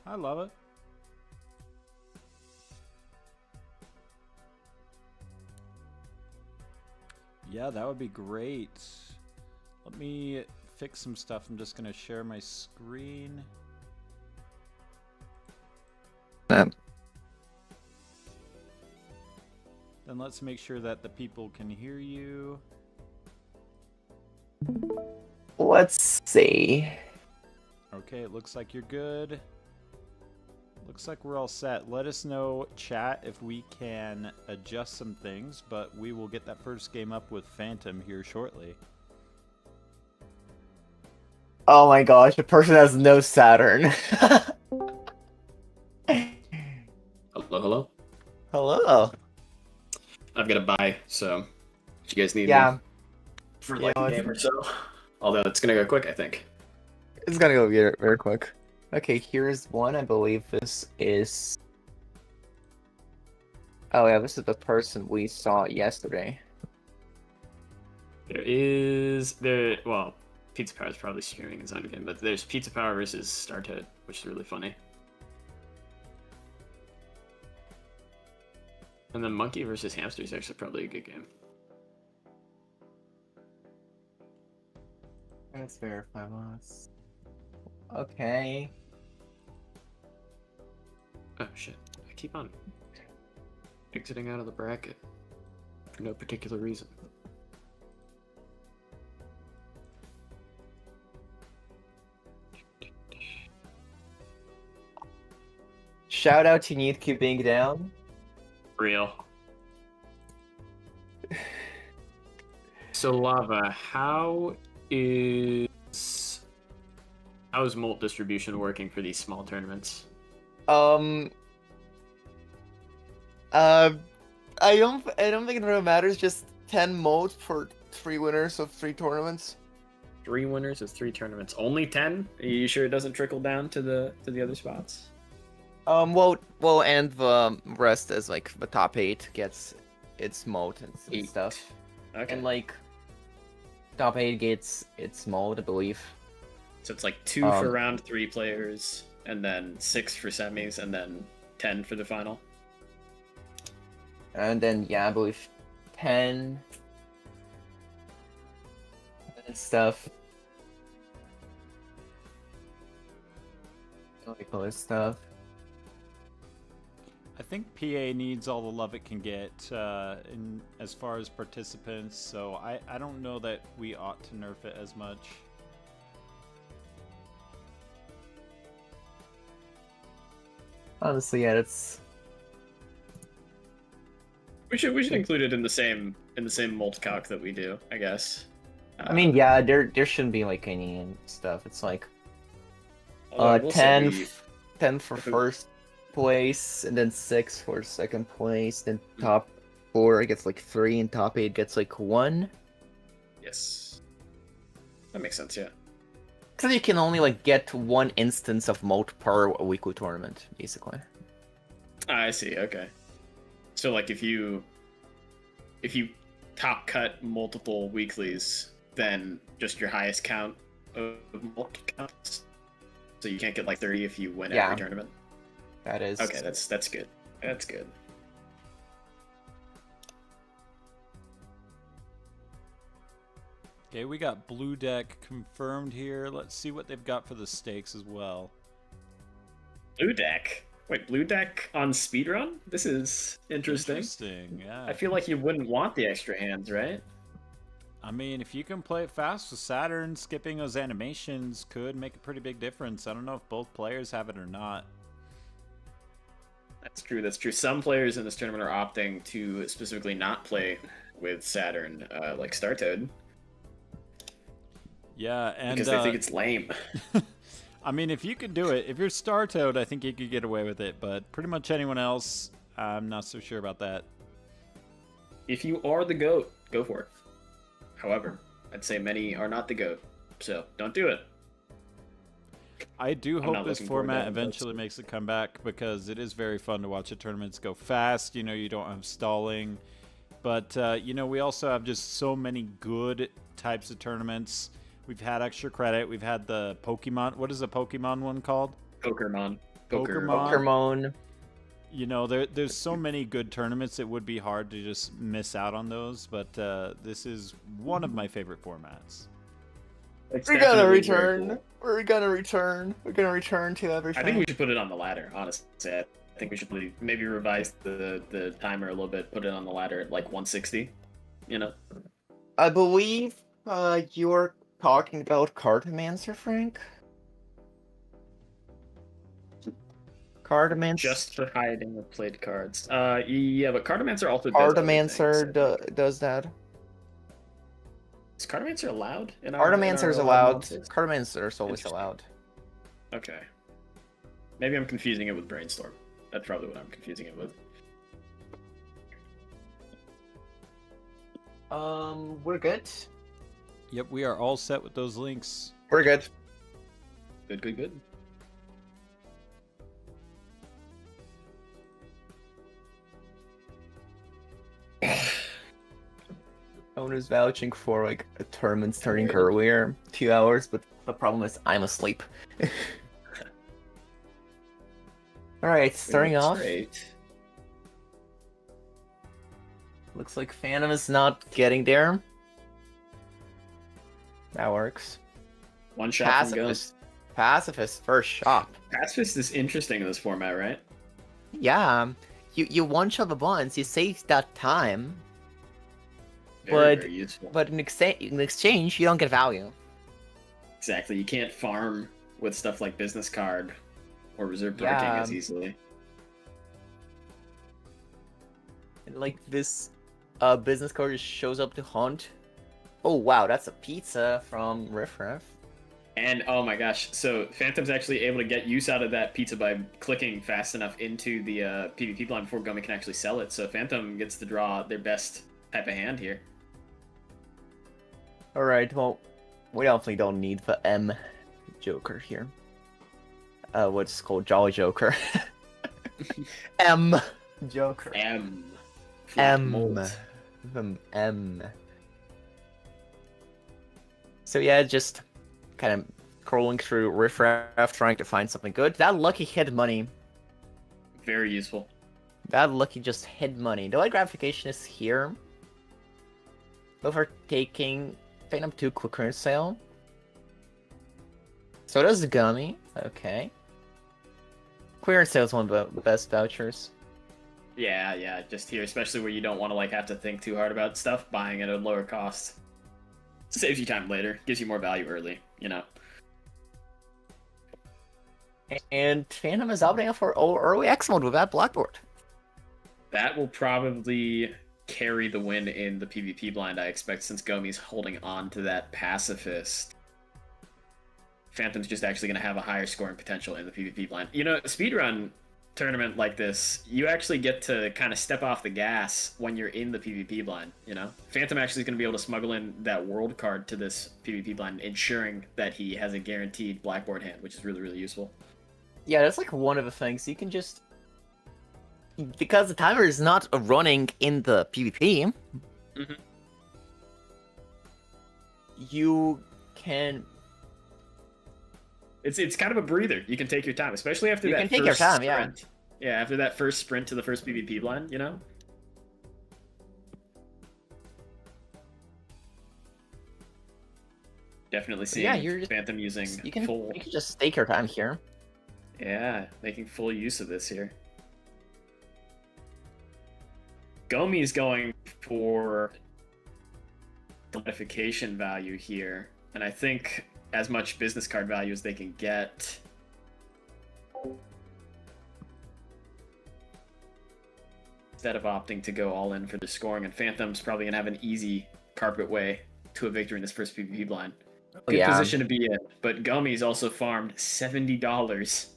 I love it. Yeah, that would be great. Let me fix some stuff. I'm just gonna share my screen. Um, Then let's make sure that the people can hear you. let's see. Okay, it looks like you're good. Looks like we're all set. Let us know, chat, if we can adjust some things, but we will get that first game up with Phantom here shortly. Oh my gosh, the person has no Saturn. Hello. Hello. I've got to buy, so if you guys need Yeah, me for like a game or so. Although it's gonna go quick, I think. it's gonna go very, very quick. Okay, here's one. I believe this is. Oh yeah, this is the person we saw yesterday. Well, Pizza Power is probably streaming his own game, but there's Pizza Power versus Started, which is really funny. And then Monkey versus Hamster is actually probably a good game. Let's verify this. Okay. Oh shit! I keep on exiting out of the bracket for no particular reason. Shout out to Need Keep Being Down. Real. So Lava, how is molt distribution working for these small tournaments? I don't think it really matters. Just 10 modes for 3 winners of 3 tournaments. 3 winners of 3 tournaments. Only 10? Are you sure it doesn't trickle down to the other spots? Well, and the rest is like the top 8 gets its mode and stuff. Okay. And like top 8 gets its mode, I believe. So it's like 2 for round 3 players, and then 6 for semis, and then 10 for the final. And then yeah, I believe 10 and stuff. Like all this stuff. I think PA needs all the love it can get in as far as participants, so I don't know that we ought to nerf it as much. Honestly, yeah, it's. We should include it in the same molt calc that we do, I guess. I mean, yeah, there shouldn't be like any stuff. It's like although I will say 10 for first place, and then 6 for second place. Then top 4 gets like 3, and top 8 gets like 1. Yes, that makes sense. Yeah. Because you can only like get 1 instance of mode per weekly tournament, basically. I see. Okay. So like if you top cut multiple weeklies, then just your highest count of multi counts. So you can't get like 30 if you win every tournament. That is okay. That's good. That's good. Okay, we got Blue Deck confirmed here. Let's see what they've got for the stakes as well. Blue Deck. Wait, Blue Deck on speedrun? This is interesting. Interesting, yeah. I feel like you wouldn't want the extra hands, right? I mean, if you can play it fast with Saturn, skipping those animations could make a pretty big difference. I don't know if both players have it or not. That's true. That's true. Some players in this tournament are opting to specifically not play with Saturn, like Startoad. Yeah, and because they think it's lame. I mean, if you could do it, if you're Startoad, I think you could get away with it. But pretty much anyone else, I'm not so sure about that. If you are the GOAT, go for it. However, I'd say many are not the GOAT, so don't do it. I do hope this format eventually makes a comeback, because it is very fun to watch the tournaments go fast. You know, you don't have stalling. But, you know, we also have just so many good types of tournaments. We've had extra credit. We've had the Pokemon. What is the Pokemon one called? Pokermon. Pokemon. You know, there's so many good tournaments, it would be hard to just miss out on those, but this is one of my favorite formats. We're gonna return. Cool. We're gonna return. We're gonna return to everything. I think we should put it on the ladder, honestly. I think we should maybe revise the timer a little bit, put it on the ladder at like 160, you know? I believe you're talking about Cartomancer, Frank? Cartomancer? Just for hiding the played cards. Yeah, but Cartomancer also does that. Is Cartomancer allowed? Cartomancer is allowed. Cartomancer is always allowed. Okay. Maybe I'm confusing it with Brainstorm. That's probably what I'm confusing it with. We're good. Yep, we are all set with those links. We're good. Good. Owner's vouching for like a tournament starting earlier, 2 hours, but the problem is I'm asleep. Alright, starting off. Great. Looks like Phantom is not getting there. That works. One shot from Ghost. Pacifist first shot. Pacifist is interesting in this format, right? Yeah. You one shot the once, you save that time. Very useful. But in exchange, you don't get value. Exactly. You can't farm with stuff like Business Card or Reserve Breaking as easily. Like this Business Card just shows up to hunt. Oh wow, that's a pizza from Riff Raff. And oh my gosh, so Phantom's actually able to get use out of that pizza by clicking fast enough into the PvP blind before Gummy can actually sell it. So Phantom gets to draw their best type of hand here. Alright, well, we definitely don't need the M Joker here. What's called Jolly Joker. M Joker. M. M. So yeah, just kind of scrolling through Riff Raff trying to find something good. That lucky hid money. Very useful. That lucky just hid money. The light gratification is here. Overtaking Phantom 2 quick clearance sale. So does the Gummy. Okay. Clearance sale is one of the best vouchers. Yeah, just here, especially where you don't want to like have to think too hard about stuff, buying at a lower cost. Saves you time later, gives you more value early, you know. And Phantom is opting out for early X mode with that Blackboard. That will probably carry the win in the PvP blind, I expect, since Gomi's holding on to that Pacifist. Phantom's just actually going to have a higher scoring potential in the PvP blind. You know, a speedrun tournament like this, you actually get to kind of step off the gas when you're in the PvP blind, you know? Phantom actually is going to be able to smuggle in that world card to this PvP blind, ensuring that he has a guaranteed Blackboard hand, which is really, really useful. Yeah, that's like one of the things. You can just... Because the timer is not running in the PvP, you can... It's kind of a breather. You can take your time, especially after that first sprint. Yeah, after that first sprint to the first PvP blind, you know? Definitely seeing Phantom using full... You can just take your time here. Yeah, making full use of this here. Gomi's going for modification value here, and I think as much business card value as they can get. Instead of opting to go all in for the scoring, and Phantom's probably going to have an easy carpet way to a victory in this first PvP blind. Good position to be in, but Gomi's also farmed $70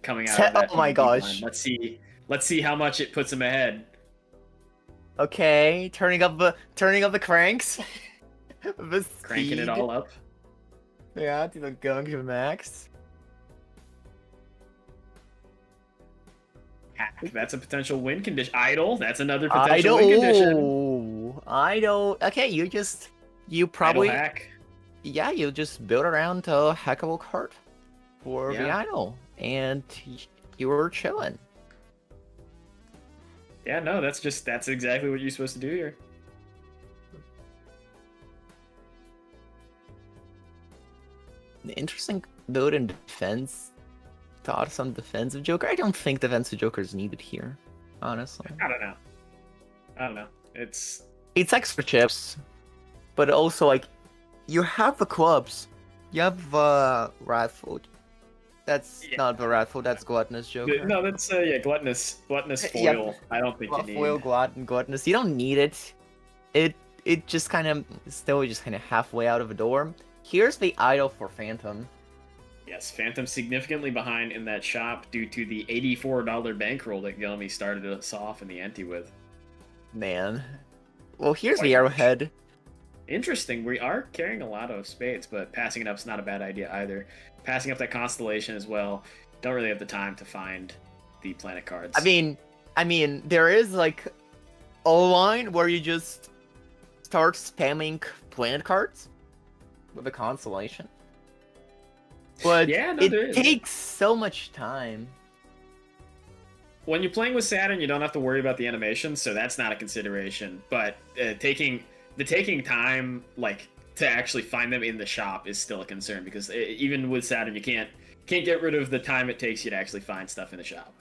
coming out of that. Oh my gosh. Blind. Let's see how much it puts him ahead. Okay, turning up the cranks. Cranking it all up. Yeah, to the gung to max. That's a potential win condition. Idle. That's another potential win condition. Idle. Okay, you probably idle hack. Yeah, you just build around a hackable card for the idle, and You were chilling. Yeah, no, that's exactly what you're supposed to do here. The interesting build in defense. Thoughts on defensive Joker? I don't think defensive Joker is needed here, honestly. I don't know. It's extra chips, but also like you have the clubs. You have Radfoot. That's not the Radfoot. That's Gluttonous Joker. No, that's gluttonous foil. Yep. I don't think you need. Foil Gluttonous. You don't need it. It just kind of still just kind of halfway out of the door. Here's the idol for Phantom. Yes, Phantom significantly behind in that shop due to the $84 bankroll that Gummy started us off in the ante with. Man. Well, here's the arrowhead. Interesting. We are carrying a lot of spades, but passing it up is not a bad idea either. Passing up that constellation as well. Don't really have the time to find the planet cards. I mean, there is like a line where you just start spamming planet cards with a constellation. But yeah, no, it takes so much time. When you're playing with Saturn, you don't have to worry about the animations, so that's not a consideration. But taking time, like, to actually find them in the shop is still a concern, because even with Saturn, you can't get rid of the time it takes you to actually find stuff in the shop.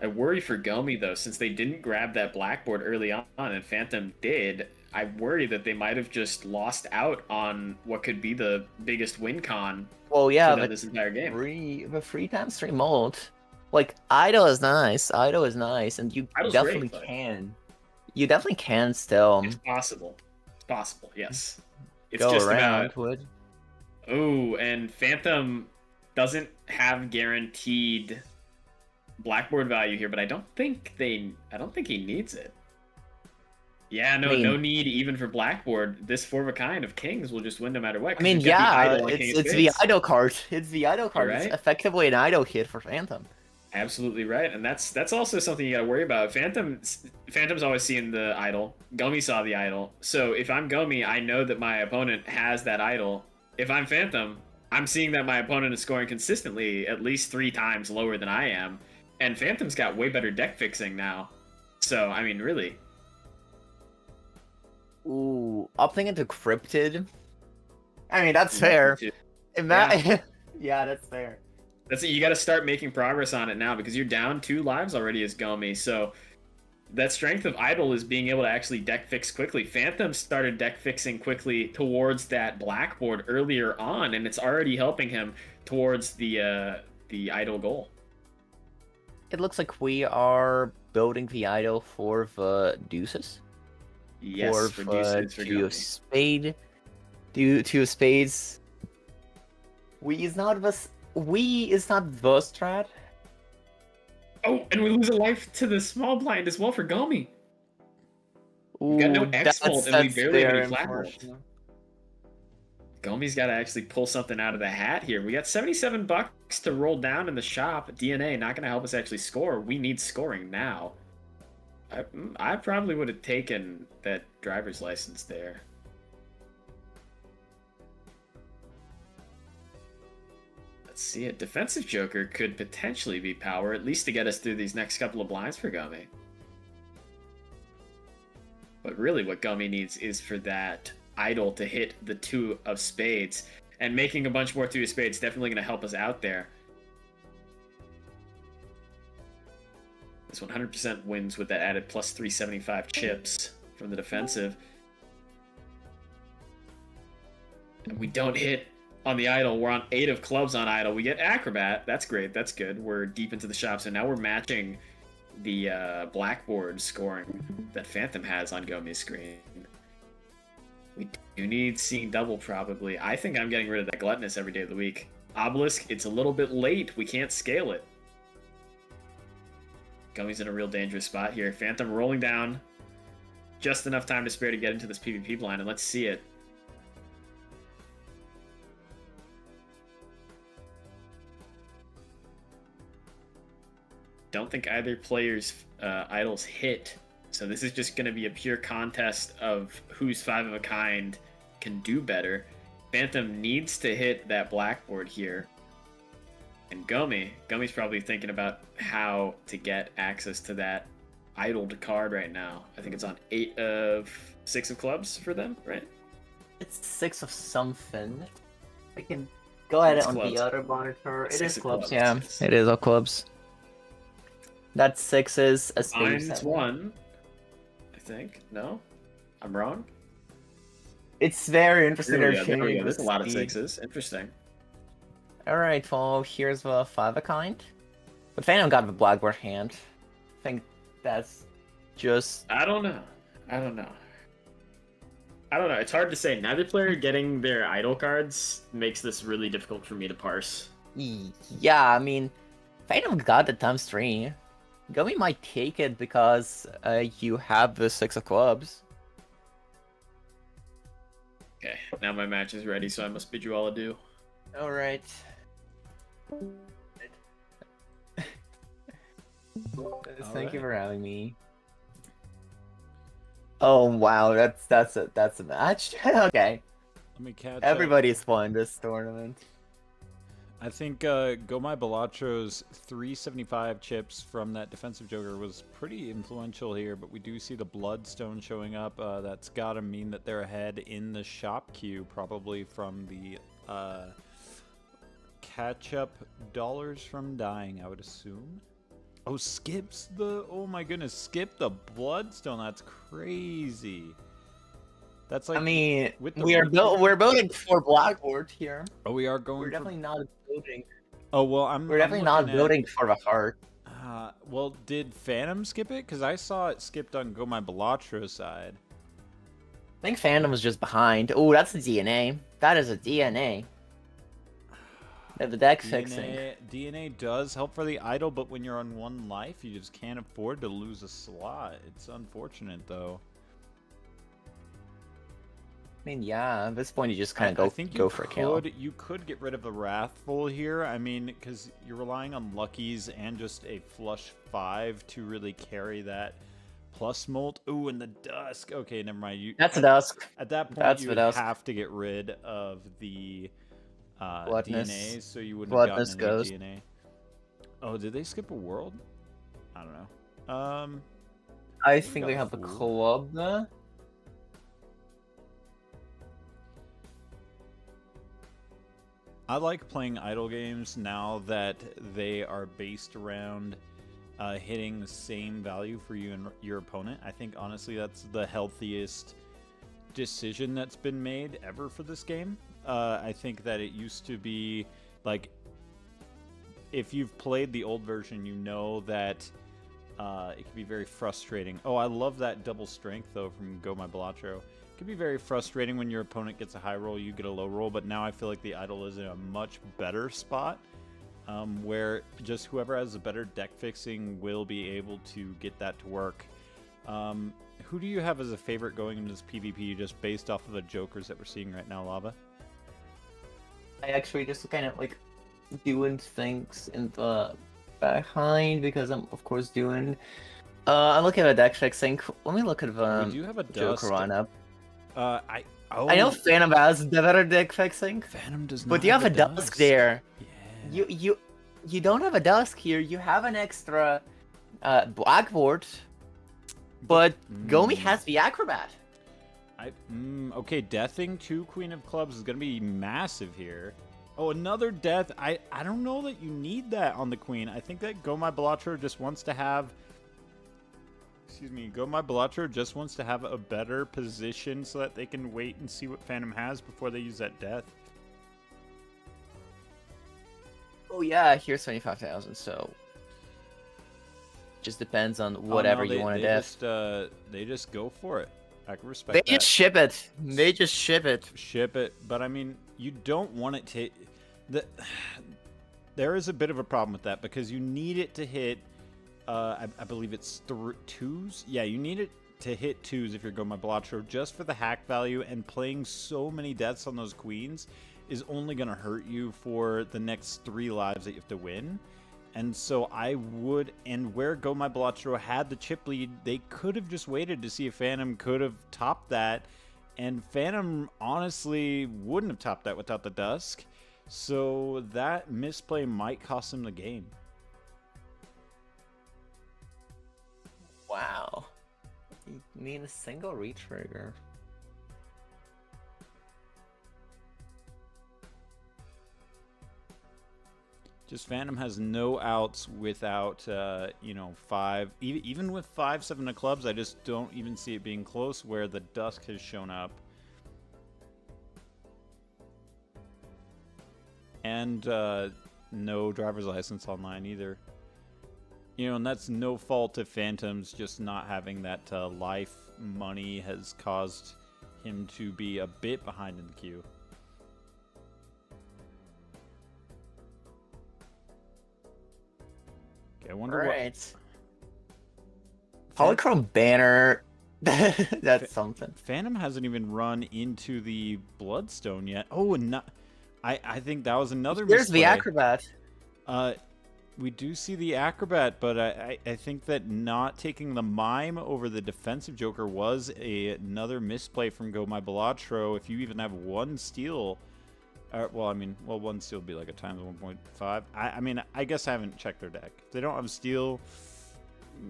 I worry for Gomi, though, since they didn't grab that blackboard early on and Phantom did. I worry that they might have just lost out on what could be the biggest win con for this entire game. The 3x3 mold. Like, Idol is nice, and you Idol's definitely great, can. You definitely can still. It's possible. It's possible, yes. It's go just around about... would. Oh, and Phantom doesn't have guaranteed blackboard value here, but I don't think he needs it. Yeah, no need even for blackboard. This 4 of a kind of kings will just win no matter what. I mean, yeah, it's the idol card. It's the idol card. Right? It's effectively an idol hit for Phantom. Absolutely right, and that's also something you gotta worry about. Phantom's always seeing the idol. Gomi saw the idol, so if I'm Gomi, I know that my opponent has that idol. If I'm Phantom, I'm seeing that my opponent is scoring consistently at least 3 times lower than I am, and Phantom's got way better deck fixing now. So I mean, really. Ooh, opting into Cryptid. I mean, that's fair. Yeah, that's fair. That's it. You got to start making progress on it now, because you're down 2 lives already as Gomi. So that strength of Idol is being able to actually deck fix quickly. Phantom started deck fixing quickly towards that blackboard earlier on, and it's already helping him towards the Idol goal. It looks like we are building the Idol for the deuces. Yes, for deuces, for two of spade. Two of spades. We is not the strat. Oh, and we lose a life to the small blind as well for Gomi. We got no X-Fold, and we barely have any flat. Gomi's got to actually pull something out of the hat here. We got $77 to roll down in the shop. DNA not going to help us actually score. We need scoring now. I probably would have taken that driver's license there. Let's see it. Defensive Joker could potentially be power, at least to get us through these next couple of blinds for Gomi. But really what Gomi needs is for that idol to hit the 2 of spades. And making a bunch more 2 of spades is definitely going to help us out there. This 100% wins with that added plus 375 chips from the defensive. And we don't hit on the idol. We're on 8 of clubs on idol. We get acrobat. That's great. That's good. We're deep into the shop. So now we're matching the blackboard scoring that Phantom has on Gomi's screen. We do need seeing double probably. I think I'm getting rid of that gluttonous every day of the week. Obelisk, it's a little bit late. We can't scale it. Gomi's in a real dangerous spot here. Phantom rolling down. Just enough time to spare to get into this PvP blind, and let's see it. Don't think either player's idols hit So this is just going to be a pure contest of whose 5 of a kind can do better. Phantom needs to hit that blackboard here. And Gomi's probably thinking about how to get access to that idled card right now. I think it's on 6 of clubs for them, right? It's 6 of something. I can go ahead It's on clubs. the other monitor. It Six is of clubs, clubs, yeah. yes. It is all clubs. That 6 is a spade. Mine's 1, I think. No? I'm wrong? It's very interesting. There we They're go. There we changing go. There's the a lot of speed. 6s. Interesting. Alright, well, here's the 5 of a kind. But Phantom got the blackboard hand. I think that's just... I don't know. It's hard to say. Neither player getting their idol cards makes this really difficult for me to parse. Yeah, I mean, Phantom got the times 3. Gomi might take it because you have the 6 of clubs. Okay, now my match is ready, so I must bid you all adieu. Alright. Thank you for having me. Oh wow, that's a match. Okay, Let me catch up. everybody's won this tournament. I think Balatro's 375 chips from that defensive Joker was pretty influential here, but we do see the Bloodstone showing up. That's got to mean that they're ahead in the shop queue, probably from the catch-up dollars from dying, I would assume. Oh, skips the... Oh my goodness, skip the Bloodstone. That's crazy. That's like... I mean, with the we're building for blackboard here. Oh, we are going We're for... definitely not building. Oh, well, We're definitely not looking at- building for the heart. Well, did Phantom skip it? Because I saw it skipped on Go My Balatro side. I think Phantom was just behind. Oh, that's a DNA. That is a DNA. The deck fixing. DNA does help for the idol, but when you're on 1 life, you just can't afford to lose a slot. It's unfortunate, though. I mean, yeah, at this point you just kind I of think go for a kill. You could get rid of the Wrathful here. I mean, because you're relying on Luckies and just a flush 5 to really carry that plus molt. Ooh, and the Dusk. Okay, never mind. That's a Dusk. At that point, That's you the would Dusk. have to get rid of the Bloodness. DNA, so you wouldn't have Bloodness gotten any goes. DNA. Oh, did they skip a world? I don't know. I think got they have the fooled. club there. I like playing idle games now that they are based around hitting the same value for you and your opponent. I think honestly that's the healthiest decision that's been made ever for this game. I think that it used to be like, if you've played the old version, you know that it can be very frustrating. Oh, I love that double strength though from Go My Balatro. It can be very frustrating when your opponent gets a high roll, you get a low roll, but now I feel like the idol is in a much better spot where just whoever has the better deck fixing will be able to get that to work. Who do you have as a favorite going into this PvP just based off of the jokers that we're seeing right now, Lava? I actually just kind of like doing things in the behind because I'm of course doing. I'm looking at deck fixing. Let me look at the We do have a Joker Dusk. lineup. I know Phantom has the better deck fixing, Phantom does not. but you have a Dusk there. Yeah. You don't have a Dusk here. You have an extra blackboard, but Gomi has the Acrobat. Okay, deathing 2 Queen of Clubs is gonna be massive here. Oh, another death. I don't know that you need that on the Queen. I think that Go My Balatro just wants to have. Excuse me, Go My Balatro just wants to have a better position so that they can wait and see what Phantom has before they use that death. Oh yeah, here's 25,000. So just depends on whatever you want to death. They just go for it. I can respect They that. just ship it. They just ship it. Ship it, but I mean, you don't want it to. There is a bit of a problem with that because you need it to hit. I believe it's 2s. Yeah, you need it to hit 2s if you're going my Balatro just for the hack value, and playing so many deaths on those queens is only going to hurt you for the next 3 lives that you have to win. And so I would, and where Go My Balatro had the chip lead, they could have just waited to see if Phantom could have topped that. And Phantom honestly wouldn't have topped that without the Dusk. So that misplay might cost him the game. Wow. You need a single retrigger. Just Phantom has no outs without, you know, 5. Even with 5-7 of clubs, I just don't even see it being close where the Dusk has shown up. And no driver's license online either. You know, and that's no fault of Phantom's, just not having that life money has caused him to be a bit behind in the queue. Okay, I wonder Alright. Polychrome banner. That's something. Phantom hasn't even run into the Bloodstone yet. Oh, and I think that was another There's misplay. the Acrobat. We do see the Acrobat, but I think that not taking the Mime over the defensive Joker was another misplay from Go My Balatro. If you even have one steal, one steal would be like a times 1.5. I mean, I guess I haven't checked their deck. If they don't have steal,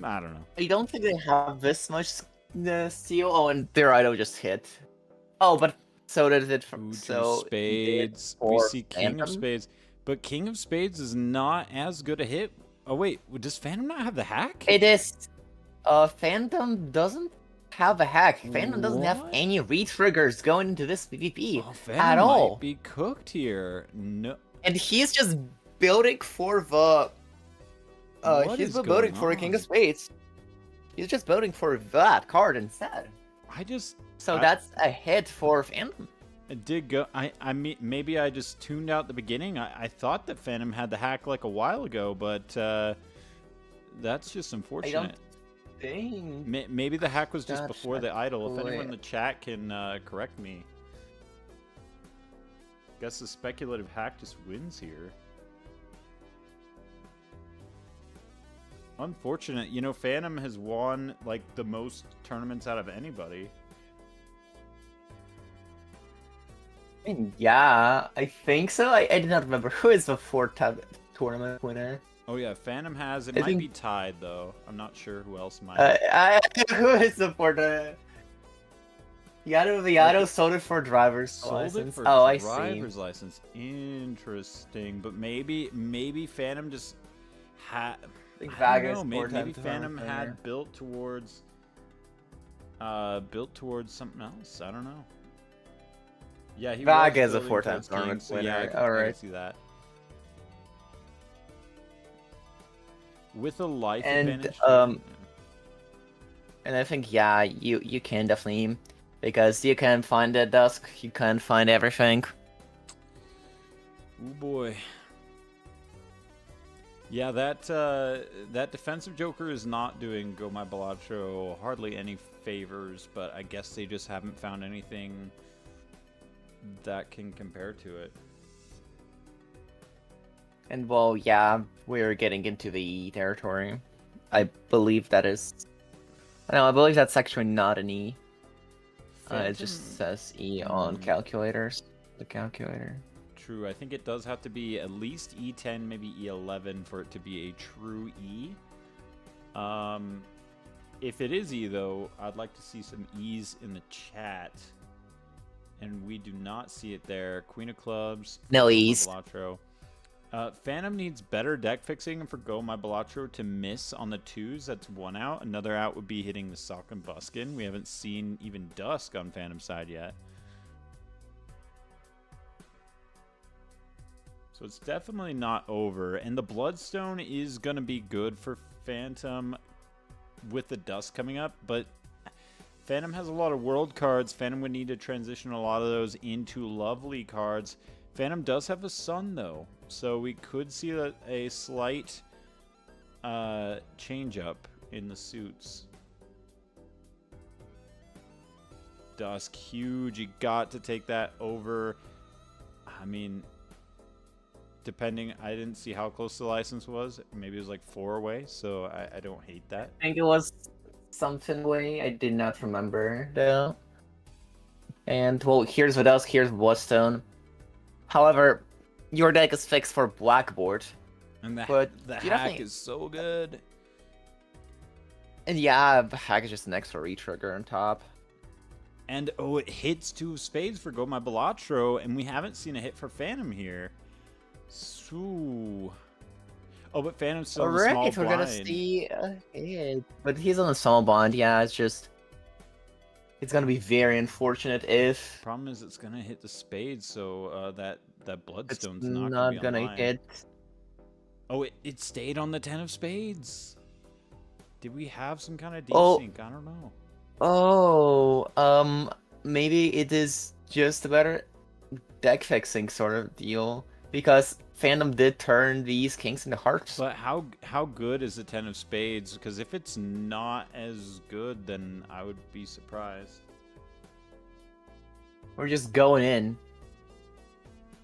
I don't know. I don't think they have this much steal. Oh, and their idol just hit. Oh, but so does it from Spades. We see King of Spades. But King of Spades is not as good a hit. Oh, wait. Does Phantom not have the hack? It is. Phantom doesn't have a hack. Phantom doesn't have any re-triggers going into this PvP at all. Might be cooked here. No. And he's just building for the... he's building for a King of Spades. He's just building for that card instead. So that's a hit for Phantom. It did go. I mean, maybe I just tuned out the beginning. I thought that Phantom had the hack like a while ago, but that's just unfortunate. I don't think. Maybe the hack was just before the idol. If anyone in the chat can correct me. Guess the speculative hack just wins here. Unfortunate. You know, Phantom has won like the most tournaments out of anybody. Yeah, I think so. I do not remember who is the 4-tab tournament winner. Oh yeah, Phantom has. It might be tied though. I'm not sure who else might. Who is the 4-tab? Yado sold it for driver's license. I see. Driver's license. Interesting, but maybe Phantom just had. I don't know. Maybe Phantom had built towards something else. I don't know. Yeah, he Vaga is a 4-time tournament winner. Yeah, I can see that. With a life advantage. And I think you can definitely, because you can find the Dusk, you can find everything. Oh boy. Yeah, that defensive Joker is not doing Go My Balatro hardly any favors, but I guess they just haven't found anything that can compare to it. And well, yeah, we're getting into the E territory. I believe that is... I believe that's actually not an E. It just says E on calculators. The calculator. True, I think it does have to be at least E10, maybe E11 for it to be a true E. If it is E, though, I'd like to see some E's in the chat. And we do not see it there. Queen of Clubs. No E's. Balatro. Phantom needs better deck fixing for Go My Balatro to miss on the 2s. That's one out. Another out would be hitting the Sock and Buskin. We haven't seen even Dusk on Phantom's side yet. So it's definitely not over. And the Bloodstone is going to be good for Phantom with the Dusk coming up. But Phantom has a lot of world cards. Phantom would need to transition a lot of those into lovely cards. Phantom does have a Sun, though. So we could see a slight change up in the suits. Dusk, huge. You got to take that over. I mean, depending, I didn't see how close the license was. Maybe it was like 4 away, so I don't hate that. I think it was something way. I did not remember though. And well, here's with us. Here's Bloodstone. However, your deck is fixed for Blackboard. And But the you hack definitely- is so good. And yeah, hack is just an extra retrigger on top. And oh, it hits 2 of spades for Go My Balatro, and we haven't seen a hit for Phantom here. So, oh, but Phantom's still in the small Alright, we're gonna blind. see a hit. But he's on a small blind, yeah, it's gonna be very unfortunate if Problem is, it's gonna hit the spades, so that it's Bloodstone's not not gonna online. hit. Oh, it stayed on the 10 of spades. Did we have some kind of Oh. desync? I don't know. Oh, maybe it is just a better deck fixing sort of deal. Because Phantom did turn these kings into hearts. But how good is the 10 of spades? Because if it's not as good, then I would be surprised. We're just going in.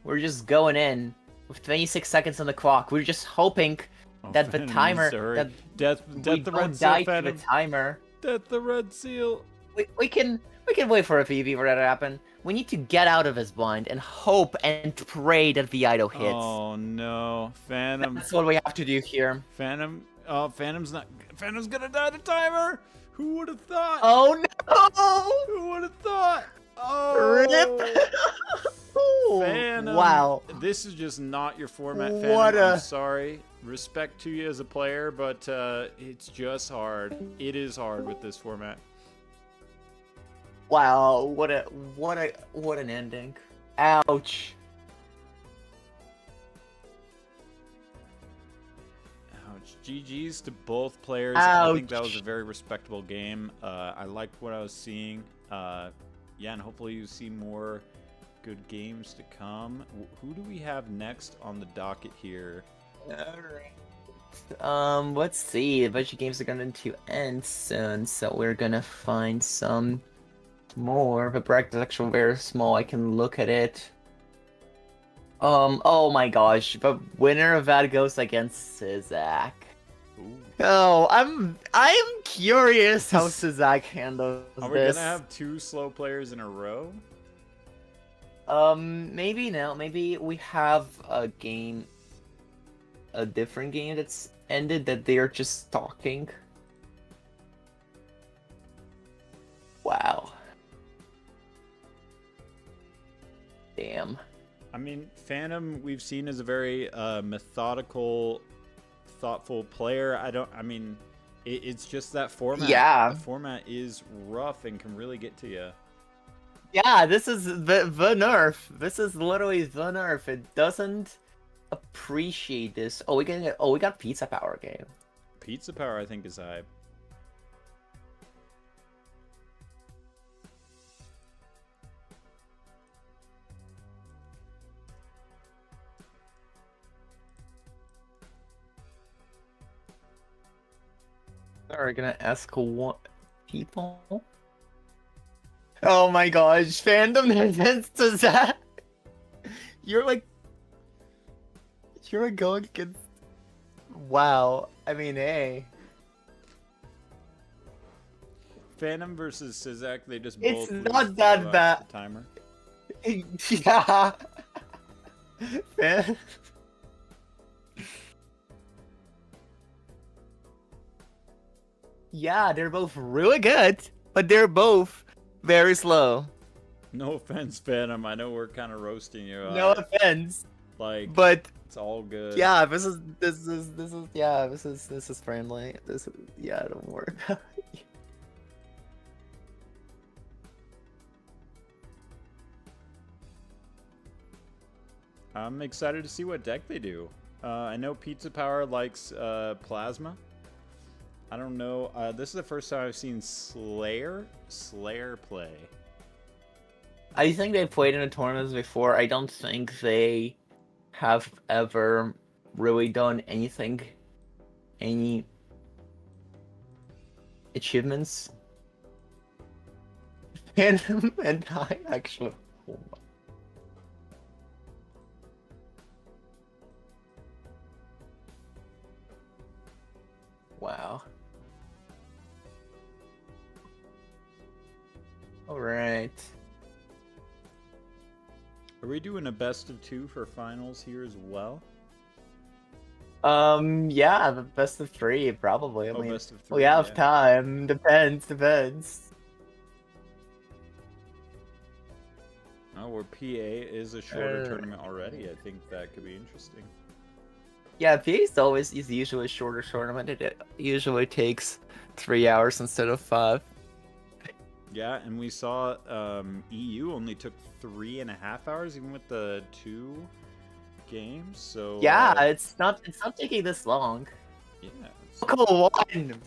We're just going in. With 26 seconds on the clock. We're just hoping Oh, that the Phantom timer... needs to hurry. that Death we the don't red die seal, to the Phantom. timer. Death the red seal. We can wait for a PV for that to happen. We need to get out of his blind and hope and pray that the idol hits. Oh no, Phantom. That's what we have to do here. Phantom. Oh, Phantom's gonna die to timer. Who would have thought? Oh no! Who would have thought? Oh. Rip! Phantom. Wow. This is just not your format, Phantom. What I'm a- sorry. Respect to you as a player, but it's just hard. It is hard with this format. Wow, what an ending. Ouch. Ouch. GG's to both players. I think that was a Ouch. very respectable game. I liked what I was seeing. Yeah, and hopefully you see more good games to come. Who do we have next on the docket here? Alright. Let's see. A bunch of games are going to end soon, so we're gonna find some more. The bracket is actually very small. I can look at it. Oh my gosh. The winner of that goes against Sizak. Ooh. Oh, I'm curious how Sizak handles Are we this. gonna have 2 slow players in a row? Maybe no. Maybe we have a different game that's ended that they're just talking. Wow. Damn. I mean, Phantom we've seen as a very methodical, thoughtful player. I mean, it's just that format. Yeah. The format is rough and can really get to you. Yeah, this is the nerf. This is literally the nerf. It doesn't appreciate this. Oh, we got Pizza Power game. Pizza Power, I think, is hype. Are we gonna ask what people? Oh my gosh, fandom against that. You're going against. Wow. I mean, hey. Phantom versus Sizak, they just It's both not lose that the bad. timer. Yeah. Fan- Yeah, they're both really good, but they're both very slow. No offense, Phantom. I know we're kind of roasting you. No offense, like, but it's all good. yeah, this is friendly. Yeah, don't worry. I'm excited to see what deck they do. I know Pizza Power likes Plasma. I don't know. This is the first time I've seen Slayer play. I think they played in the tournaments before. I don't think they have ever really done anything, any achievements. And I actually. Oh my. Wow. All right. Are we doing a best of 2 for finals here as well? Yeah, the best of 3 probably. I Oh, mean, best of 3. we have yeah. time. Depends. Oh, where PA is a shorter tournament already. I think that could be interesting. Yeah, PA is usually a shorter tournament. It usually takes 3 hours instead of 5. Yeah, and we saw EU only took 3.5 hours, even with the 2 games. So yeah, it's not taking this long. Yeah. Roko won.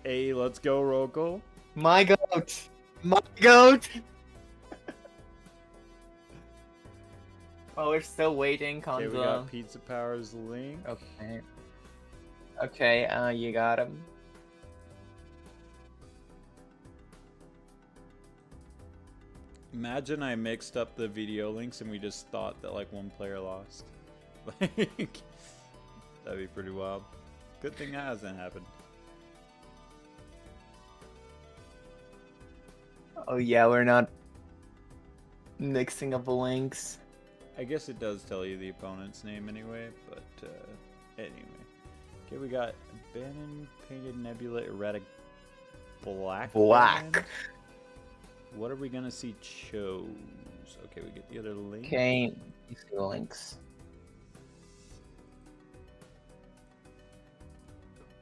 Hey, let's go, Roko. My goat. My goat. Oh, we're still waiting, Konza. Okay, we got Pizza Power's link. Okay. Okay, you got him. Imagine I mixed up the video links and we just thought that like one player lost. Like, that'd be pretty wild. Good thing that hasn't happened. Oh yeah, we're not mixing up the links. I guess it does tell you the opponent's name anyway, but anyway. Okay, we got Bannon, Painted Nebula, Erratic, Black. Black. What are we gonna see? Chose. Okay, we get the other link. Okay, these are the links.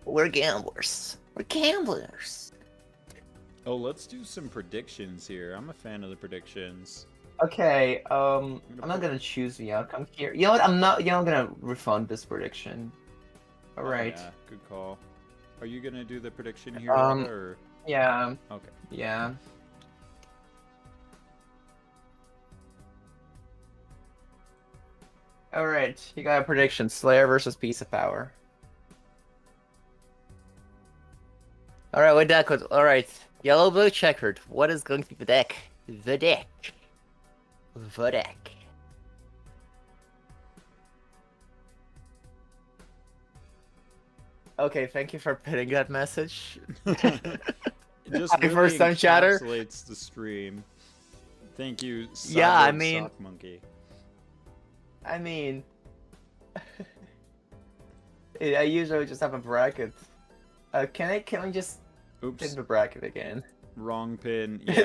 We're gamblers. We're gamblers. Oh, let's do some predictions here. I'm a fan of the predictions. Okay, I'm not gonna choose the outcome here. You know what? I'm gonna refund this prediction. All right. Oh, yeah, good call. Are you gonna do the prediction here, or? Yeah. Okay. Yeah. All right, you got a prediction: Slayer versus Piece of Power. All right, what deck? All right, yellow, blue, checkered. What is going to be the deck? The deck. The deck. Okay, thank you for putting that message. It just My really first time chatter. encapsulates the stream. Thank you, Yeah, I Cyborg mean- Sock Monkey. I mean, I usually just have a bracket. Can we just Oops, pin the bracket again? wrong pin. Yeah,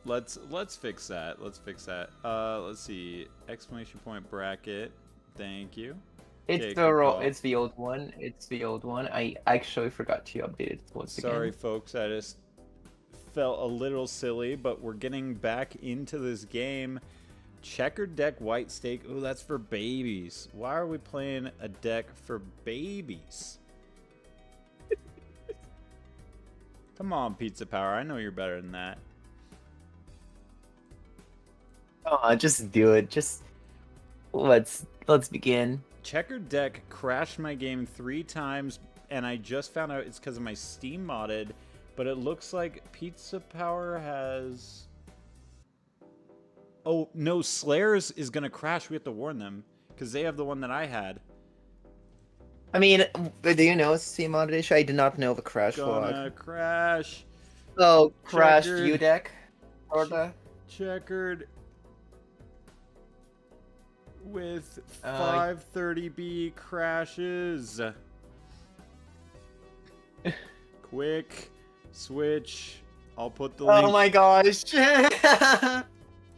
That's- let's fix that. Let's fix that. Let's see. Exclamation point bracket. Thank you. It's Okay, the good call. it's the old one. It's the old one. I actually forgot to update it once Sorry, again. folks. I just felt a little silly, but we're getting back into this game. Checkered deck, white stake. Oh, that's for babies. Why are we playing a deck for babies? Come on, Pizza Power. I know you're better than that. Oh, just do it. Just let's begin. Checkered deck crashed my game 3 times, and I just found out it's because of my Steam modded, but it looks like Pizza Power has... Oh, no, Slayers is going to crash. We have to warn them, because they have the one that I had. I mean, do you know Steam modded issue? I did not know the crash Gonna log. crash. Oh, crashed Checkered. U deck. Sorta. Checkered with Uh, 530B crashes. Quick switch. I'll put the link. Oh my gosh.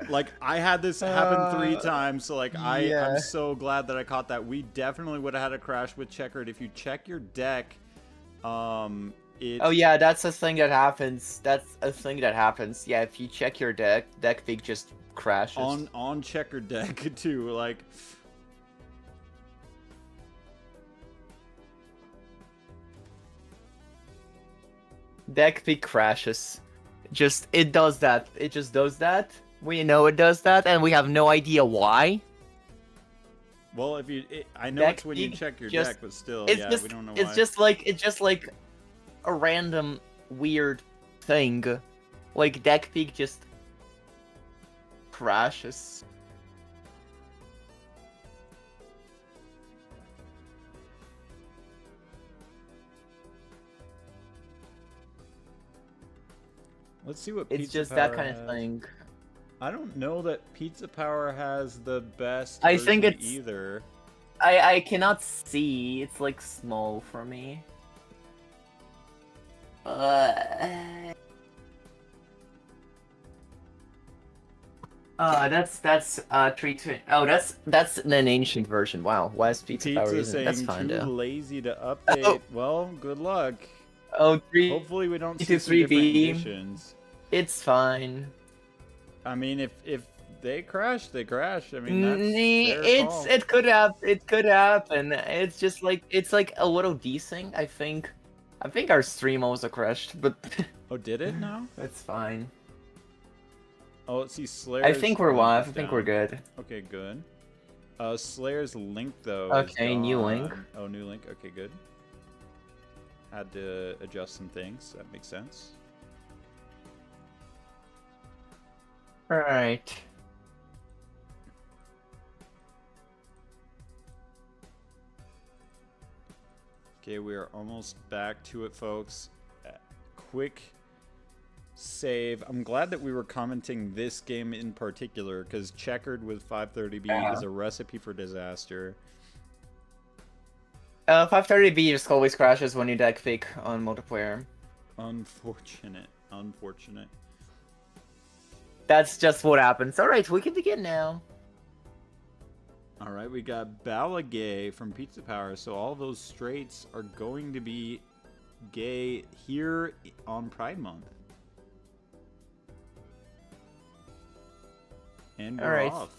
Like, I had this happen 3 times, so like yeah. I'm so glad that I caught that. We definitely would have had a crash with Checkered. If you check your deck, it Oh yeah, that's a thing that happens. That's a thing that happens. Yeah, if you check your deck, deck peak just crashes. on Checkered deck too. Like, Deck peak crashes. Just it does that. It just does that. We know it does that, and we have no idea why. well, if you, I know Deck it's when you peak check your just- deck, but still, It's yeah, just we don't know it's why. just like a random weird thing. Like deck peak just crashes. Let's see what It's Pizza just Power that kind of has. thing. I don't know that Pizza Power has the best I think version it's- either. I cannot see. It's like small for me. That's 320. Oh, that's an ancient version. Wow, why is Pizza Power Pizza using? That's saying fine too though. lazy to update. Well, good luck. Oh, 3 Hopefully we don't to see some different 3B. conditions. It's fine. I mean, if they crash, they crash. I mean, that's their call. It could happen. It could happen. It's just like it's like a little desync. I think our stream also crashed, but Oh, did it now? it's fine. Oh, let's see. Slayer's I think we're link live. is I think we're down. good. Okay, good. Slayer's link though. Okay, is new gone. link. Oh, new link. Okay, good. Had to adjust some things. That makes sense. All right. Okay, we are almost back to it, folks. Quick save. I'm glad that we were commenting this game in particular, because Checkered with 530B is a recipe for disaster. 530B just always crashes when you deck fake on multiplayer. Unfortunate. Unfortunate. That's just what happens. All right, we can begin now. All right, we got Balagay from Pizza Power. So all those straights are going to be gay here on Pride Month. And we're All right. off.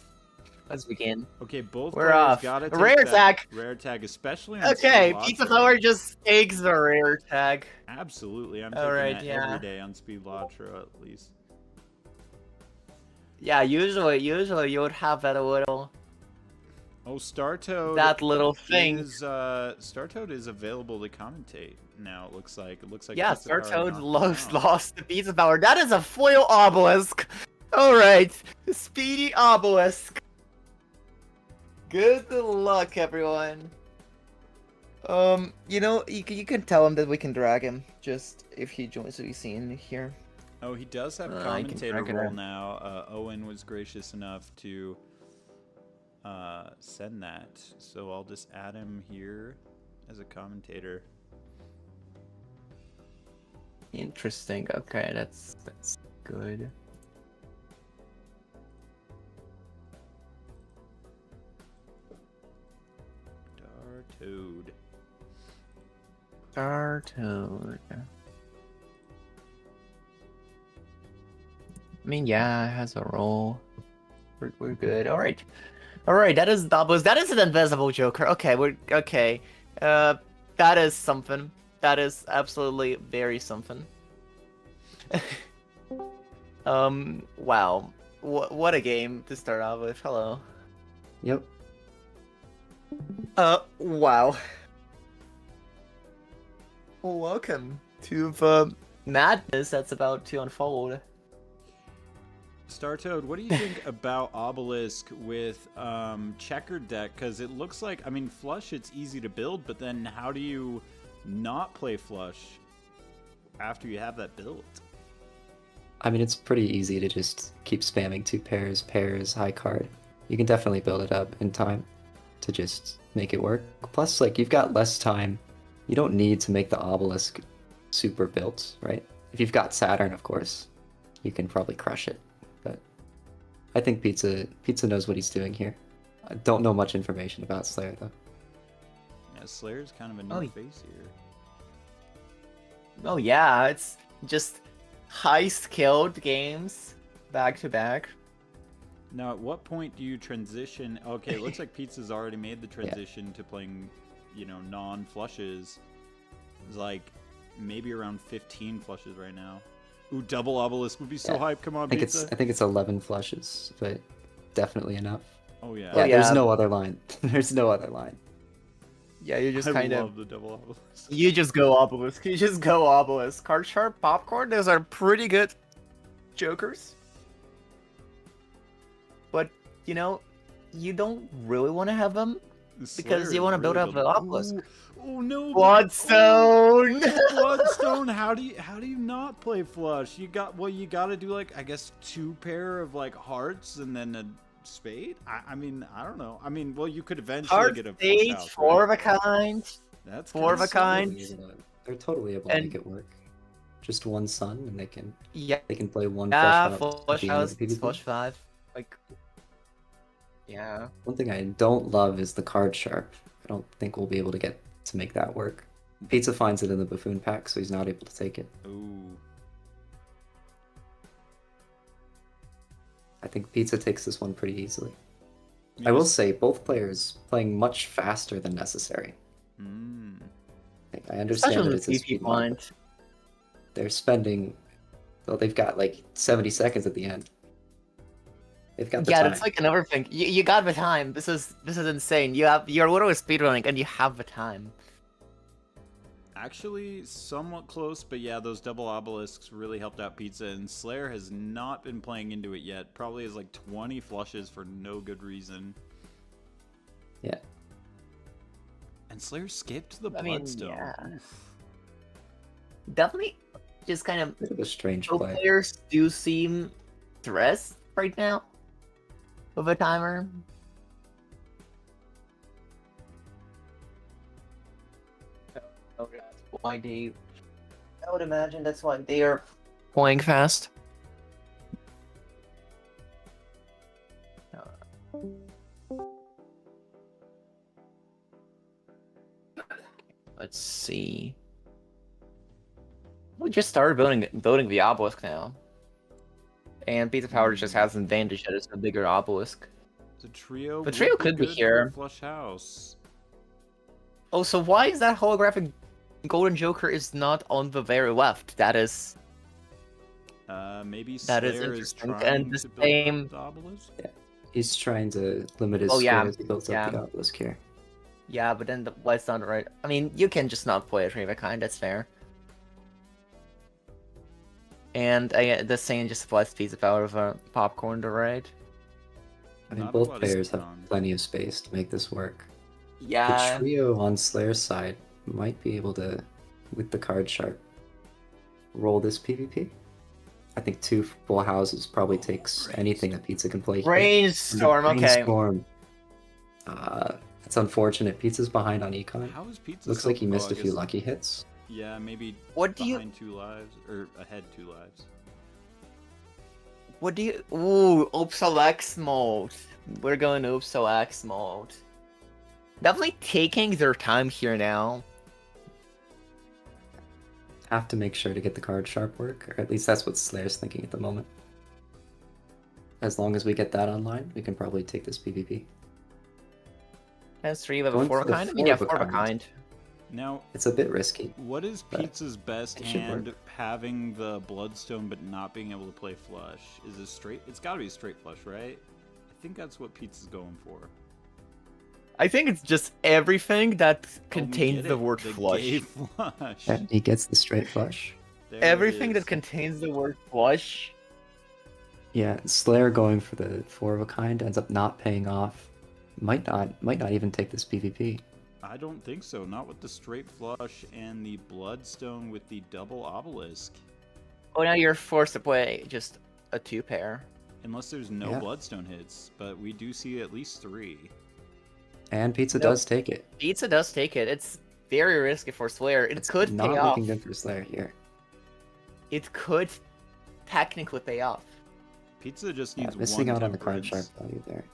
Let's begin. Okay, both We're players off. gotta take Rare that tag. rare tag, especially on Okay, Speed Pizza Balatro. Power just takes the rare tag. Absolutely, I'm All taking right, that yeah. every day on Speed Balatro at least. Yeah, usually you would have that little Oh, Startoad. that little thing. Startoad is available to commentate now. It looks like. Yeah, Pizza Power Startoad knocked him out. lost the Pizza Power. That is a foil obelisk. All right, speedy obelisk. Good luck, everyone. You know, you can tell him that we can drag him just if he joins the scene here. Oh, he does have I can commentator track it role out. now. Owen was gracious enough to send that, so I'll just add him here as a commentator. Interesting. Okay, that's good. Startoad. Startoad. I mean, yeah, it has a role. We're good. All right. That is doubles. That is an invisible Joker. Okay, we're okay. That is something. That is absolutely very something. Wow. What a game to start off with. Hello. Yep. Wow. Welcome to the madness that's about to unfold. Startoad, what do you think about Obelisk with checkered deck? Because it looks like, I mean, flush, it's easy to build, but then how do you not play flush after you have that built? I mean, it's pretty easy to just keep spamming 2 pairs, high card. You can definitely build it up in time to just make it work. Plus, like, you've got less time. You don't need to make the obelisk super built, right? If you've got Saturn, of course, you can probably crush it. But I think Pizza knows what he's doing here. I don't know much information about Slayer, though. Yeah, Slayer's kind of a new face here. Oh yeah, it's just high-skilled games back to back. Now, at what point do you transition? Okay, it looks like Pizza's already made the transition to playing, you know, non-flushes. It's like maybe around 15 flushes right now. Ooh, double obelisk would be so hype. Come on, Pizza. I think it's 11 flushes, but definitely enough. Oh yeah. Yeah, yeah. there's no other line. There's no other line. Yeah, you just I kind love of the double obelisk. you just go obelisk. You just go obelisk. Card sharp, popcorn. Those are pretty good jokers. But you know, you don't really want to have them because Slayer you want to is build really up the building- obelisk. Ooh, oh no! Bloodstone. Bloodstone stone. How do you not play flush? You got to do like I guess 2 pair of like hearts and then a spade. I mean I don't know. I mean well you could eventually Heart get a flush stage, house, 4 right? of a kind. That's 4 of a kind. They're totally able to And- make it work. Just 1 sun, and they can Yeah, play 1 yeah, flush out at flush the end of house, the PvP. flush 5. Like, yeah. One thing I don't love is the card sharp. I don't think we'll be able to get to make that work. Pizza finds it in the buffoon pack, so he's not able to take it. Ooh. I think Pizza takes this one pretty easily. You I will just- say both players playing much faster than necessary. Mm. Like, I understand Especially that with it's a PvP speed mod. blind. They're spending, well, they've got like 70 seconds at the end. They've got the Yeah, time. that's like another thing. You got the time. This is insane. You're literally speedrunning and you have the time. Actually, somewhat close, but yeah, those double obelisks really helped out Pizza, and Slayer has not been playing into it yet. Probably has like 20 flushes for no good reason. Yeah. And Slayer skipped the I mean, Bloodstone. yeah. Oof. Definitely just kind of Bit of a strange both play. players do seem stressed right now with a timer. Oh, that's why they. I would imagine that's why they are playing fast. Let's see. We just started building the obelisk now, and Pizza Power just has an advantage that it's a bigger obelisk. The trio. The would trio could be good for a here. Flush house. Oh, so why is that holographic golden joker is not on the very left? That is Maybe That is Slayer is interesting, trying and the to build same- up the obelisk. He's trying to limit his Oh, yeah, score as he builds yeah. up the obelisk here. yeah, but then the light's not right. I mean, you can just not play a tree of a kind. That's fair. And the same just applies to Pizza Power with a popcorn to right. I mean, Not a both lot of players speed have on. plenty of space to make this work. The Yeah. trio on Slayer's side might be able to, with the card sharp, roll this PvP. I think 2 full houses probably takes anything that Pizza can play here. Brainstorm. Okay. Brainstorm. It's unfortunate. Pizza's behind on Econ. How is Pizza? Looks so- like he missed oh, a I few guess- lucky hits. Yeah, maybe What do you? behind 2 lives or ahead 2 lives. What do you? Ooh, Opsal mode. We're going Opsal mode. Definitely taking their time here now. Have to make sure to get the card sharp work, or at least that's what Slayer's thinking at the moment. As long as we get that online, we can probably take this PvP. That's 3 of a Going 4 of for a the kind. I mean, yeah, 4 4 of of a a kind. Now, It's a bit risky. what is But Pizza's best it should hand work. having the Bloodstone but not being able to play flush? Is it straight? It's got to be straight flush, right? I think that's what Pizza's going for. I think it's just everything that Oh, we contains get the it. word The flush. gay flush. And he gets the straight flush. There it Everything is. that contains the word flush. Yeah, Slayer going for the 4 of a kind ends up not paying off. Might not even take this PvP. I don't think so. Not with the straight flush and the Bloodstone with the double obelisk. Oh, now you're forced to play just a 2 pair. Unless there's no Yeah. Bloodstone hits, but we do see at least 3. And Pizza Nope. does take it. Pizza does take it. It's very risky for Slayer. It It's could not pay off. looking good for Slayer here. It could technically pay off. Pizza just Yeah, needs missing one out on the card sharp temperance. value there.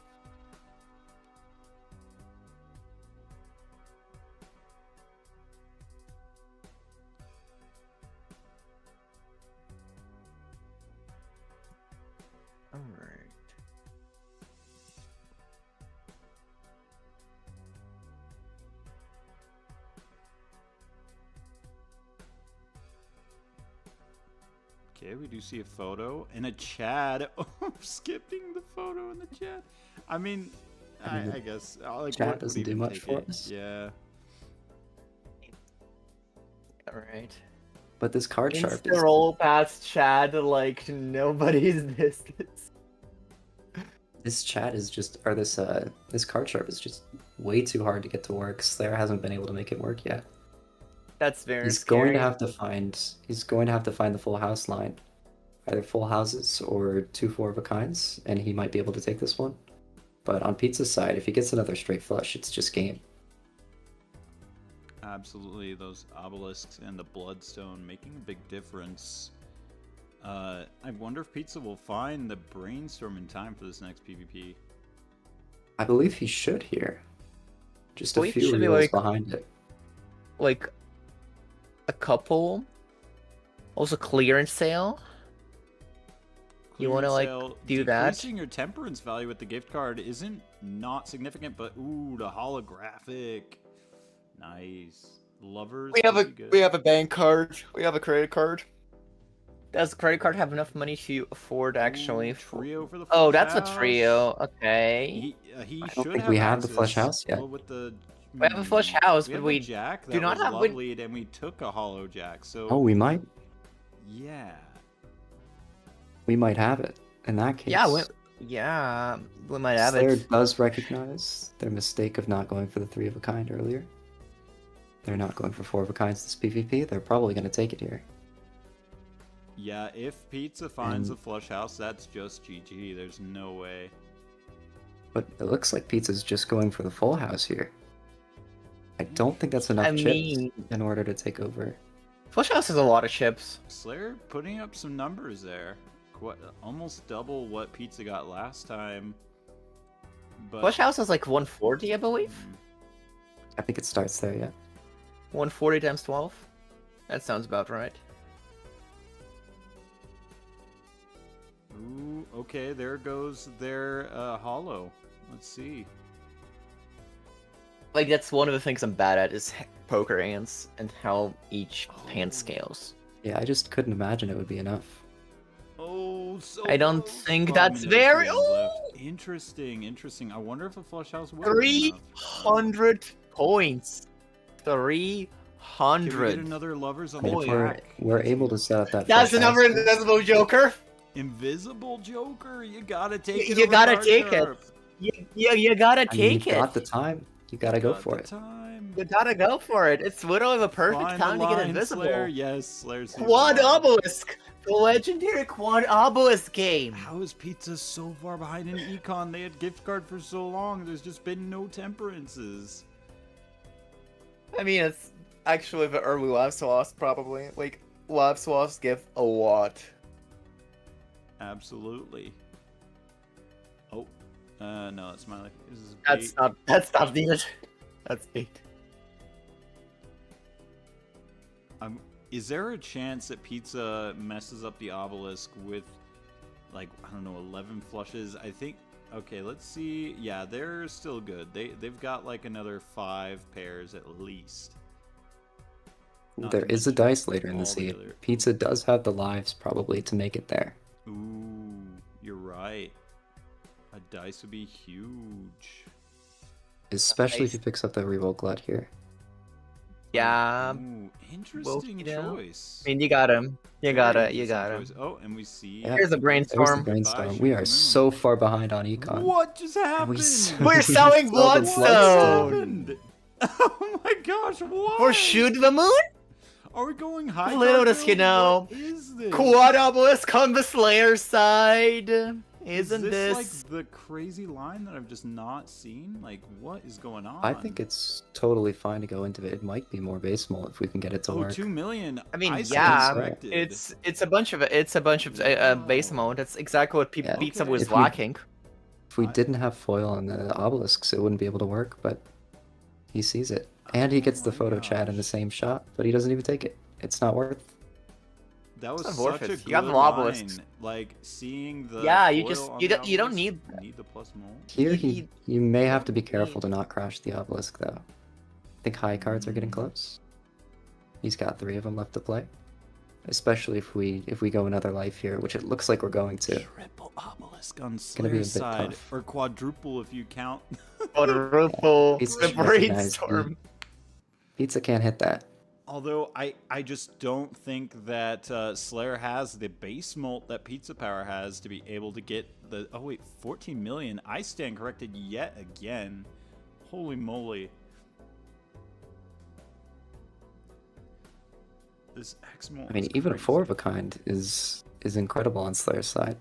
Alright. Okay, we do see a photo and a Chad. Oh, skipping the photo in the chat. I mean, I mean, I guess like chat what doesn't do even much take for it? us. Yeah. Alright. But this card sharp Insta is roll past Chad like nobody's business. this chat is just or this card sharp is just way too hard to get to work. Slayer hasn't been able to make it work yet. That's very He's scary. going to have to find. He's going to have to find the full house line, either full houses or 2 4 of a kinds, and he might be able to take this one. But on Pizza's side, if he gets another straight flush, it's just game. Absolutely, those obelisks and the bloodstone making a big difference. I wonder if Pizza will find the brainstorm in time for this next PvP. I believe he should here. Just a Believe few should be reels like- behind it. Like a couple. Also clearance sale. You wanna, Clearance like, sale, do that? Decreasing your temperance value with the gift card isn't not significant, but ooh, the holographic. Nice. Lovers. could be good. a bank card. We have a credit card. Does the credit card have enough money to afford actually? Ooh, trio for the Oh, flush that's a house. trio. Okay. He I should don't think have we have the access. flush house yet. Well, with the We have a flush house, we but have we a jack that do not was have- lovely, and we took a hollow jack. So Oh, we might have it. In that case, we might have Slayer it. does recognize their mistake of not going for the 3 of a kind earlier. They're not going for 4 of a kinds this PvP. They're probably going to take it here. Yeah, if Pizza finds And- a flush house, that's just GG. There's no way. But it looks like Pizza's just going for the full house here. I don't think that's enough I chips mean- in order to take over. Flush house has a lot of chips. Slayer putting up some numbers there. Almost double what Pizza got last time. But Flush house is like 140, I believe. I think it starts there, yeah. 140 times 12. That sounds about right. Ooh, okay, there goes their hollow. Let's see. Like that's one of the things I'm bad at is poker hands and how each hand Oh. scales. Yeah, I just couldn't imagine it would be enough. Oh, so I don't close. think 5 that's minutes very- left. Interesting. I wonder if a flush house will be enough. 300 points. Can we get 300. another lovers on And the if jack? we're able to set up that That's flush another house, invisible joker. Invisible Joker, you gotta take it. You over gotta card take it. sharp. You gotta I mean, take you've got it. the time. You gotta go Got for the it. Time. You gotta go for it. It's literally the perfect Find time the to get line, invisible. Slayer. Yes, Slayer sees Quad the line. obelisk. The legendary quad obelisk game. How is Pizza so far behind in Econ? They had gift card for so long. There's just been no temperances. I mean, it's actually the early live swaps probably. Like, live swaps give a lot. Absolutely. Oh, no, it's my. This is That's not needed. That's bait. Is there a chance that Pizza messes up the obelisk with, like, I don't know, 11 flushes? I think. Okay, let's see. Yeah, they're still good. They've got like another 5 pairs at least. Not There to is a mention dice later in the all seed. other- Pizza does have the lives probably to make it there. Ooh, you're right. A dice would be huge. Especially if Nice. he picks up the revolt glut here. Yeah. Ooh, interesting down. choice. I mean, you got him. You Very got it. You interesting got him. choice. Oh, and we see. Yeah. Here's a There's the brainstorm. brainstorm. Goodbye, We Sugar are Moon. so far behind on econ. What just we happened? s- We're selling What What bloodstone. happened? Oh my gosh! What? For shoot the moon? Are we going high? Little card does he build? know. What is this? Quad obelisk on the Slayer side. Is Isn't this? like the crazy line that I've just not seen? Like, what is going on? I think it's totally fine to go into it. It might be more baseball if we can get it to Oh, work. 2 million. I mean, stand yeah, corrected. it's a bunch of base mode. That's exactly what Yeah. Pizza Okay. was If we- lacking. If we didn't have foil on the obelisks, it wouldn't be able to work, but he sees it. And he gets the Oh my photo chat in the gosh. same shot, but he doesn't even take it. It's not worth. That was It's not worth such a it. good You got the obelisks. line. Like seeing the Yeah, you foil just- on you the don't obelisk, need- the plus mold. Here, He- you may have to be he- careful to not crash the obelisk, though. I think high cards are getting Mm. close. He's got 3 of them left to play. Especially if we go another life here, which it looks like we're going to. Triple obelisk on gonna be a Slayer's bit side, tough. or quadruple if you count. Quadruple. He's The recognized brainstorm. Pizza can't hit that. Although I just don't think that Slayer has the base molt that Pizza Power has to be able to get the. Oh wait, 14 million. I stand corrected yet again. Holy moly. This X-Mole I mean, is even a crazy. 4 of a kind is incredible on Slayer's side.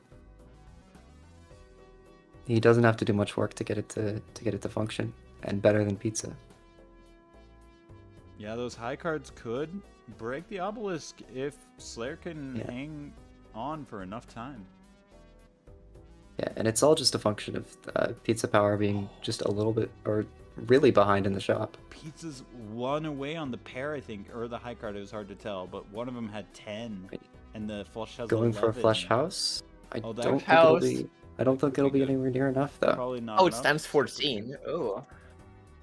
He doesn't have to do much work to get it to function, and better than pizza. Yeah, those high cards could break the obelisk if Slayer can Yeah. hang on for enough time. Yeah, and it's all just a function of pizza power being just a little bit, or really behind in the shop. Pizza's 1 away on the pair, I think, or the high card. It was hard to tell, but one of them had 10, and the flush has Going 11. for a flush house, I Oh, that don't think house. it'll be. I don't think it'll be good. anywhere near enough though. Probably not. Oh, it's enough. times 14. Oh.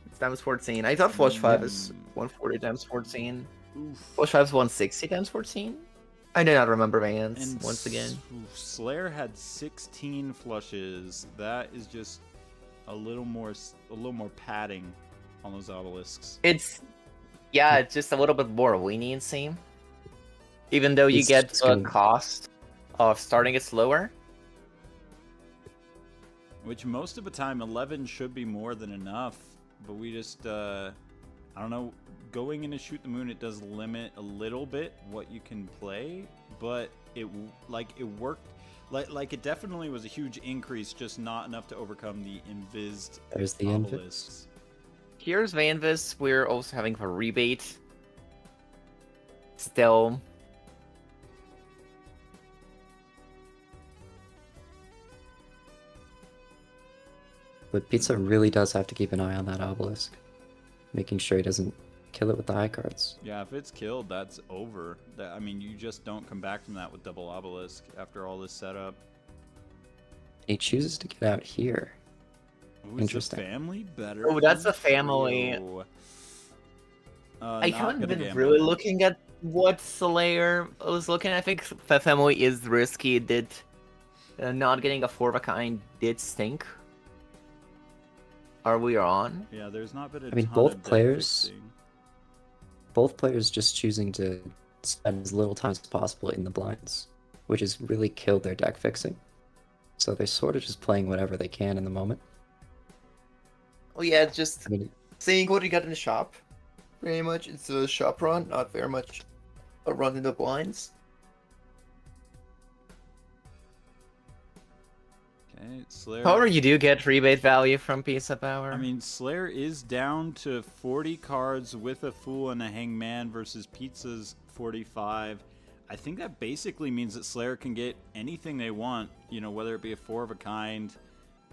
It's times 14. I thought Flush 5 is Mm. 140 times 14. Oof. Flush 5 is 160 times 14? I do not remember Vans, And once again. Slayer had 16 flushes. That is just a little more padding on those obelisks. It's just a little bit more leniency. Even though you It's get just the gonna- cost of starting it slower. Which most of the time 11 should be more than enough, but we just I don't know, going into Shoot the Moon, it does limit a little bit what you can play, but it worked, like it definitely was a huge increase, just not enough to overcome the invised There's the invis. obelisks. Here's Vanvis. We're also having a rebate. Still. But pizza really does have to keep an eye on that obelisk, making sure he doesn't kill it with the high cards. Yeah, if it's killed, that's over. I mean, you just don't come back from that with double obelisk after all this setup. He chooses to get out here. Ooh, Interesting. Is the family better? Oh, that's than a family. Trio? I Not haven't gonna been gamble really then. looking at what Slayer was looking. I think the family is risky. Did not getting a 4 of a kind did stink. Are we on? Yeah, there's not been a I mean, ton both of deck players- fixing. Both players just choosing to spend as little time as possible in the blinds, which has really killed their deck fixing. So they're sort of just playing whatever they can in the moment. Oh yeah, just I mean, seeing what you got in the shop. Pretty much, it's a shop run, not very much a run in the blinds. Okay, Slayer. However, you do get rebate value from Pizza Power. I mean, Slayer is down to 40 cards with a Fool and a Hangman versus Pizza's 45. I think that basically means that Slayer can get anything they want, you know, whether it be a 4 of a kind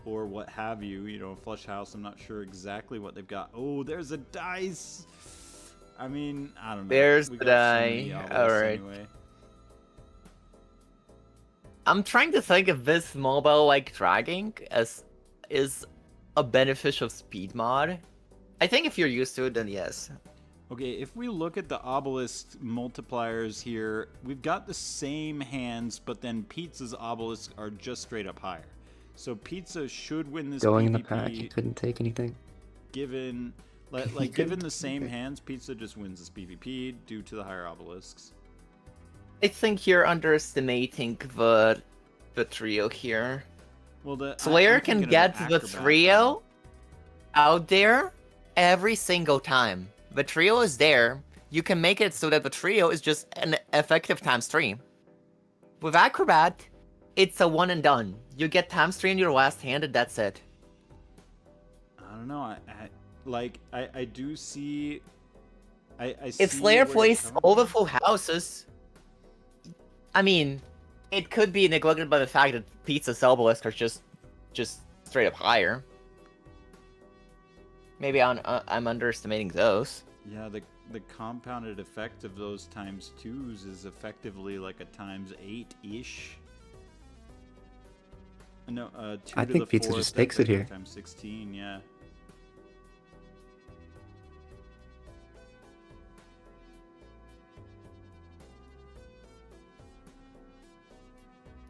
or what have you, you know, Flush House. I'm not sure exactly what they've got. Oh, there's a dice. I mean, I don't know. There's We the got so many die. obelisks Alright. anyway. I'm trying to think if this mobile like dragging is a beneficial speed mod. I think if you're used to it, then yes. Okay, if we look at the obelisk multipliers here, we've got the same hands, but then Pizza's obelisks are just straight up higher. So Pizza should win this going in the PvP pack, he couldn't take anything. given like couldn't given the take same anything. hands, Pizza just wins this PvP due to the higher obelisks. I think you're underestimating the trio here. Well, Slayer I'm can thinking of get the Acrobat, trio out there every single time. The trio is there. You can make it so that the trio is just an effective times 3. With Acrobat, it's a one and done. You get times 3 in your last hand and that's it. I don't know. I do see. I see If Slayer where you're plays coming all the from. full houses, I mean, it could be neglected by the fact that Pizza's obelisk are just straight up higher. Maybe I'm underestimating those. Yeah, the compounded effect of those times 2s is effectively like a times 8-ish. No, 2 I to think the Pizza 4th, just that's takes it like here. Times 16, yeah.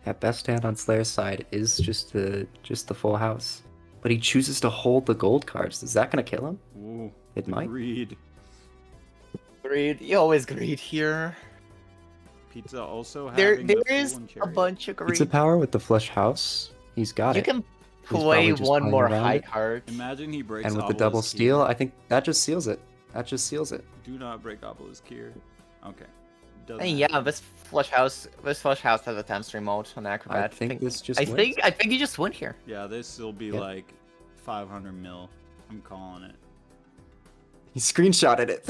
At best hand on Slayer's side is just the full house. But he chooses to hold the gold cards. Is that gonna kill him? Ooh, It might. agreed. Greed. You always greed here. Pizza also There having the Fool is and a Chariot. bunch of greed. Pizza power with the flush house. He's got You it. can probably play just one playing more around high it. card. Imagine he breaks And with the double Obelisk steal, here. I think that just seals it. That just seals it. Do not break Obelisk here. Okay. doesn't. Hey, yeah, happen. this flush house has a times remote on Acrobat. I think this just I wins. think you just win here. Yeah, this will be Yep. like 500 mil. I'm calling it. He screenshotted it.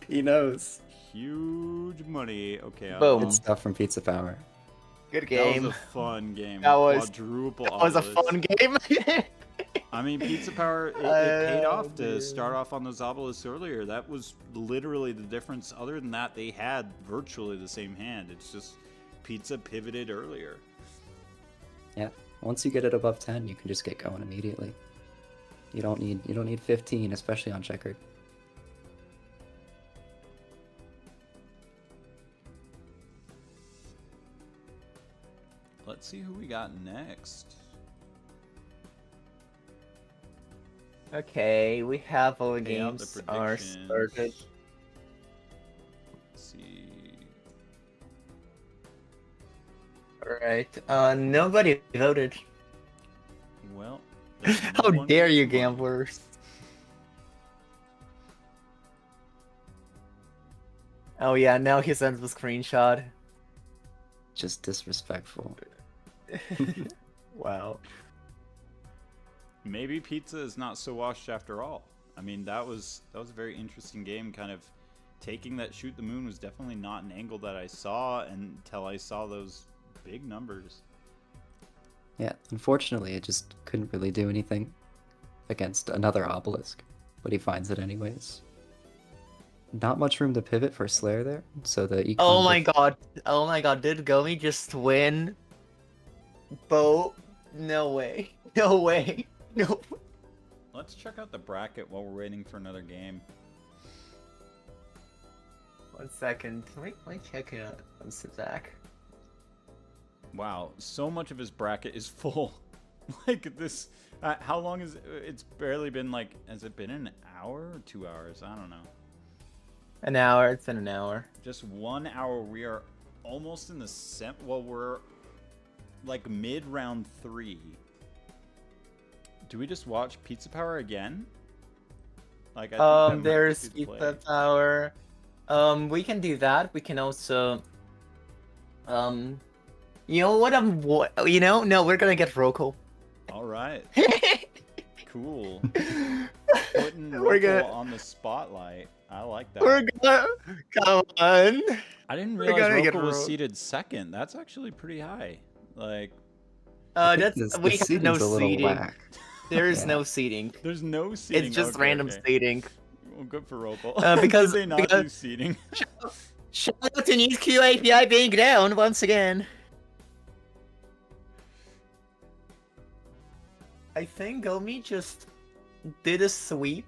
He knows. Huge money. Okay. Boom. Good stuff from Pizza Power. Good That game. was a fun game. That was- Quadruple That was a obelisks. fun game. I mean, Pizza Power, it paid Oh, off to dude. start off on those obelisks earlier. That was literally the difference. Other than that, they had virtually the same hand. It's just Pizza pivoted earlier. Yeah. Once you get it above 10, you can just get going immediately. You don't need 15, especially on checkered. Let's see who we got next. Okay, we have all the Pay out the games are predictions. started. Let's see. Alright, nobody voted. Well, there's no How one dare with you, money. gamblers? Oh yeah, now he sends the screenshot. Just disrespectful. Wow. Maybe Pizza is not so washed after all. I mean, that was a very interesting game. Kind of taking that shoot the moon was definitely not an angle that I saw until I saw those big numbers. Yeah, unfortunately, it just couldn't really do anything against another obelisk, but he finds it anyways. Not much room to pivot for Slayer there, so the econ Oh my god. Oh my god, did Gomi just win? Bo? No way. No way. No. Let's check out the bracket while we're waiting for another game. 1 second. Let me check it out. One sec. Wow, so much of his bracket is full. Like this, how long is it? It's barely been like, has it been an hour or 2 hours? I don't know. An hour. It's been an hour. Just 1 hour. We are almost in the well, we're like mid round 3. Do we just watch Pizza Power again? Like, I think that might There's be the play. Pizza Power. We can do that. We can also, you know what? No, we're gonna get Roko. All right, cool. we're Putting Rocco gonna, on the spotlight. I like that. we're gonna, come on. I didn't we're realize gonna get Rocco was Ro- seated second. That's actually pretty high. Like, That's the we have no seating's a little seating. whack. There is Yeah. no seating. there's no seating. It's just Okay, random okay. seating. Well, good for Rocco. Because- Did they not because- do seating? Shout out to News Q API being down once again. I think Gomi just did a sweep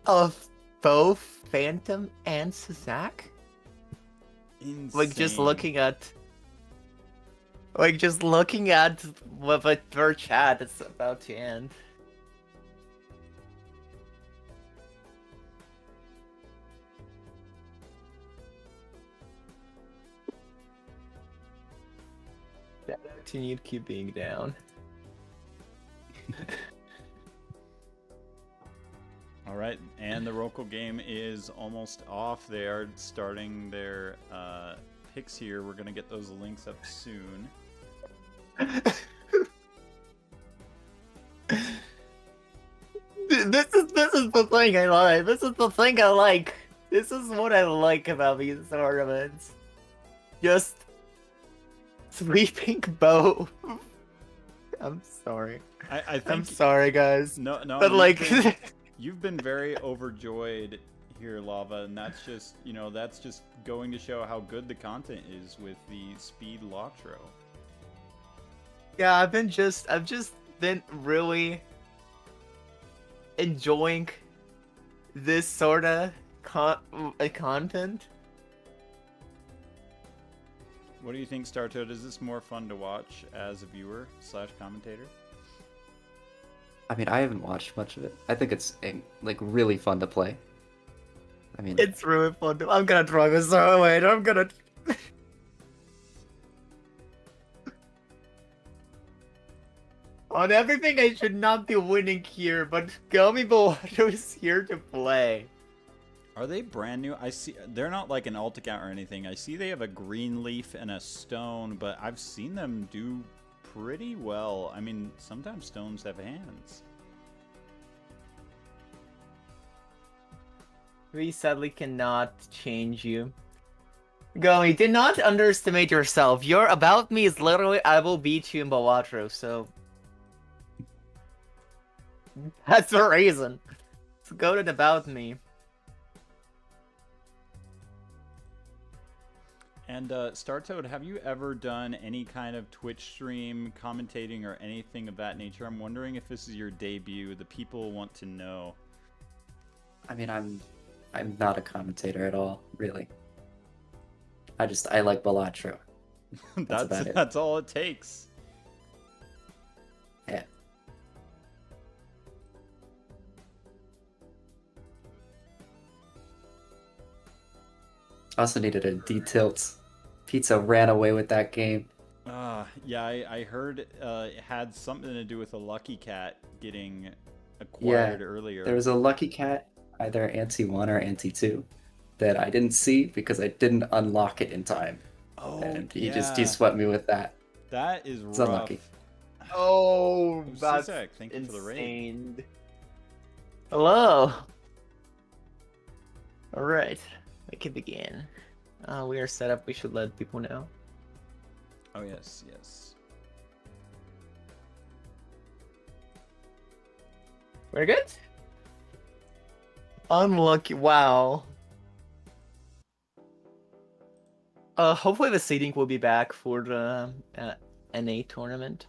of both Phantom and Sazak. Like just Insane. looking at what their chat is about to end. Shout out to Need Keep being down. All right, and the Rocco game is almost off. They are starting their picks here. We're gonna get those links up soon. This is the thing I like. This is the thing I like. This is what I like about these tournaments. Just sweeping both. I'm sorry. I think I'm sorry, guys. no, But like, you've been very overjoyed here, Lava, and that's just that's just going to show how good the content is with the Speed Latro. yeah, I've just been really enjoying this sort of content. What do you think, Startoad? Is this more fun to watch as a viewer / commentator? I mean, I haven't watched much of it. I think it's like really fun to play. I mean, It's really fun. I'm gonna draw this away. I'm gonna. On everything, I should not be winning here, but Gummy Balatro is here to play. Are they brand new? I see they're not like an alt account or anything. I see they have a green leaf and a stone, but I've seen them do pretty well. I mean, sometimes stones have hands. We sadly cannot change you. Gomi, do not underestimate yourself. Your about me is literally I will beat you in Balatro, so that's the reason. So go to the about me. And Startoad, have you ever done any kind of Twitch stream, commentating, or anything of that nature? I'm wondering if this is your debut. The people want to know. I mean, I'm not a commentator at all, really. I like Balatro. That's all it takes. Yeah. Also needed a D-tilt. Pizza ran away with that game. Yeah, I heard it had something to do with a Lucky Cat getting acquired earlier. There was a Lucky Cat, either Ante 1 or Ante 2, that I didn't see because I didn't unlock it in time. Oh, and yeah. he swept me with that. That is It's rough. unlucky. Oh, that's Zizek, thank you for the raid. insane. Hello. All right, we can begin. We are set up. We should let people know. Oh yes, yes. We're good. Unlucky. Wow. Hopefully the seeding will be back for the NA tournament.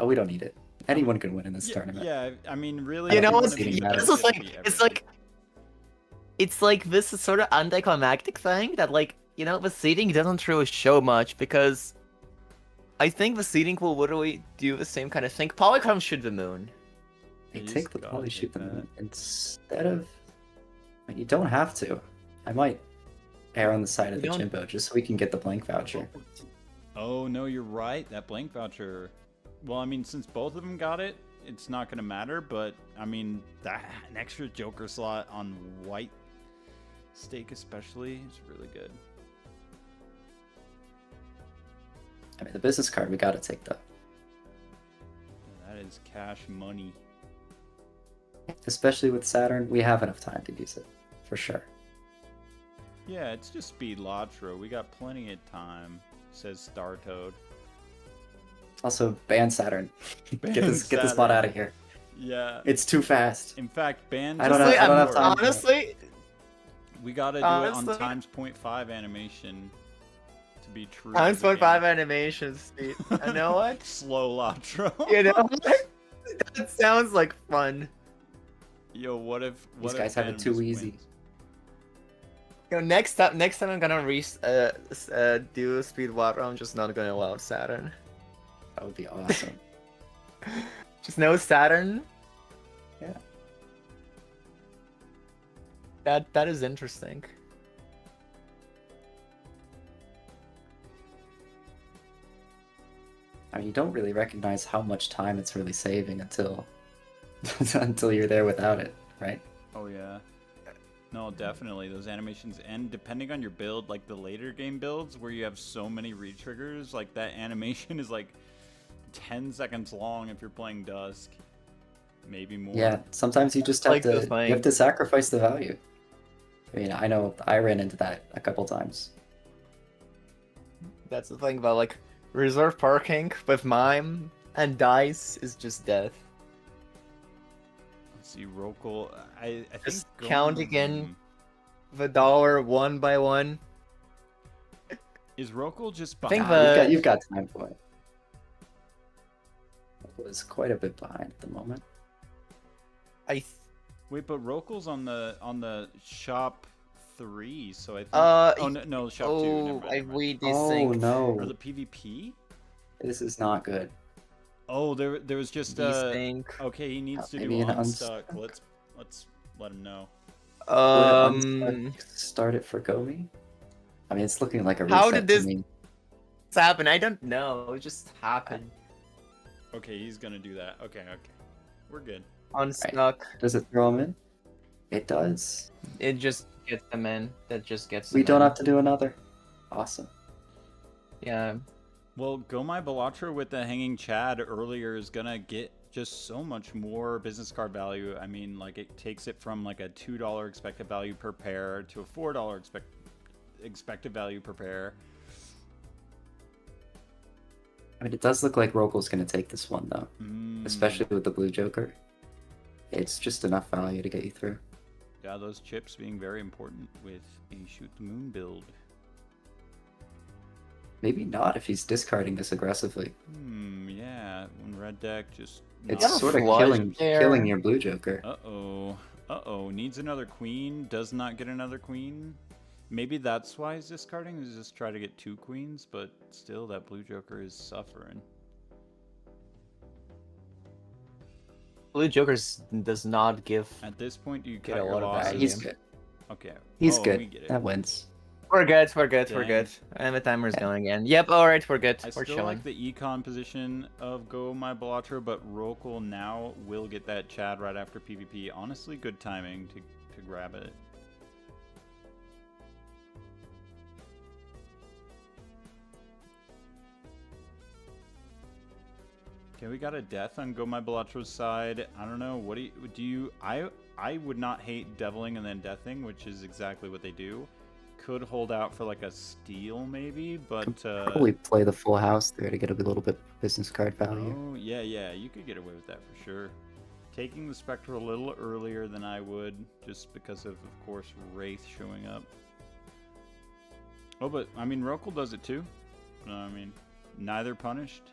We don't need it. Anyone can win in this tournament. Yeah, I mean, really. You know if what's wanna be matters. this is better, like? be It's everything. like. It's like this is sort of anticlimactic thing that like the seeding doesn't really show much because I think the seeding will literally do the same kind of thing. Polychrome shoot the moon. Hey, You take just the gotta poly take shoot the that. moon instead of. I mean, you don't have to. I might err on the side of You the don't- Jimbo just so we can get the blank voucher. Oh no, you're right. That blank voucher. Well, I mean, since both of them got it, it's not gonna matter. But I mean, an extra Joker slot on white stake especially is really good. I mean, the business card we gotta take though. That is cash money. Especially with Saturn, we have enough time to use it, for sure. Yeah, it's just speed Latro. We got plenty of time, says Startoad. Also, ban Saturn. Ban Get this mod Saturn. out of here. Yeah. It's too fast. In fact, ban. I don't have time. Honestly, We gotta do it on Honestly- times 0.5 animation to be true. times to the 0.5 game. animation speed. You know what? Slow Latro. You know what? That sounds like fun. Yo, what if These if guys have it Phantom too just easy. wins? Next time I'm gonna do speed water. I'm just not gonna allow Saturn. That would be awesome. Just no Saturn. Yeah. That is interesting. I mean, you don't really recognize how much time it's really saving until until you're there without it, right? Oh yeah. No, definitely those animations, and depending on your build, like the later game builds where you have so many re-triggers, like that animation is like 10 seconds long if you're playing Dusk, maybe more. Yeah, sometimes you just have Like the to thing. you have to sacrifice the value. I mean, I know I ran into that a couple times. That's the thing about like reserve parking with mime and dice is just death. Let's see, Rokal. I think Just going- count again. The dollar one by one. Is Rokal just I think behind? You've got time for it. It was quite a bit behind at the moment. Wait, but Rokal's on the shop 3, so I think. Uh, oh no, shop 2. Never Oh, mind, I never mind. read Oh these things. Or no, the PvP? this is not good. Oh, there was just These things. Okay, he needs to do Maybe an unstuck. unstuck? Let's let him know. Would it start it for Gomi? I mean, it's looking like a reset How did this- to me. happen? I don't know. It just happened. Okay, he's gonna do that. Okay. We're good. Unstuck. Does it throw him in? It does. It just gets them in. That just gets them We don't in. have to do another. Awesome. Yeah. Well, Go My Balatro with the Hanging Chad earlier is gonna get just so much more business card value. I mean, like, it takes it from like a $2 expected value per pair to a $4 expected value per pair. I mean, it does look like Rokel's going to take this one, though. Especially with the blue Joker. It's just enough value to get you through. Yeah, those chips being very important with a Shoot the Moon build. Maybe not if he's discarding this aggressively. Yeah, when red deck just... It's Got a sort of flush there. killing your blue Joker. Uh-oh, needs another queen, does not get another queen. Maybe that's why he's discarding, is just try to get 2 queens, but still that blue Joker is suffering. Blue Jokers does not give. At this point, do you Get cut a your lot of losses? value. He's good. Okay. He's We good. get it. That wins. We're good. We're good. We're Dang. good. And the timer's going again. Yep. All right. We're good. I We're still chilling. like the econ position of Go My Balatro, but Rokel now will get that Chad right after PvP. Honestly, good timing to grab it. Okay, we got a death on Go My Balatro's side. I don't know. What do you? I would not hate deviling and then deathing, which is exactly what they do. Could hold out for like a steal maybe, but Probably play the full house there to get a little bit of business card value. oh yeah, you could get away with that for sure. Taking the Spectre a little earlier than I would, just because of course, Wraith showing up. Oh, but I mean, Rokel does it too. I mean, neither punished.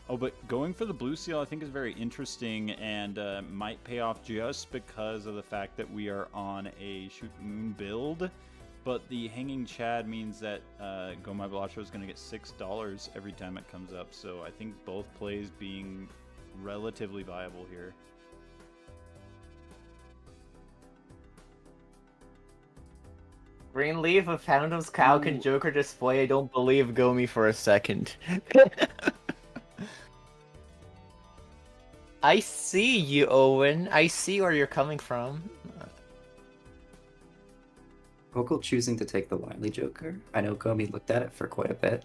Oh, but going for the blue seal I think is very interesting and might pay off just because of the fact that we are on a Shoot Moon build. But the Hanging Chad means that Go My Balatro is going to get $6 every time it comes up. So I think both plays being relatively viable here. Greenleaf of Phantom's Cow can Ooh. Joker display. I don't believe Gomi for a second. I see you, Owen. I see where you're coming from. Rokel choosing to take the Wily Joker. I know Gomi looked at it for quite a bit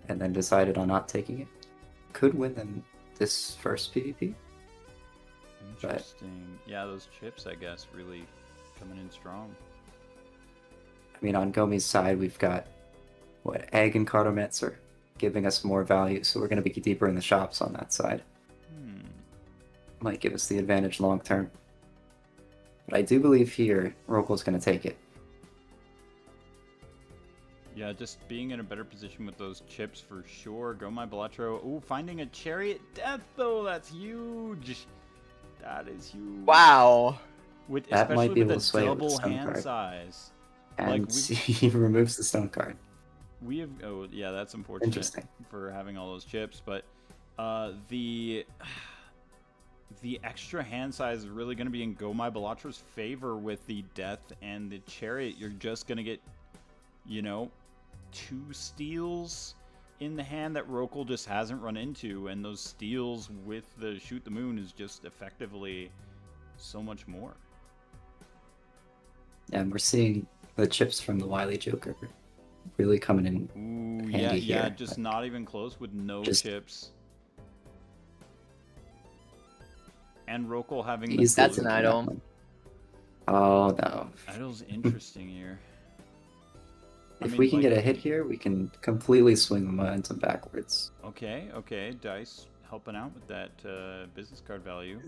and then decided on not taking it. Could win them this first PvP. Interesting. Yeah, those chips, I guess, really coming in strong. I mean, on Gomi's side, we've got, what, Egg and Cartomancer giving us more value, so we're going to be deeper in the shops on that side. Might give us the advantage long term. But I do believe here, Rokel's going to take it. Yeah, just being in a better position with those chips for sure. Go My Balatro. Ooh, finding a Chariot Death, though. That's huge. That is huge. Wow. With, That especially might be with able a to sway with the double stone hand card. size. And Like, he removes the stone card. We have... Oh, yeah, that's unfortunate. Interesting. For having all those chips. But the extra hand size is really going to be in Go My Balatro's favor with the Death and the Chariot. You're just going to get, you know, 2 steals in the hand that Rokel just hasn't run into, and those steals with the Shoot the Moon is just effectively so much more. And we're seeing the chips from the Wily Joker really coming in. Ooh, handy yeah, here. just not even close with no Just- chips. And Rokel having the Easily That's an looking at idol. one. Oh no. Idol's interesting here. I If mean, we can like- get a hit here, we can completely swing the momentum backwards. Okay, Dice helping out with that business card value.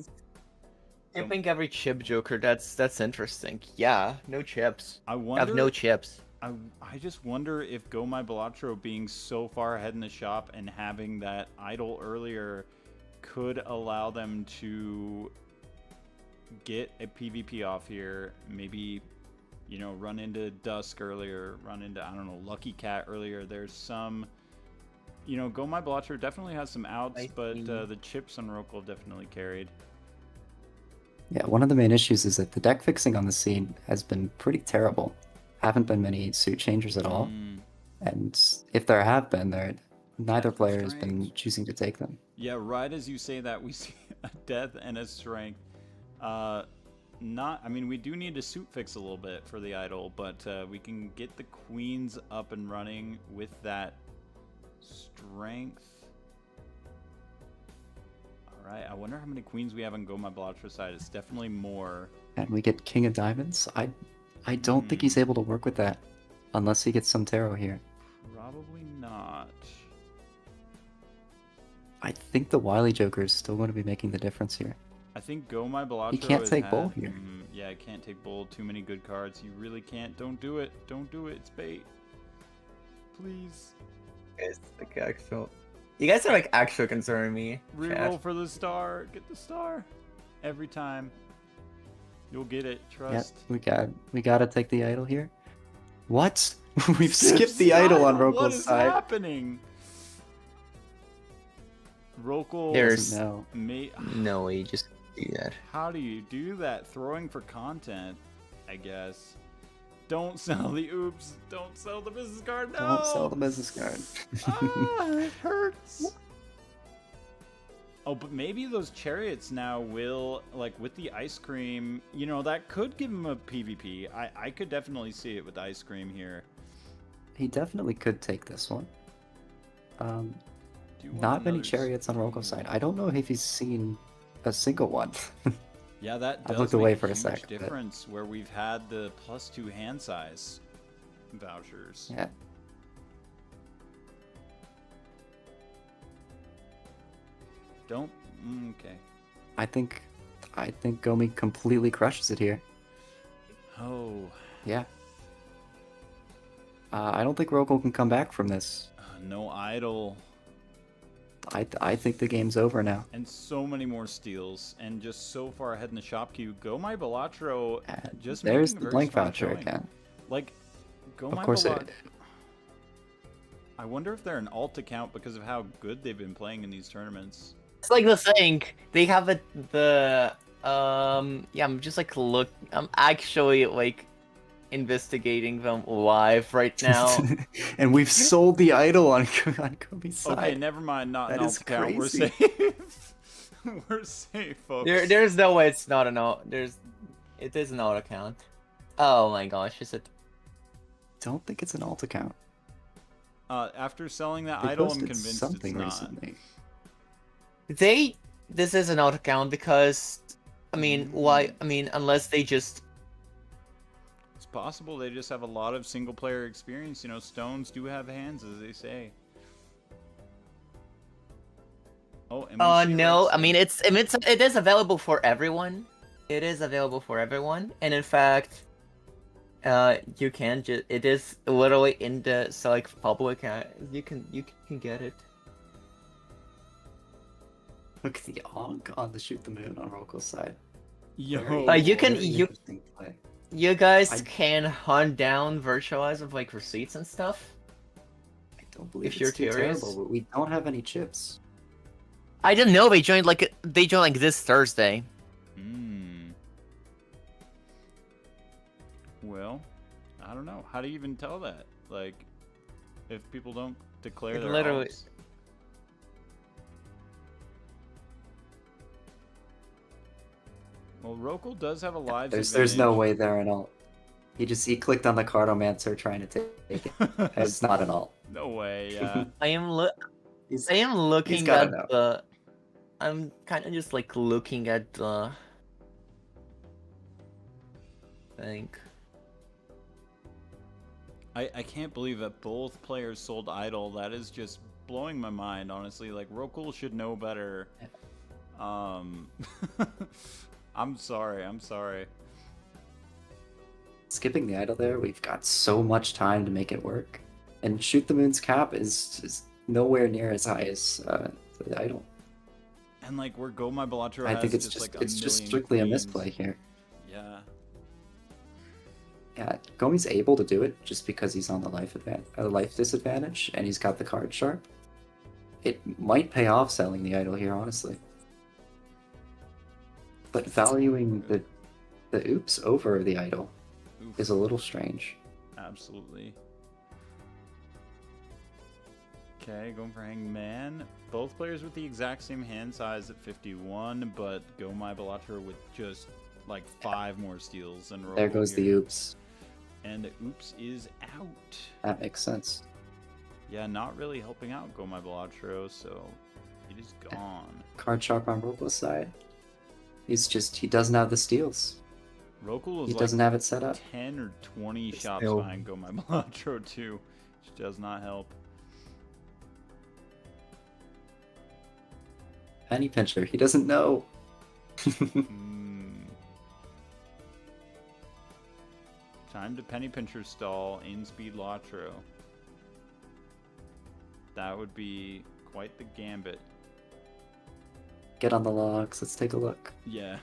Skipping every chip Joker, that's interesting. Yeah, no chips. I I wonder. have no chips. I just wonder if Go My Balatro being so far ahead in the shop and having that idol earlier could allow them to get a PvP off here. Maybe, you know, run into Dusk earlier, run into, I don't know, Lucky Cat earlier. There's some, you know, Go My Balatro definitely has some outs, I but see. the chips on Rokel definitely carried. Yeah, one of the main issues is that the deck fixing on the scene has been pretty terrible. Haven't been many suit changers at all. And if there have been, neither That's player has been strange. choosing to take them. Yeah, right as you say that, we see a Death and a Strength. not. I mean, we do need to suit fix a little bit for the idol, but we can get the queens up and running with that strength. All right. I wonder how many queens we have on Go My Balatro side. It's definitely more. And we get King of Diamonds. I don't think he's able to work with that unless he gets some tarot here. Probably not. I think the Wily Joker is still going to be making the difference here. I think Go My Balatro. He can't has take had- Bull here. Yeah, I can't take Bull. Too many good cards. You really can't. Don't do it. Don't do it. It's bait. Please. It's like actual. You guys are like actually concerning me. Reroll Chat. for the star. Get the star. Every time. You'll get it. Trust. Yeah, we gotta take the idol here. What? We've skipped the idol on What Rokel's is side. happening? Rokel. There's No. no way you just do that. How do you do that? Throwing for content, I guess. Don't sell the oops. Don't sell the business card. No. Don't sell the business card. It hurts. Oh, but maybe those chariots now will, like, with the ice cream, you know, that could give him a PvP. I could definitely see it with ice cream here. He definitely could take this one. Do you want Not many another chariots on Rokel's side. I don't know if he's seen a single one. Yeah, that I does looked make away a for a huge sec, but- difference where we've had the +2 hand size vouchers. Yeah. Don't. Okay. I think Gomi completely crushes it here. Oh. Yeah. I don't think Rokel can come back from this. No idol. I think the game's over now. And so many more steals, and just so far ahead in the shop queue. Go My Balatro. And Just there's making a the very blank strong voucher showing. again. Like, Go Of My course, Balatro. I wonder if they're an alt account because of how good they've been playing in these tournaments. It's like the thing. They have yeah, I'm just like I'm actually like investigating them live right now. And we've sold the idol on Gomi's side. Okay, never mind. Not an That alt is account. We're crazy. safe. We're safe, folks. There's no way it's not an alt. It is an alt account. Oh my gosh, is it? Don't think it's an alt account. After selling that They idol, I'm posted convinced it's something not. recently. This is an alt account because, I mean, why? I mean, unless they just. It's possible they just have a lot of single player experience. You know, stones do have hands, as they say. Oh, and we see No. Rex I mean, it is available for everyone. It is available for everyone, and in fact, you can just. It is literally in the like public. You can get it. Look at the onk on the shoot the moon on Rokel's side. Yo, you can- Very you- interesting play. You guys I- can hunt down virtualize of like receipts and stuff. I don't believe If it's you're too curious. terrible, but we don't have any chips. I didn't know they joined like this Thursday. Well, I don't know. How do you even tell that? Like, if people don't declare It their literally- alts? Well, Rokel does have a live. There's no way they're an alt. He clicked on the Cardomancer trying to take it. It's not an alt. No way. Yeah. I am He's- looking gotta at know. the. I'm kind of just like looking at the. Think. I can't believe that both players sold idol. That is just blowing my mind, honestly. Like, Rokel should know better. I'm sorry. Skipping the idol there, we've got so much time to make it work. And Shoot the Moon's cap is nowhere near as high as the idol. And like, where Go My Balatro I has think it's just like it's just million strictly a queens. misplay here. Yeah. Yeah, Gomi's able to do it just because he's on the life disadvantage and he's got the card sharp. It might pay off selling the idol here, honestly. But valuing the oops over the idol Oof. is a little strange. Absolutely. Okay, going for Hangman. Both players with the exact same hand size at 51, but Go My Balatro with just like 5 more steals and There goes the oops. And oops is out. That makes sense. Yeah, not really helping out Go My Balatro, so it is gone. Card sharp on Rokel's side. He doesn't have the steals. Rokel was He like doesn't have it set up. 10 or 20 shops Still. behind Go My Balatro too, which does not help. Penny pincher. He doesn't know. Time to penny pincher stall in speed Latro. That would be quite the gambit. Get on the logs. Let's take a look. Yeah.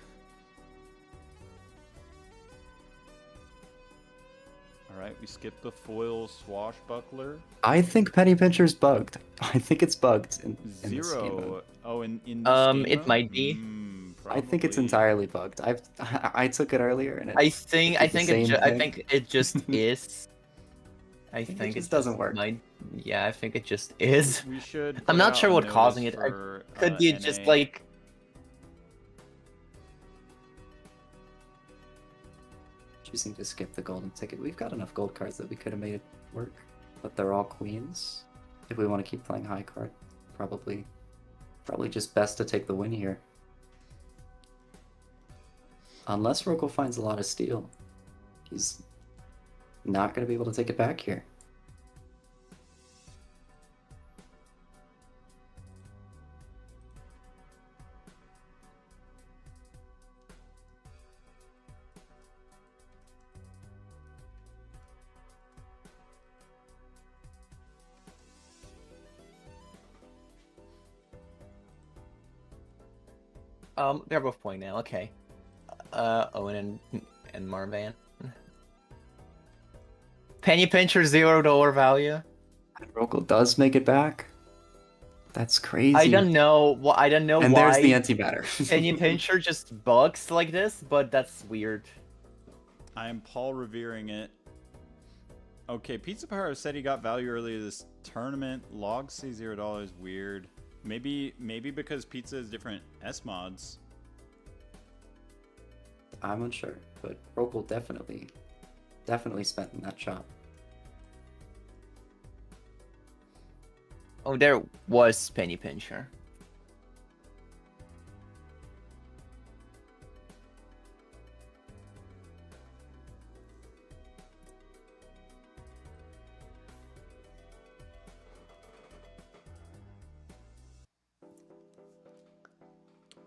Alright, we skipped the foil swashbuckler. I think penny pincher's bugged. I think it's bugged in this schema. Zero. Oh, in this It might be. I think it's probably. entirely bugged. I took it earlier and I think did the same thing. it just is. I think think it just doesn't work. Yeah, I think it just is. We should. I'm put not out sure a what notice causing it. for, Could be NA. just like choosing to skip the golden ticket. We've got enough gold cards that we could have made it work, but they're all queens. If we want to keep playing high card, probably just best to take the win here. Unless Rokel finds a lot of steel, he's not going to be able to take it back here. they're both playing now. Okay. Owen and Marvan. Penny pincher $0 value. And Rokel does make it back. That's crazy. I don't know. I don't know and why. there's the antimatter. Penny pincher just bugs like this, but that's weird. I am Paul revering it. Okay, Pizza Pyro said he got value earlier this tournament. Logs say $0. Weird. Maybe because pizza is different S mods. I'm unsure, but Rokel definitely spent in that shop. Oh, there was penny pincher.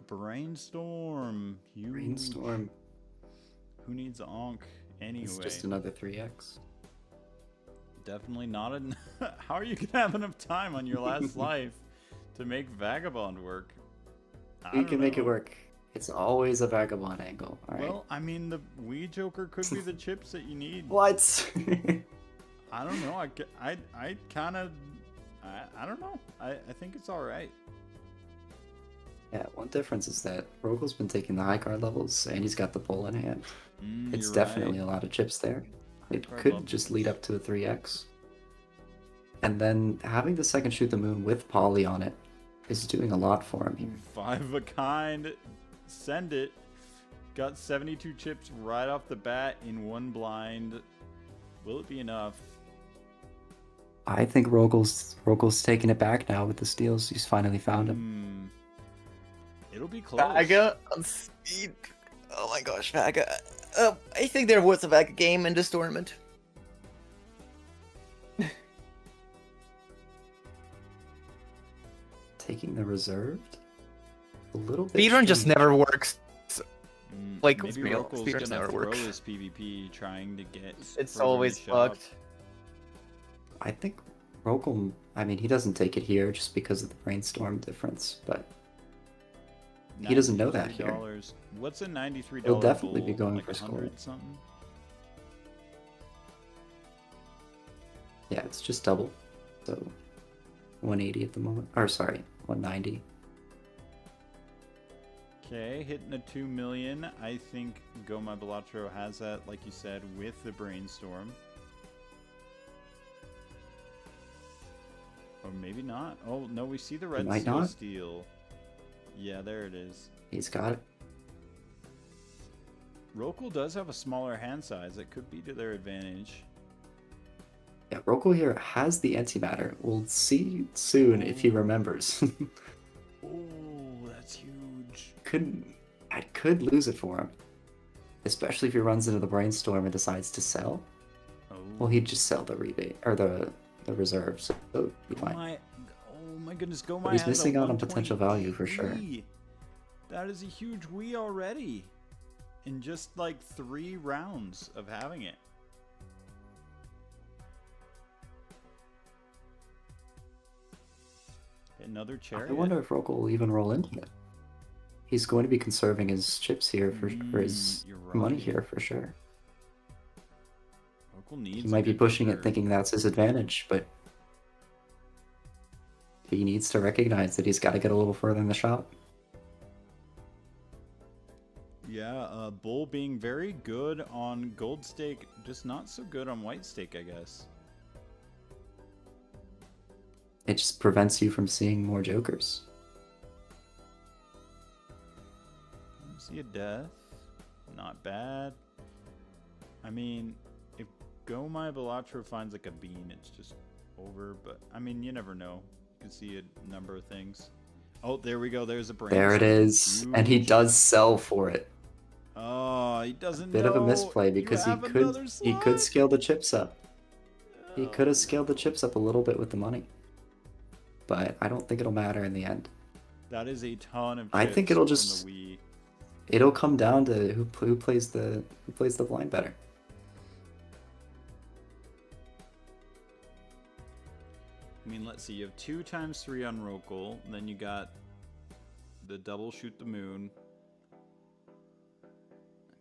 Brainstorm. Huge. Brainstorm. Who needs Onk anyway? It's just another 3x. Definitely not an. How are you gonna have enough time on your last life to make Vagabond work? You can make it work. It's always a Vagabond angle. All right. Well, I mean, the Wii Joker could be the chips that you need. What? I don't know. I kind of. I don't know. I think it's all right. Yeah, one difference is that Rogel's been taking the high card levels, and he's got the pull in hand. It's You're definitely right. a lot of chips there. It Card could levels. just lead up to a 3x. And then having the second Shoot the Moon with Polly on it is doing a lot for him. 5 of a kind. Send it. Got 72 chips right off the bat in one blind. Will it be enough? I think Rogel's taking it back now with the steals. He's finally found him. It'll be close. Vaga on speed. Oh my gosh, Vaga. I think there was a Vaga game in this tournament. Taking the reserved? A little bit. Speedrun just strange. never works. Like, maybe real Rokel's speedruns gonna never throw work. his PvP trying to get. It's further in always the shop. fucked. I think Rokel, I mean, he doesn't take it here just because of the brainstorm difference, but he doesn't know that here. $93. What's a $93? He'll definitely be goal? going Like for score. 100 something. Yeah, it's just double. So 180 at the moment. Or sorry, 190. Okay, hitting a 2 million. I think Go My Balatro has that, like you said, with the brainstorm. Or maybe not. Oh no, we see the red might seal not. steel. Yeah, there it is. He's got it. Rokul does have a smaller hand size. It could be to their advantage. Yeah, Rokul here has the antimatter. We'll see soon if he remembers. Oh, that's huge. I could lose it for him. Especially if he runs into the brainstorm and decides to sell. Oh. Well, he'd just sell the rebate or the reserve, so it'd be fine. Oh my goodness, Gomai But he's has missing a out on potential 120 value for sure. Wii. That is a huge Wii already. In just like 3 rounds of having it. Another chariot. I wonder if Rokul will even roll into it. He's going to be conserving his chips here for his you're money right. here for sure. Rokul needs He a might be good pushing joker. it thinking that's his advantage, but he needs to recognize that he's got to get a little further in the shop. Yeah, Bull being very good on gold stake, just not so good on white stake, I guess. It just prevents you from seeing more jokers. See a death. Not bad. I mean, if Gomai Balatro finds like a bean, it's just over. But, I mean, you never know. You can see a number of things. Oh, there we go. There's a brain. There it is. Huge. And he does sell for it. Oh, he doesn't Bit know. of a misplay because You have another he could slot? scale the chips up. He could Oh. have scaled the chips up a little bit with the money. But I don't think it'll matter in the end. That is a ton of I chips think it'll from just- the Wii. It'll come down to who plays the blind better. I mean, let's see. You have 2 times 3 on Rokul. Then you got the double shoot the moon.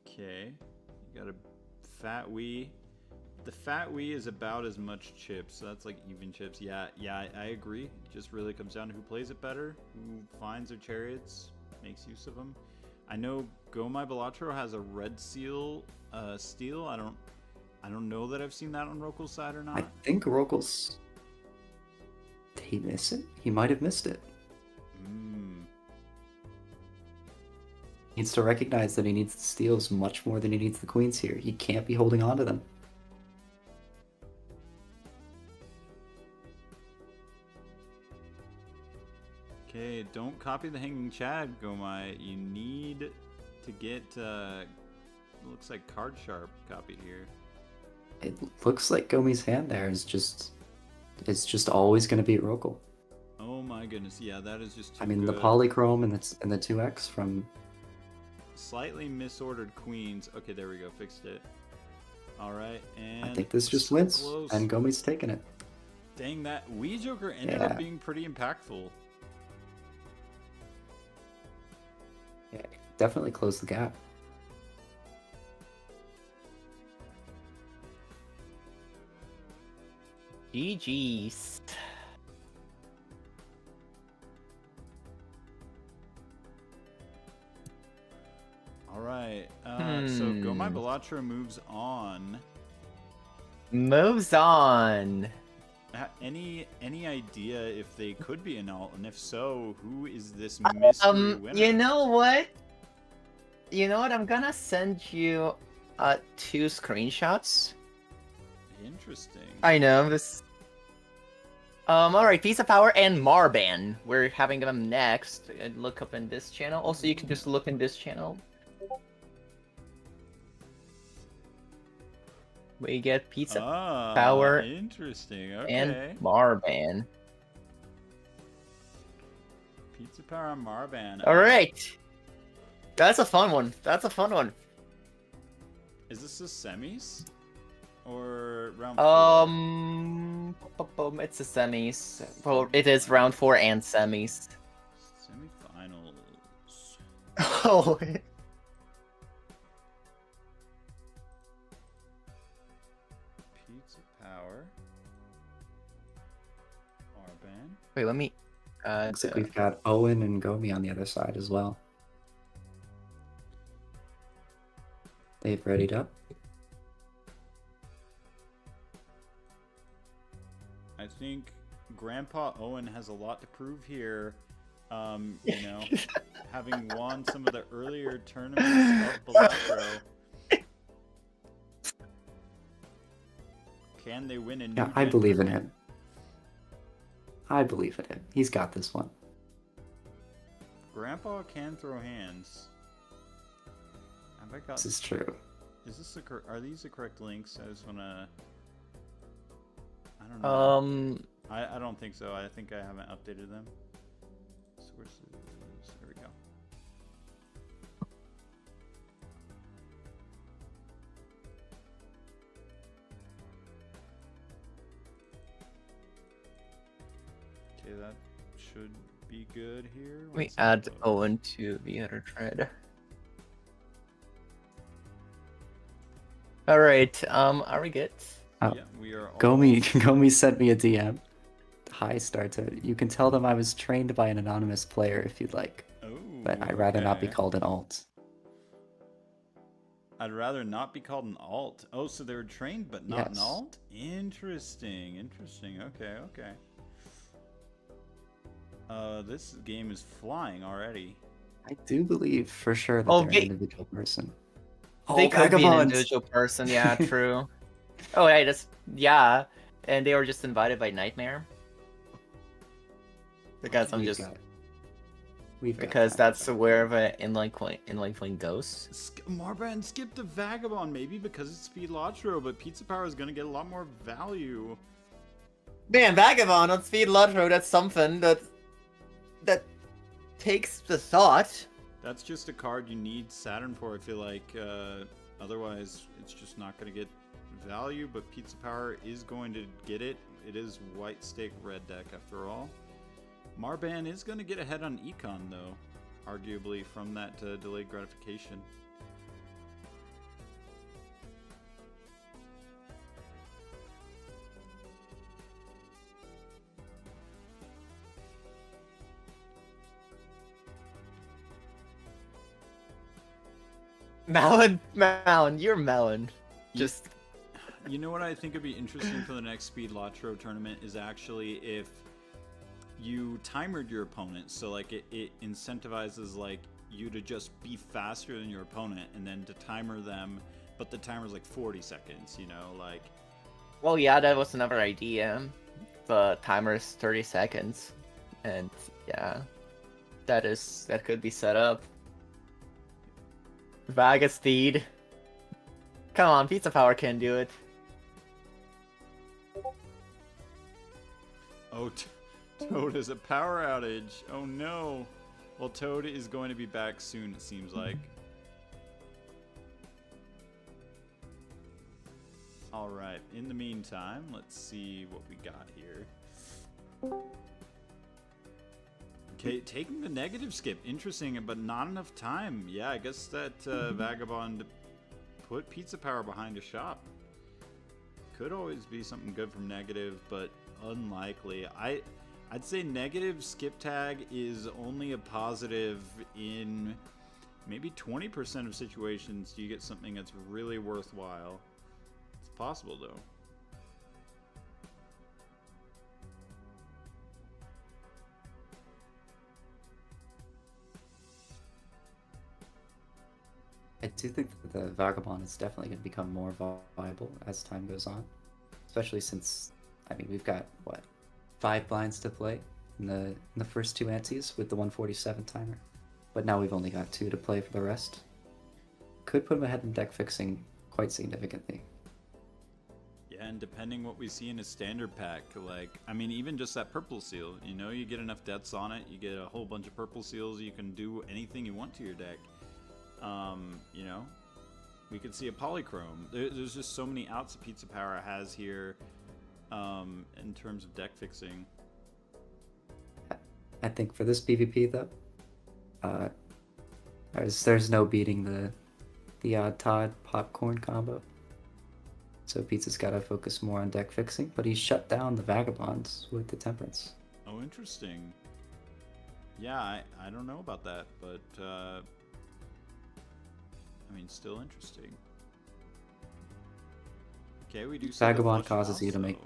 Okay. You got a fat Wii. The fat Wii is about as much chips, so that's like even chips. Yeah, I agree. It just really comes down to who plays it better, who finds their chariots, makes use of them. I know Gomai Balatro has a red seal steel. I don't know that I've seen that on Rokul's side or not. I think Rokul's... Did he miss it? He might have missed it. He needs to recognize that he needs the steals much more than he needs the queens here. He can't be holding on to them. Okay, don't copy the hanging Chad, Gomai. You need to get, looks like card sharp copied here. It looks like Gomi's hand there is just always going to beat Rokul. Oh my goodness, yeah, that is just too I mean, the good. polychrome and the 2x from... Slightly misordered queens. Okay, there we go, fixed it. Alright, and... I think this just so wins, close. and Gomi's taking it. Dang, that Wii Joker ended Yeah. up being pretty impactful. Yeah, definitely close the gap. GG's. Alright, so Gomai Balatro moves on. Moves on. Any idea if they could be an alt, and if so, who is this mystery winner? You know what? I'm gonna send you 2 screenshots. Interesting. I know this. Alright, Piece of Power and Marban. We're having them next. Look up in this channel. Also, you can just look in this channel. We get Pizza Power Interesting. Okay. and Marban. Pizza Power and Marban. Alright! That's a fun one. Is this the semis? Or round 4? It's the semis. Well, it is round 4 and semis. Semifinals. Oh. Pizza Power. Marban. Wait, let me. Looks like we've got Owen and Gomi on the other side as well. They've readied up. I think Grandpa Owen has a lot to prove here. Having won some of the earlier tournaments of Balatro. Can they win a new Yeah, I gen believe in tournament? him. I believe in him. He's got this one. Grandpa can throw hands. Have I got? This is true. Is this are these the correct links? I just wanna. I don't know. I don't think so. I think I haven't updated them. Sources. There we go. Okay, that should be good here. We Let's add upload. Owen to the other thread. All right. Are we good? Oh, Yeah, we are all. Gomi sent me a DM. Hi, Startoad. You can tell them I was trained by an anonymous player if you'd like, Oh, but I'd rather not be okay. called an alt. I'd rather not be called an alt. Oh, so they were trained but not an Yes. alt? Interesting, interesting. Okay, okay. This game is flying already. I do believe for sure that Oh, they're an they- individual person. They could be an Vagabonds! individual person. Yeah, true. Oh, yeah, yeah. And they were just invited by Nightmare. Because I'm just We've got because that. that's where the inline coin goes. Marbran skipped the Vagabond maybe because it's Balatro, but Pizza Power is going to get a lot more value. Man, Vagabond on Speed Lotro, that's something that takes the thought. That's just a card you need Saturn for, I feel like. Otherwise, it's just not going to get value, but Pizza Power is going to get it. It is white stake red deck after all. Marban is going to get ahead on Econ, though, arguably, from that delayed gratification. Melon, you're melon. Just You know what I think would be interesting for the next Speed Lotro tournament is actually if you timered your opponent, so like it incentivizes like you to just be faster than your opponent and then to timer them, but the timer's like 40 seconds, you know, like. well, yeah, that was another idea. The timer is 30 seconds, and yeah, that could be set up. Vagasteed. Come on, Pizza Power can do it. Oh, Toad has a power outage. Oh no. Well, Toad is going to be back soon, it seems like. Alright, in the meantime, let's see what we got here. Okay, taking the negative skip. Interesting, but not enough time. Yeah, I guess that Vagabond put Pizza Power behind a shop. Could always be something good from negative, but unlikely. I'd say negative skip tag is only a positive in maybe 20% of situations. You get something that's really worthwhile. It's possible, though. I do think that the Vagabond is definitely going to become more viable as time goes on. Especially since, I mean, we've got, what, 5 blinds to play in the first 2 antes with the 147 timer. But now we've only got 2 to play for the rest. Could put him ahead in deck fixing quite significantly. Yeah, and depending what we see in his standard pack, like, I mean, even just that purple seal, you know, you get enough deaths on it, you get a whole bunch of purple seals, you can do anything you want to your deck. You know, we could see a polychrome. There's just so many outs that Pizza Power has here in terms of deck fixing. I think for this PvP though, there's no beating the odd Todd popcorn combo. So Pizza's got to focus more on deck fixing, but he's shut down the Vagabonds with the Temperance. Oh, interesting. Yeah, I don't know about that, but I mean, still interesting. Okay, we do see the Vagabond flush causes you to also. make,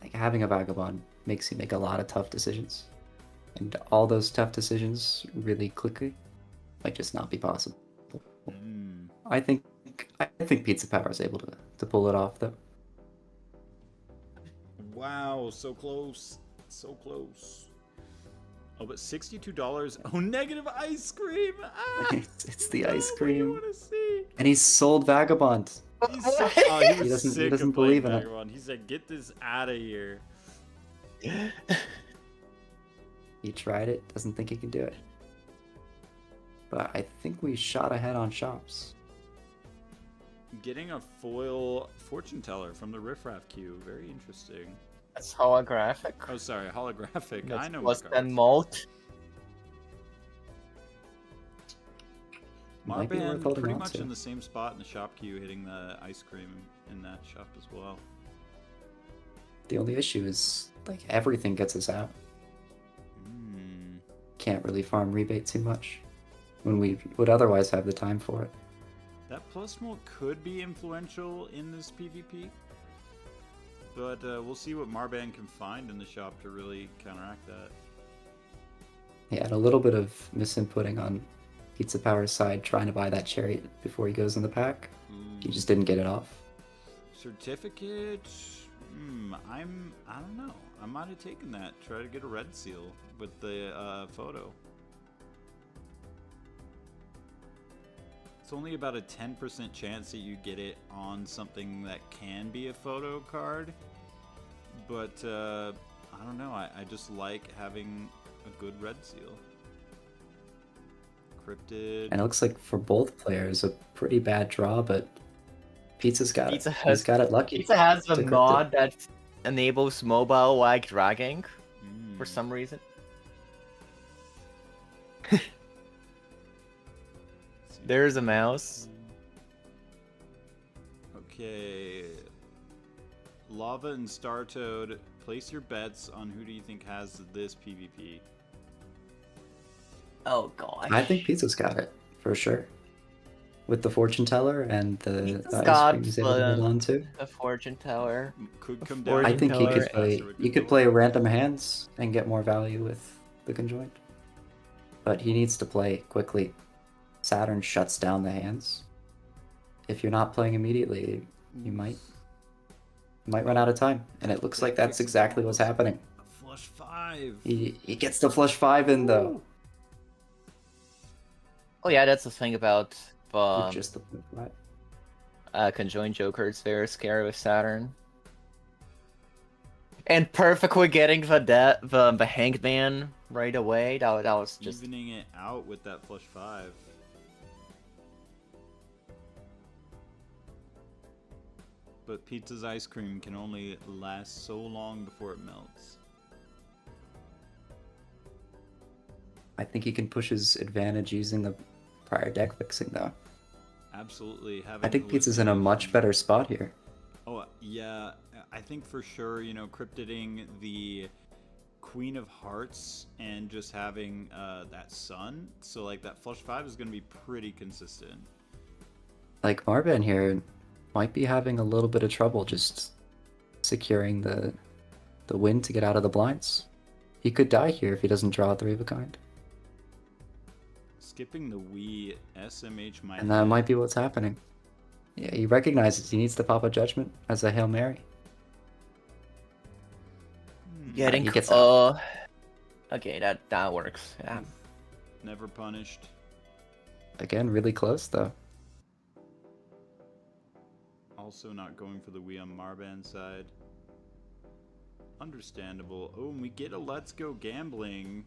like having a Vagabond makes you make a lot of tough decisions, and all those tough decisions really quickly might just not be possible. Mm. I think Pizza Power is able to to pull it off, though. Wow, so close. So close. Oh, but $62. Oh, negative ice cream. Ah, It's the ice what do you cream. want to see? And he's sold Vagabond. He's so, oh, he was He doesn't- he sick doesn't of playing believe in it. Vagabond. He said, "Get this out of here." He tried it, doesn't think he can do it. But I think we shot ahead on shops. Getting a foil fortune teller from the Riffraff queue. Very interesting. That's holographic. Oh, sorry, holographic. I That's know plus what 10 cards. malt. Might be worth Marban holding pretty on much to. in the same spot in the shop queue, hitting the ice cream in that shop as well. The only issue is, like, everything gets us out. Hmm. Can't really farm rebate too much when we would otherwise have the time for it. That plus mult could be influential in this PvP, but we'll see what Marban can find in the shop to really counteract that. He had a little bit of misinputting on Pizza Power's side trying to buy that chariot before he goes in the pack. He just didn't get it off. Certificate. I don't know. I might have taken that. Try to get a red seal with the photo. It's only about a 10% chance that you get it on something that can be a photo card. But I don't know. I just like having a good red seal. Cryptid. And it looks like for both players a pretty bad draw, but Pizza's got Pizza it. has- He's got it lucky. Pizza has a to cryptid. mod that enables mobile while dragging for Mm. some reason. There's a mouse. Okay. Lava and Star Toad, place your bets on who do you think has this PvP. Oh god. I think Pizza's got it for sure. With the fortune teller and Pizza's the ice got cream he's able to hold on to. The fortune teller. Could come The down. I fortune to think he teller. could play. faster with You the could door. play random hands and get more value with the conjoined. But he needs to play quickly. Saturn shuts down the hands. If you're not playing immediately, you might run out of time. And it looks like that's exactly what's happening. A flush 5. He gets the flush 5 in though. Oh yeah, that's the thing about With just the flat. conjoined Joker. It's very scary with Saturn. And perfectly getting the Hanged Man right away. That was just Evening it out with that flush 5. But Pizza's ice cream can only last so long before it melts. I think he can push his advantage using the prior deck fixing though. Absolutely. I think Pizza's in a much better spot here. Oh, yeah. I think for sure, cryptiding the Queen of Hearts and just having that sun. So, like, that flush 5 is going to be pretty consistent. Like Marban here might be having a little bit of trouble just securing the win to get out of the blinds. He could die here if he doesn't draw a 3 of a kind. Skipping the Wii SMH might. And that might be what's happening. Yeah, he recognizes he needs to pop a judgment as a Hail Mary. getting. he gets Okay, that works. Yeah. Never punished. Again, really close though. Also not going for the Wii on Marban's side. Understandable. Oh, and we get a Let's Go Gambling.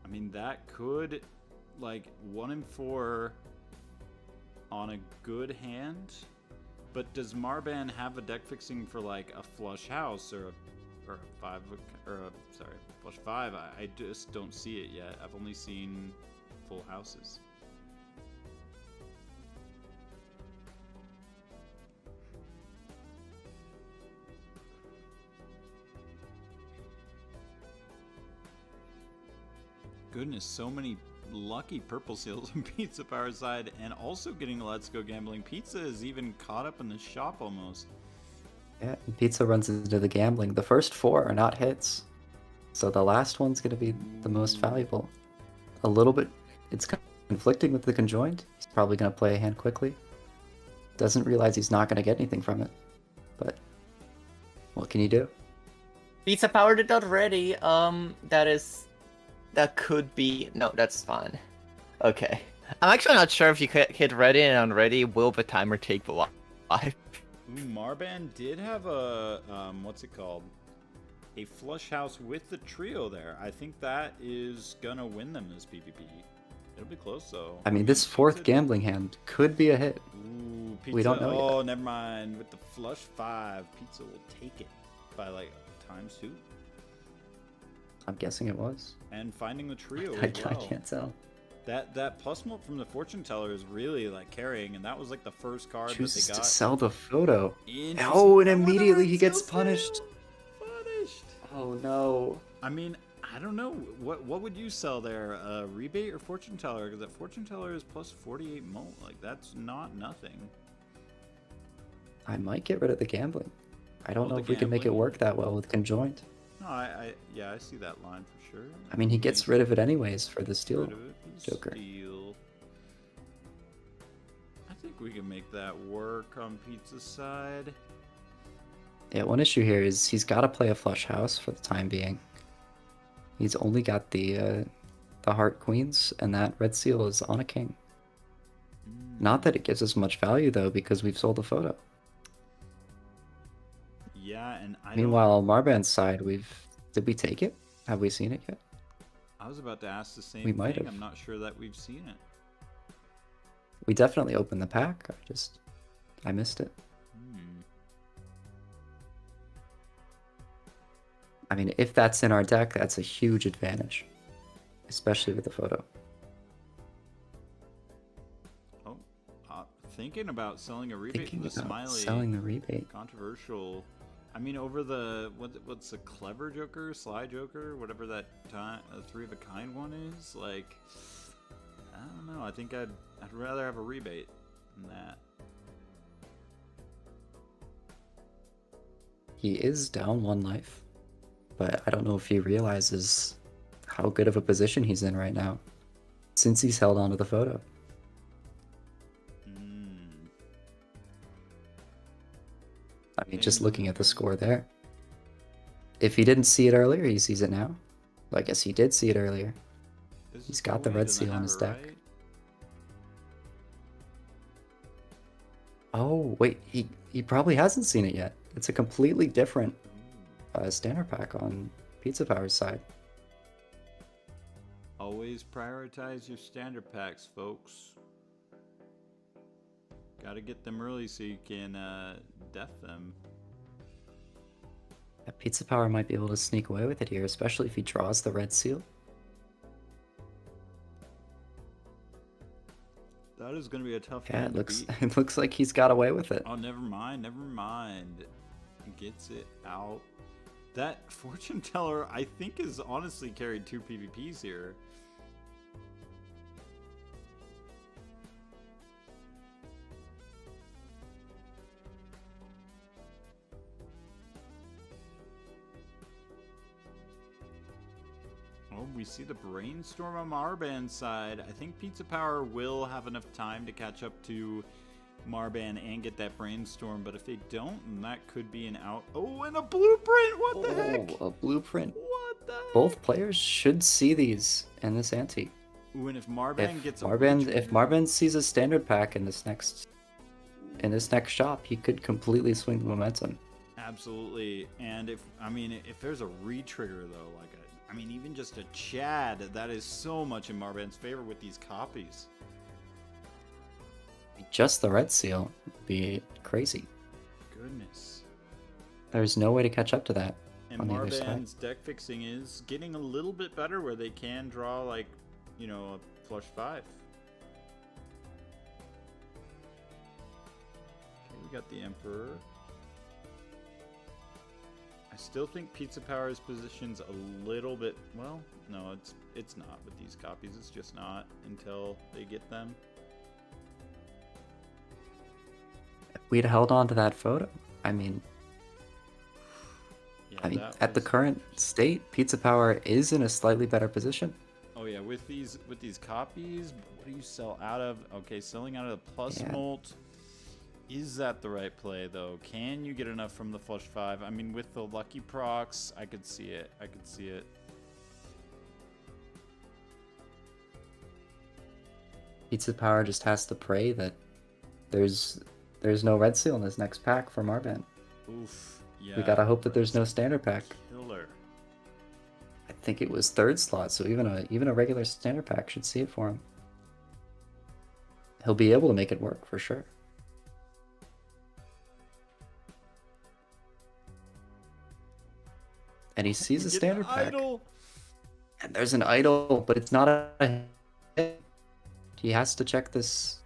I mean, that could, like, 1 in 4 on a good hand. But does Marban have a deck fixing for, like, a flush house or a 5 or a, sorry, flush 5? I just don't see it yet. I've only seen full houses. Goodness, so many lucky purple seals on Pizza Power side, and also getting a Let's Go Gambling. Pizza is even caught up in the shop almost. Yeah, and Pizza runs into the gambling. The first 4 are not hits. So the last one's going to be the most valuable. A little bit it's conflicting with the conjoined. He's probably going to play a hand quickly. Doesn't realize he's not going to get anything from it. But what can you do? Pizza Power did not ready. That could be... No, that's fine. Okay. I'm actually not sure if you hit ready and unready, will the timer take the live? Ooh, Marban did have a, what's it called? A flush house with the trio there. I think that is gonna win them this PvP. It'll be close though. I mean, this fourth Pizza... gambling hand could be a hit. Ooh, Pizza... We don't know Oh, yet. never mind. With the flush 5, Pizza will take it by like ×2. I'm guessing it was. And finding the trio I as well. can't tell. That plus multi from the fortune teller is really like carrying, and that was like the first card Chooses that they got. to sell the photo. Interesting. Oh, and Oh, the immediately red he gets seal punished. sale. Punished. Oh no. I mean, I don't know. What would you sell there? A rebate or fortune teller? Because that fortune teller is plus 48 molt. Like, that's not nothing. I might get rid of the gambling. I don't Oh, know the if we can make it gambling. work that well with conjoined. No, yeah, I see that line for sure. I mean, he gets rid of it anyways for the steal Rid of it. Joker. Steal. I think we can make that work on Pizza's side. Yeah, one issue here is he's got to play a flush house for the time being. He's only got the heart queens, and that red seal is on a king. Not that it gives us much value though, because we've sold the photo. Yeah, and Meanwhile, on Marban's side, did we take it? Have we seen it yet? I was about to ask the same We might thing. have. I'm not sure that we've seen it. We definitely opened the pack. I missed it. I mean, if that's in our deck, that's a huge advantage, especially with the photo. Oh, thinking about selling a rebate for the smiley. Selling the rebate. Controversial. I mean, over the what's the clever Joker, sly Joker, whatever that three of a kind one is. Like, I don't know. I think I'd rather have a rebate than that. He is down 1 life, but I don't know if he realizes how good of a position he's in right now, since he's held onto the photo. I mean, just looking at the score there. If he didn't see it earlier, he sees it now. Well, I guess he did see it earlier. He's got the red seal on his deck. Right? Oh, wait, he probably hasn't seen it yet. It's a completely different standard pack on Pizza Power's side. Always prioritize your standard packs, folks. Gotta get them early so you can death them. Yeah, Pizza Power might be able to sneak away with it here, especially if he draws the red seal. That is gonna be a tough Yeah, hand to beat. it looks like he's got away with it. Oh, never mind, never mind. Gets it out. That fortune teller, I think, has honestly carried 2 PvPs here. Oh, we see the brainstorm on Marban's side. I think Pizza Power will have enough time to catch up to Marban and get that brainstorm, but if they don't, then that could be an out. Oh, and a blueprint! What the heck? A blueprint. What the heck? Both players should see these in this ante. Ooh, and if Marban gets a If Marban sees a standard pack in this next shop, he could completely swing the momentum. Absolutely. And if there's a re-trigger though, like even just a Chad, that is so much in Marban's favor with these copies. Just the red seal would be crazy. Goodness. There's no way to catch up to that. And on the other side. Marban's deck fixing is getting a little bit better where they can draw like, a flush 5. Okay, we got the Emperor. I still think Pizza Power's position's a little bit, well, no, it's not with these copies. It's just not until they get them. If we'd held on to that photo, I mean, Yeah, at the current state, Pizza Power is in a slightly better position. Oh yeah, with these copies, what do you sell out of? Okay, selling out of the plus molt. Is that the right play though? Can you get enough from the flush 5? I mean, with the lucky procs, I could see it. I could see it. Pizza Power just has to pray that there's no red seal in this next pack for Marban. Oof. Yeah. We gotta hope that there's no standard pack. Killer. I think it was 3rd slot, so even a regular standard pack should see it for him. He'll be able to make it work for sure. And he sees a standard pack. Idol. And there's an idol, but it's not a hit. He has to check this.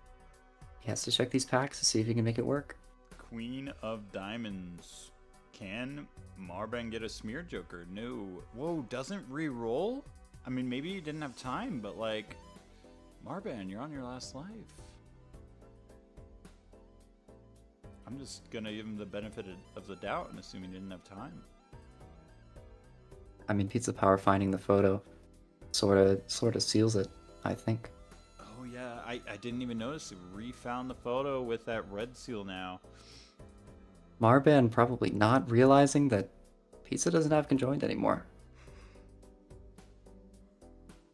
He has to check these packs to see if he can make it work. Queen of Diamonds. Can Marban get a smear joker? No. Whoa, doesn't re-roll? I mean, maybe he didn't have time, but like, Marban, you're on your last life. I'm just gonna give him the benefit of the doubt and assume he didn't have time. I mean, Pizza Power finding the photo sort of seals it, I think. Oh yeah, I didn't even notice. He refound the photo with that red seal now. Marban probably not realizing that Pizza doesn't have conjoined anymore.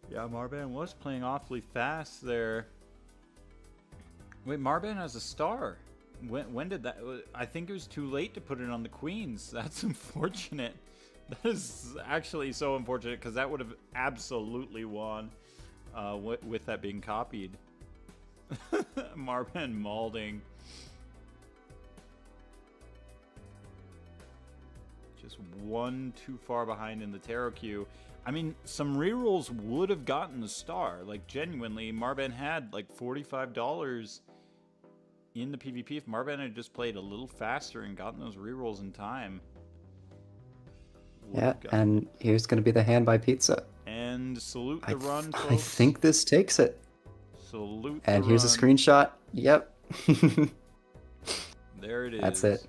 Yeah, Marban was playing awfully fast there. Wait, Marban has a star. When did that? I think it was too late to put it on the queens. That's unfortunate. That is actually so unfortunate because that would have absolutely won with that being copied. Marban malding. Just one too far behind in the tarot queue. I mean, some rerolls would have gotten the star. Like, genuinely, Marban had like $45 in the PvP. If Marban had just played a little faster and gotten those rerolls in time. Yeah, and here's going to be the hand by Pizza. And salute the run, folks. I think this takes it. Salute and the here's run. A screenshot. Yep. There it is. That's it.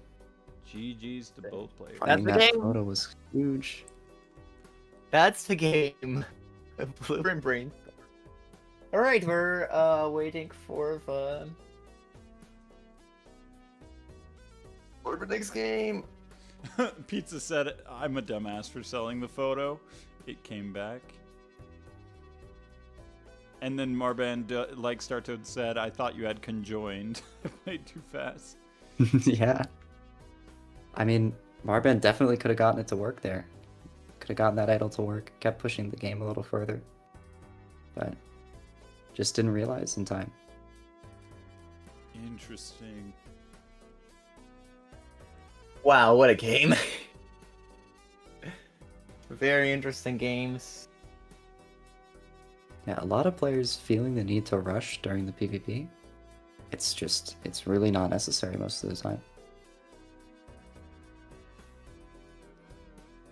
GG's to both players. That's Finding the that game. photo was huge. That's the game. Blueprint brain. All right, we're waiting for the next game. Pizza said, "I'm a dumbass for selling the photo." It came back. And then Marban, like Startoad said, "I thought you had conjoined." I played too fast. Yeah. I mean, Marban definitely could have gotten it to work there. Could have gotten that idol to work. Kept pushing the game a little further. But just didn't realize in time. Interesting. Wow, what a game. Very interesting games. Yeah, a lot of players feeling the need to rush during the PvP. It's really not necessary most of the time.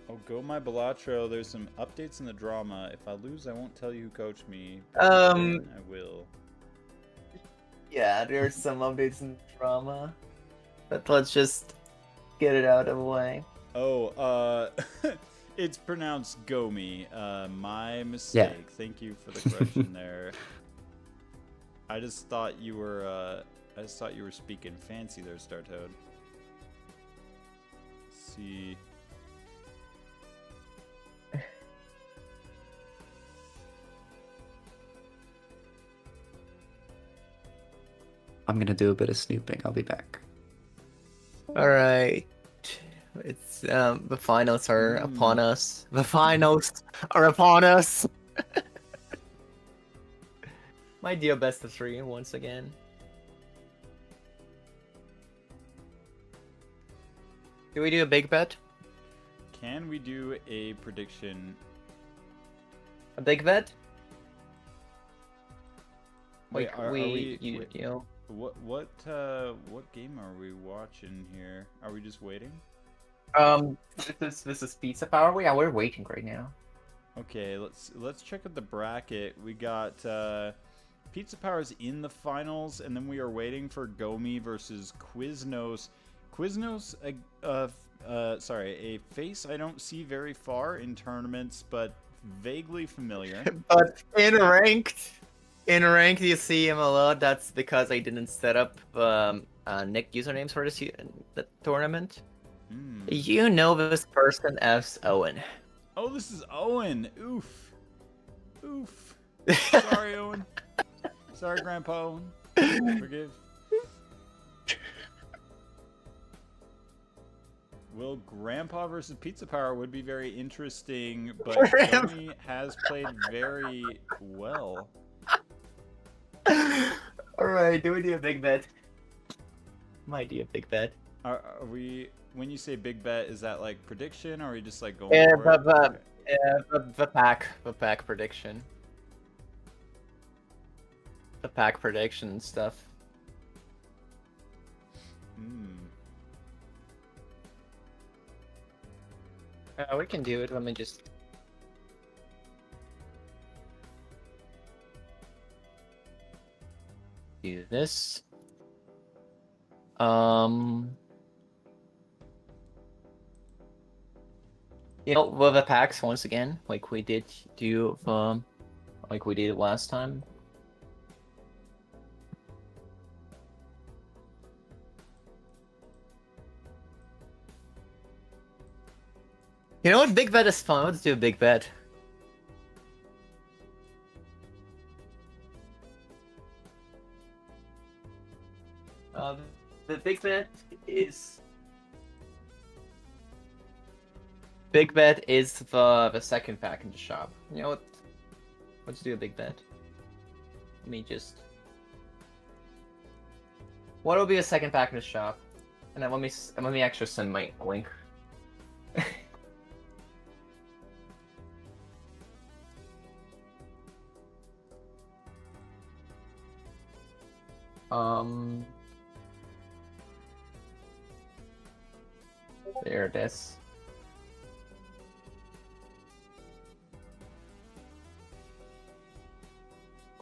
Oh, go my Balatro. There's some updates in the drama. If I lose, I won't tell you who coached me. I will. Yeah, there's some updates in drama. But let's just get it out of the way. Oh, it's pronounced Gomi. My mistake. Yeah. Thank you for the correction there. I just thought you were speaking fancy there, Startoad. Let's see. I'm gonna do a bit of snooping. I'll be back. All right. It's the finals are upon us. The finals are upon us. My dear best of 3 once again. Do we do a big bet? Can we do a prediction? A big bet? Wait, Like are we? you know. What game are we watching here? Are we just waiting? This is Pizza Power. Yeah, we're waiting right now. Okay, let's check out the bracket. We got Pizza Power's in the finals, and then we are waiting for Gomi versus Quiznos. Quiznos, a face I don't see very far in tournaments, but vaguely familiar. But in ranked, you see him a lot. That's because I didn't set up Nick usernames for the tournament. You know this person as Owen. Oh, this is Owen. Oof. Oof. Sorry, Owen. Sorry, Grandpa Owen. Forgive. Well, Grandpa versus Pizza Power would be very interesting, but Tony has played very well. Alright, do we do a big bet? Might do a big bet. Are we, when you say big bet, is that like prediction, or are you just like going Yeah, for it? the pack prediction. The pack prediction stuff. We can do it. Let me just. Do this. You know, with the packs once again, like we did do, like we did last time. You know what? Big bet is fun. Let's do a big bet. The big bet is. Big bet is the second pack in the shop. You know what? Let's do a big bet. Let me just. What will be a second pack in the shop? And then let me actually send my link. There it is.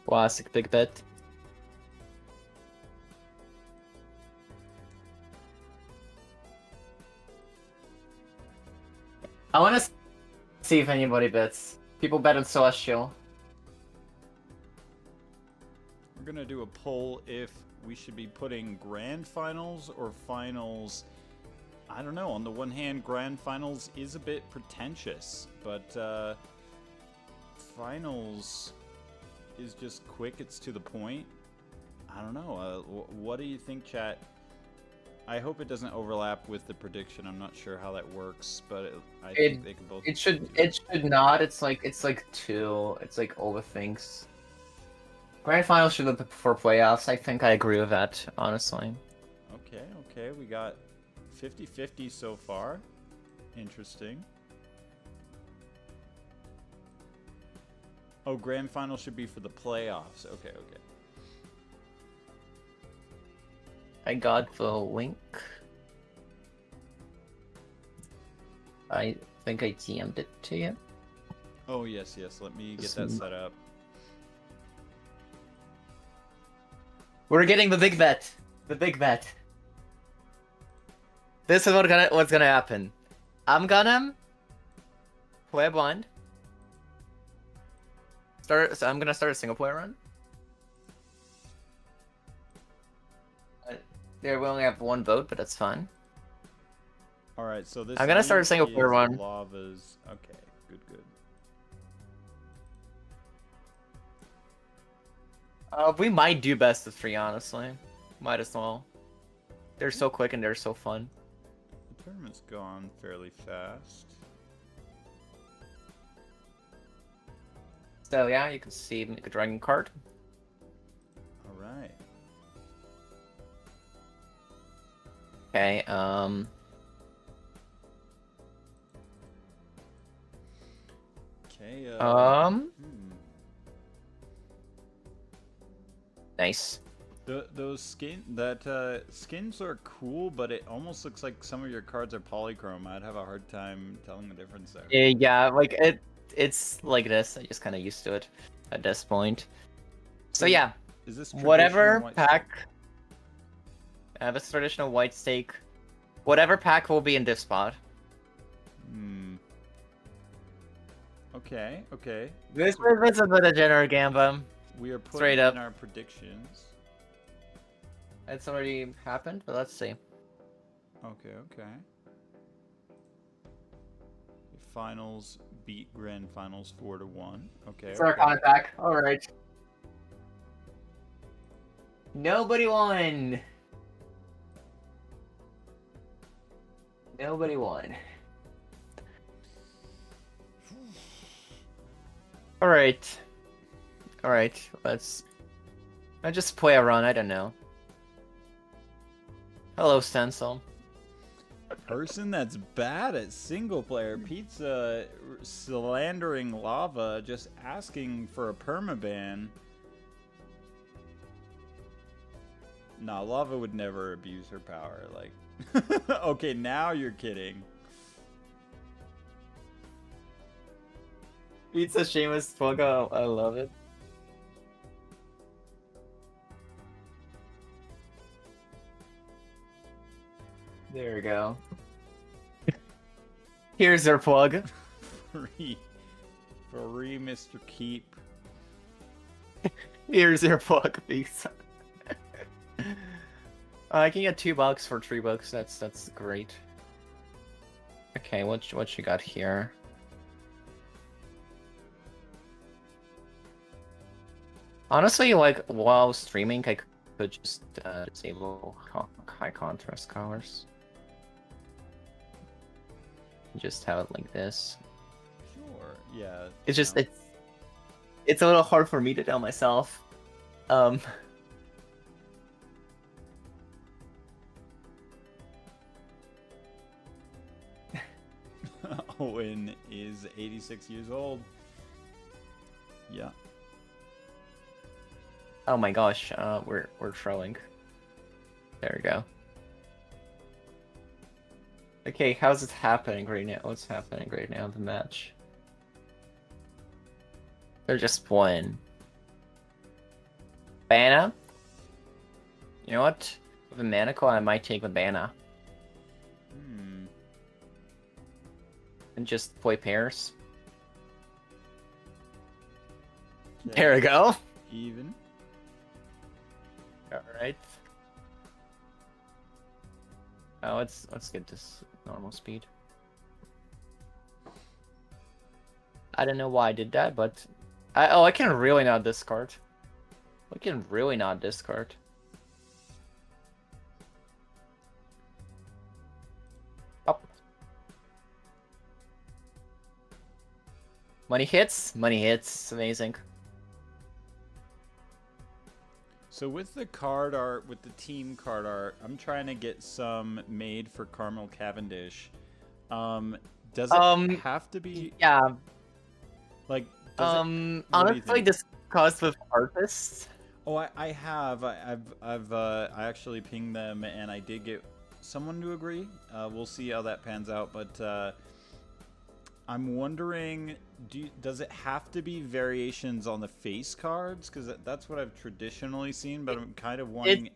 Classic big bet. I want to see if anybody bets. People bet on Celestial. We're gonna do a poll if we should be putting grand finals or finals. I don't know. On the one hand, grand finals is a bit pretentious, but finals is just quick. It's to the point. I don't know. What do you think, chat? I hope it doesn't overlap with the prediction. I'm not sure how that works, but I think they can both. It should not. It's like two. It's like all the things. Grand finals should look for playoffs. I think I agree with that, honestly. Okay. We got 50-50 so far. Interesting. Oh, grand final should be for the playoffs. Okay. I got the link. I think I DM'd it to you. Oh, yes. Let me get that set up. We're getting the big bet. The big bet. This is what's gonna happen. I'm gonna play a blind. So I'm gonna start a single player run. There we only have one vote, but that's fine. All right, so this. I'm gonna start a single player run. Lavas. Okay, good. We might do best of 3, honestly. Might as well. They're so quick and they're so fun. The tournament's gone fairly fast. So yeah, you can see make a dragon card. All right. Okay. Okay. Nice. Those skins are cool, but it almost looks like some of your cards are polychrome. I'd have a hard time telling the difference there. Yeah, like it's like this. I just kind of used to it at this point. So yeah, is this whatever pack? This traditional white stake. Whatever pack will be in this spot. Okay, okay. This was a bit of General Gamba. We are putting Straight up. in our predictions. It's already happened, but let's see. Okay, okay. Finals beat Grand Finals 4-1. Okay. It's our contact. All right. Nobody won. Nobody won. All right. All right. Let's just play a run. I don't know. Hello, Stencil. Person that's bad at single player pizza, slandering lava, just asking for a permaban. Nah, lava would never abuse her power. Like, okay, now you're kidding. Pizza Seamus Fogo. I love it. There we go. Here's our plug. Free, Mr. Keep. Here's your plug, pizza. I can get $2 for $3. That's great. Okay, what you got here? Honestly, like while streaming, I could just disable high contrast colors. Just have it like this. Sure, yeah. It's just it's a little hard for me to tell myself. Owen is 86 years old. Yeah. Oh my gosh, we're trolling. There we go. Okay, how's it happening right now? What's happening right now in the match? They're just playing. Banana? You know what? With a Manacle, I might take the Banana. And just play pairs. Okay. There we go. Even. Alright. Oh, let's get this normal speed. I don't know why I did that, but I can really not discard. I can really not discard. Up. Money hits. Money hits. Amazing. So with the card art, with the team card art, I'm trying to get some made for Carmel Cavendish. Does it have to be? Yeah. Like. Honestly, discussed with artists. Oh, I have. I actually pinged them, and I did get someone to agree. We'll see how that pans out, but I'm wondering, does it have to be variations on the face cards? Because that's what I've traditionally seen, but I'm kind of wanting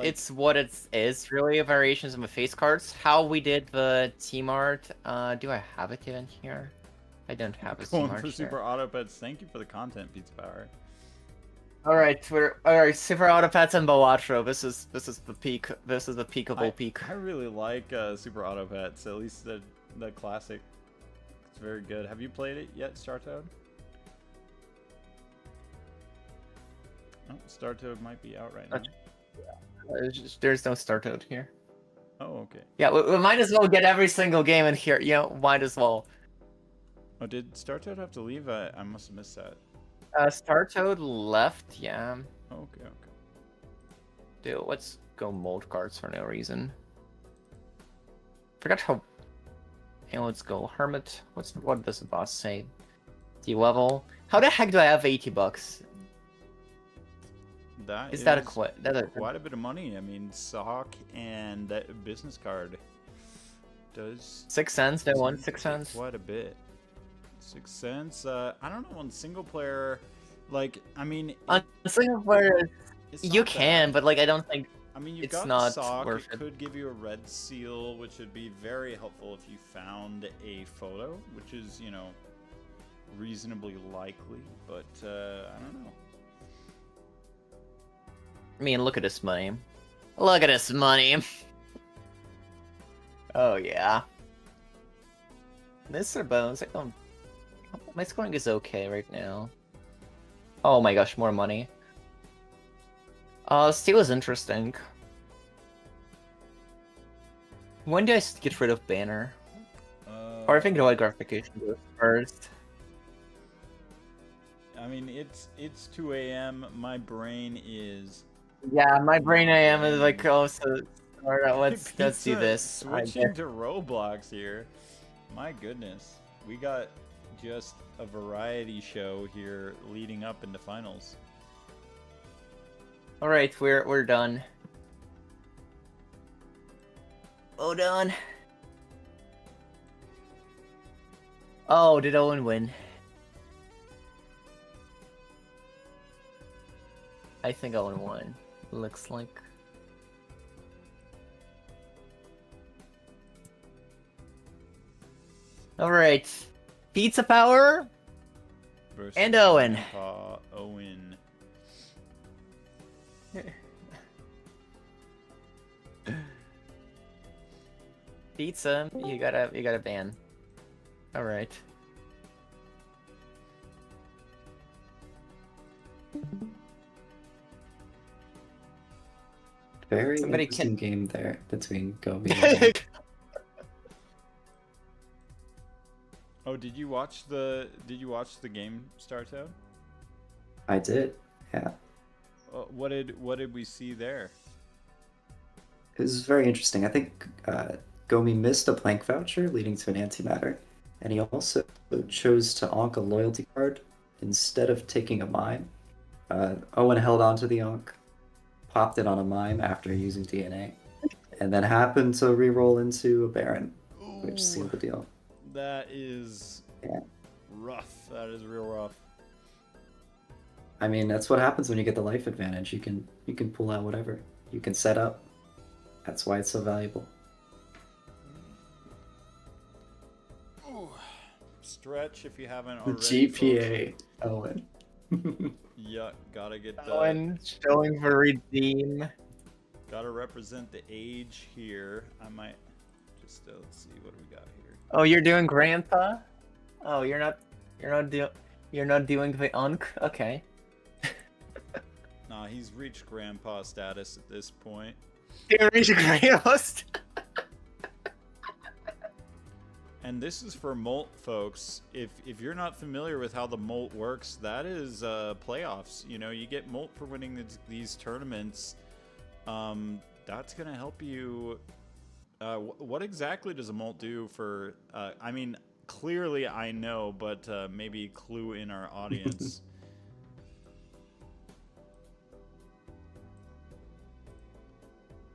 It's what it is, really, variations on the face cards. How we did the team art. Do I have it even here? I don't have a team art for here. Super Auto Pets. Thank you for the content, Pizza Power. Alright, Super Auto Pets and Balatro. This is the peak. This is the peak of all peak. I really like Super Auto Pets, at least the classic. It's very good. Have you played it yet, Startoad? Oh, Startoad might be out right now. There's no Startoad here. Oh, okay. Yeah, we might as well get every single game in here. You know, might as well. Oh, did Startoad have to leave? I must have missed that. Startoad left, yeah. Okay. Dude, let's go mold cards for no reason. Forgot how. Hey, let's go Hermit. What does the boss say? D-level. How the heck do I have $80? That is that quite a bit of money. I mean, sock and that business card does 6 cents. They won 6 cents. Quite a bit. 6 cents. I don't know, on single player, like, I mean, on single player you can, but like I don't think I mean, you've It's got not sock. worth It it. could give you a red seal, which would be very helpful if you found a photo, which is, you know, reasonably likely. But I don't know. I mean, look at this money. Look at this money. Oh yeah. Mr. Bones, my scoring is okay right now. Oh my gosh, more money. Steel is interesting. When do I get rid of banner? Or I think the white gratification goes first. I mean, it's 2 a.m. My brain is. Yeah, my brain I am is like, Brain. oh, so alright, let's do Pizza this. Switching to Roblox here. My goodness, we got just a variety show here leading up into finals. All right, we're done. Oh, done. Oh, did Owen win? I think Owen won. Looks like. All right, Pizza Power Versus and Owen. Grandpa Owen. Pizza, you gotta ban. All right. Very Somebody interesting game there between Gobi and Owen. Oh, did you watch the game start out? I did, yeah. What did we see there? It was very interesting. I think Gomi missed a plank voucher leading to an antimatter, and he also chose to onk a loyalty card instead of taking a mime. Owen held onto the onk, popped it on a mime after using DNA, and then happened to reroll into a Baron, which sealed the deal. That is rough. That is real rough. I mean, that's what happens when you get the life advantage. You can pull out whatever. You can set up. That's why it's so valuable. Ooh. Stretch if you haven't already. GPA, Owen. Yeah, gotta get the. Owen showing for redeem. Gotta represent the age here. I might just let's see what do we got here. Oh, you're doing Grandpa? Oh, you're not doing the Unk? Okay. Nah, he's reached grandpa status at this point. You're reaching Grandpa. And this is for Molt, folks. If you're not familiar with how the Molt works, that is playoffs. You know, you get Molt for winning these tournaments. That's gonna help you. What exactly does a Molt do for? I mean, clearly I know, but maybe clue in our audience.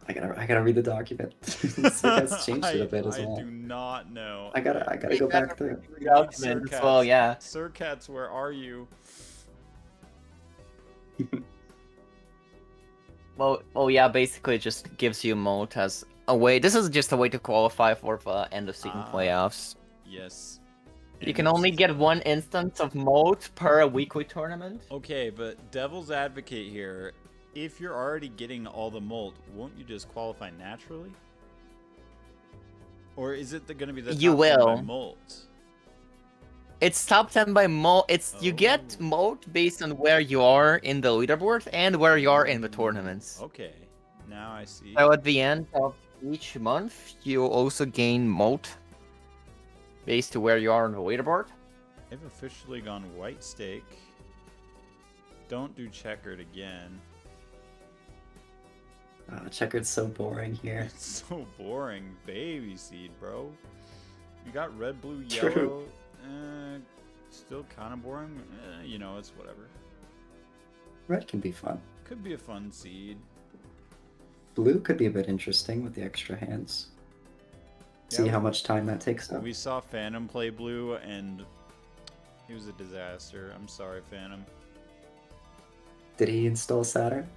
I gotta read the document. It has changed it a bit as well. I do not know. I gotta go back through. Well, yeah. Sir Cats, where are you? Well, yeah. Basically, it just gives you Moat as a way. This is just a way to qualify for the end of season playoffs. Yes. You can only get one instance of Moat per weekly tournament. Okay, but devil's advocate here. If you're already getting all the Molt, won't you just qualify naturally? Or is it going to be the top 10 by Molt? It's top 10 by Molt. You get Molt based on where you are in the leaderboard and where you are in the tournaments. Okay, now I see. So at the end of each month, you also gain Molt based to where you are on the leaderboard. I've officially gone white stake. Don't do checkered again. Checkered's so boring here. It's so boring. Baby seed, bro. You got red, blue, True. yellow. Still kind of boring. You know, it's whatever. Red can be fun. Could be a fun seed. Blue could be a bit interesting with the extra hands. See how much time that takes up. We saw Phantom play blue, and he was a disaster. I'm sorry, Phantom. Did he install Saturn?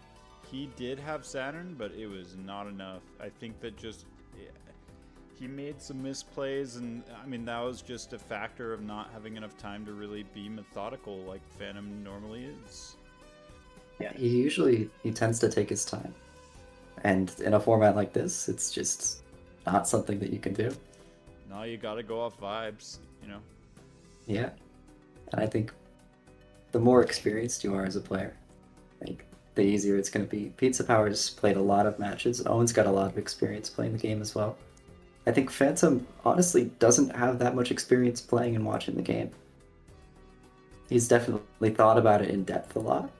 he did have Saturn, but it was not enough. I think that just he made some misplays, and I mean that was just a factor of not having enough time to really be methodical like Phantom normally is. Yeah, he tends to take his time, and in a format like this, it's just not something that you can do. Now you gotta go off vibes, you know. Yeah, and I think the more experienced you are as a player, like the easier it's going to be. Pizza Power's played a lot of matches. Owen's got a lot of experience playing the game as well. I think Phantom honestly doesn't have that much experience playing and watching the game. He's definitely thought about it in depth a lot,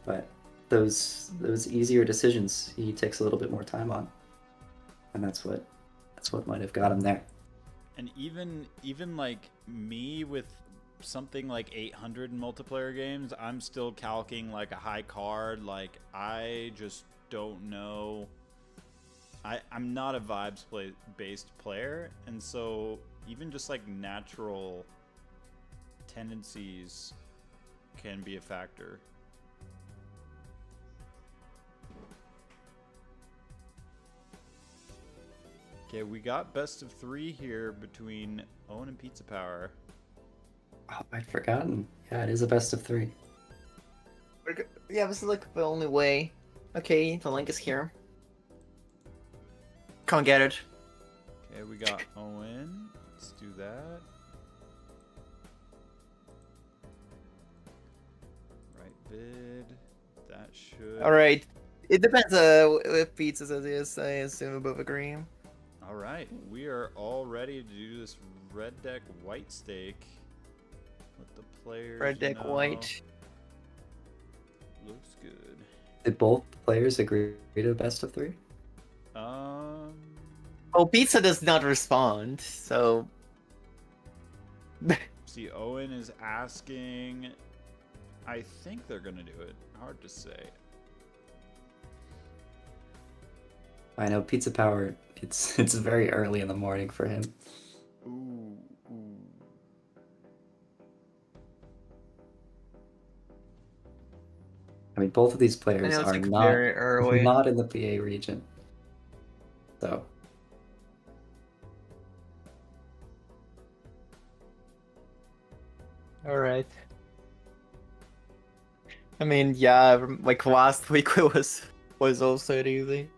but those easier decisions he takes a little bit more time on, and that's what might have got him there. And even like me with something like 800 in multiplayer games, I'm still calcing like a high card. Like I just don't know. I'm not a vibes based player, and so even just like natural tendencies can be a factor. Okay, we got best of 3 here between Owen and Pizza Power. Oh, I'd forgotten. Yeah, it is a best of 3. Yeah, this is like the only way. Okay, the link is here. Come get it. Okay, we got Owen. Let's do that. Right vid. That should. Alright. It depends if pizzas as is, I assume we both agree. Alright, we are all ready to do this red deck white stake. Let the players Red deck know. white. Looks good. Did both players agree to a best of 3? Oh, pizza does not respond, so. See, Owen is asking. I think they're gonna do it. Hard to say. I know Pizza Power. It's very early in the morning for him. Ooh. I mean, both of these I players know it's are like very early. not in the PA region. So. Alright. I mean, yeah, like last week it was also easy.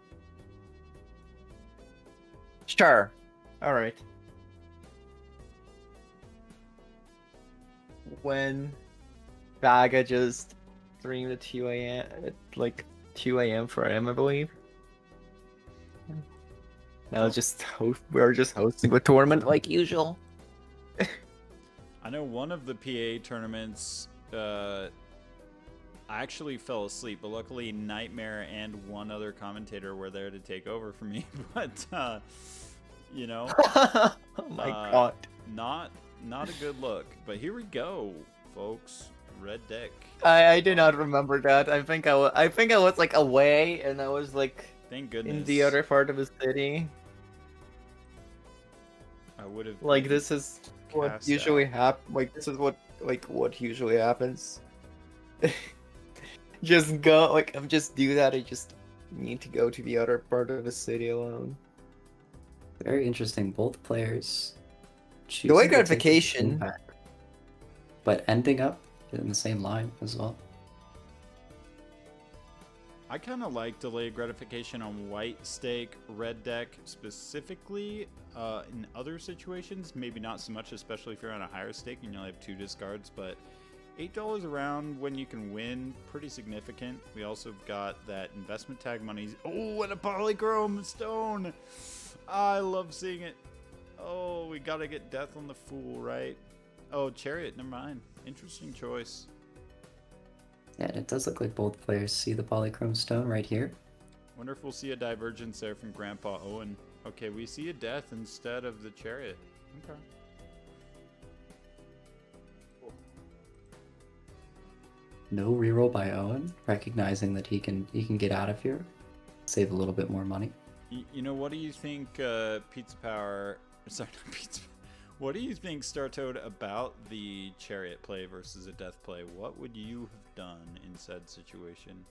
Sure. Alright. When Vaga just streamed at 2 a.m. at like 2 a.m. for him, I believe. Now we're just hosting the tournament like usual. I know one of the PA tournaments, I actually fell asleep, but luckily Nightmare and one other commentator were there to take over for me. But, you know, Oh my god. not a good look. But here we go, folks. Red deck. I do not remember that. I think I was like away, and I was like Thank goodness. in the other part of the city. I would have. Like this is what cast usually out. happens. Like this is what usually happens. Just go. Like I'm just do that. I just need to go to the other part of the city alone. Very interesting. Both players The choosing way to take the gratification. impact, but ending up in the same line as well. I kind of like delayed gratification on white stake, red deck specifically. In other situations, maybe not so much, especially if you're on a higher stake and you only have 2 discards. But $8 around when you can win, pretty significant. We also got that investment tag money. Oh, and a polychrome stone. I love seeing it. Oh, we gotta get death on the fool, right? Oh, chariot. Never mind. Interesting choice. Yeah, and it does look like both players see the polychrome stone right here. Wonder if we'll see a divergence there from Grandpa Owen. Okay, we see a death instead of the chariot. Okay. No reroll by Owen, recognizing that he can get out of here, save a little bit more money. You know, what do you think, Pizza Power? Sorry, not Pizza. What do you think, Startoad, about the chariot play versus a death play? What would you have done in said situation?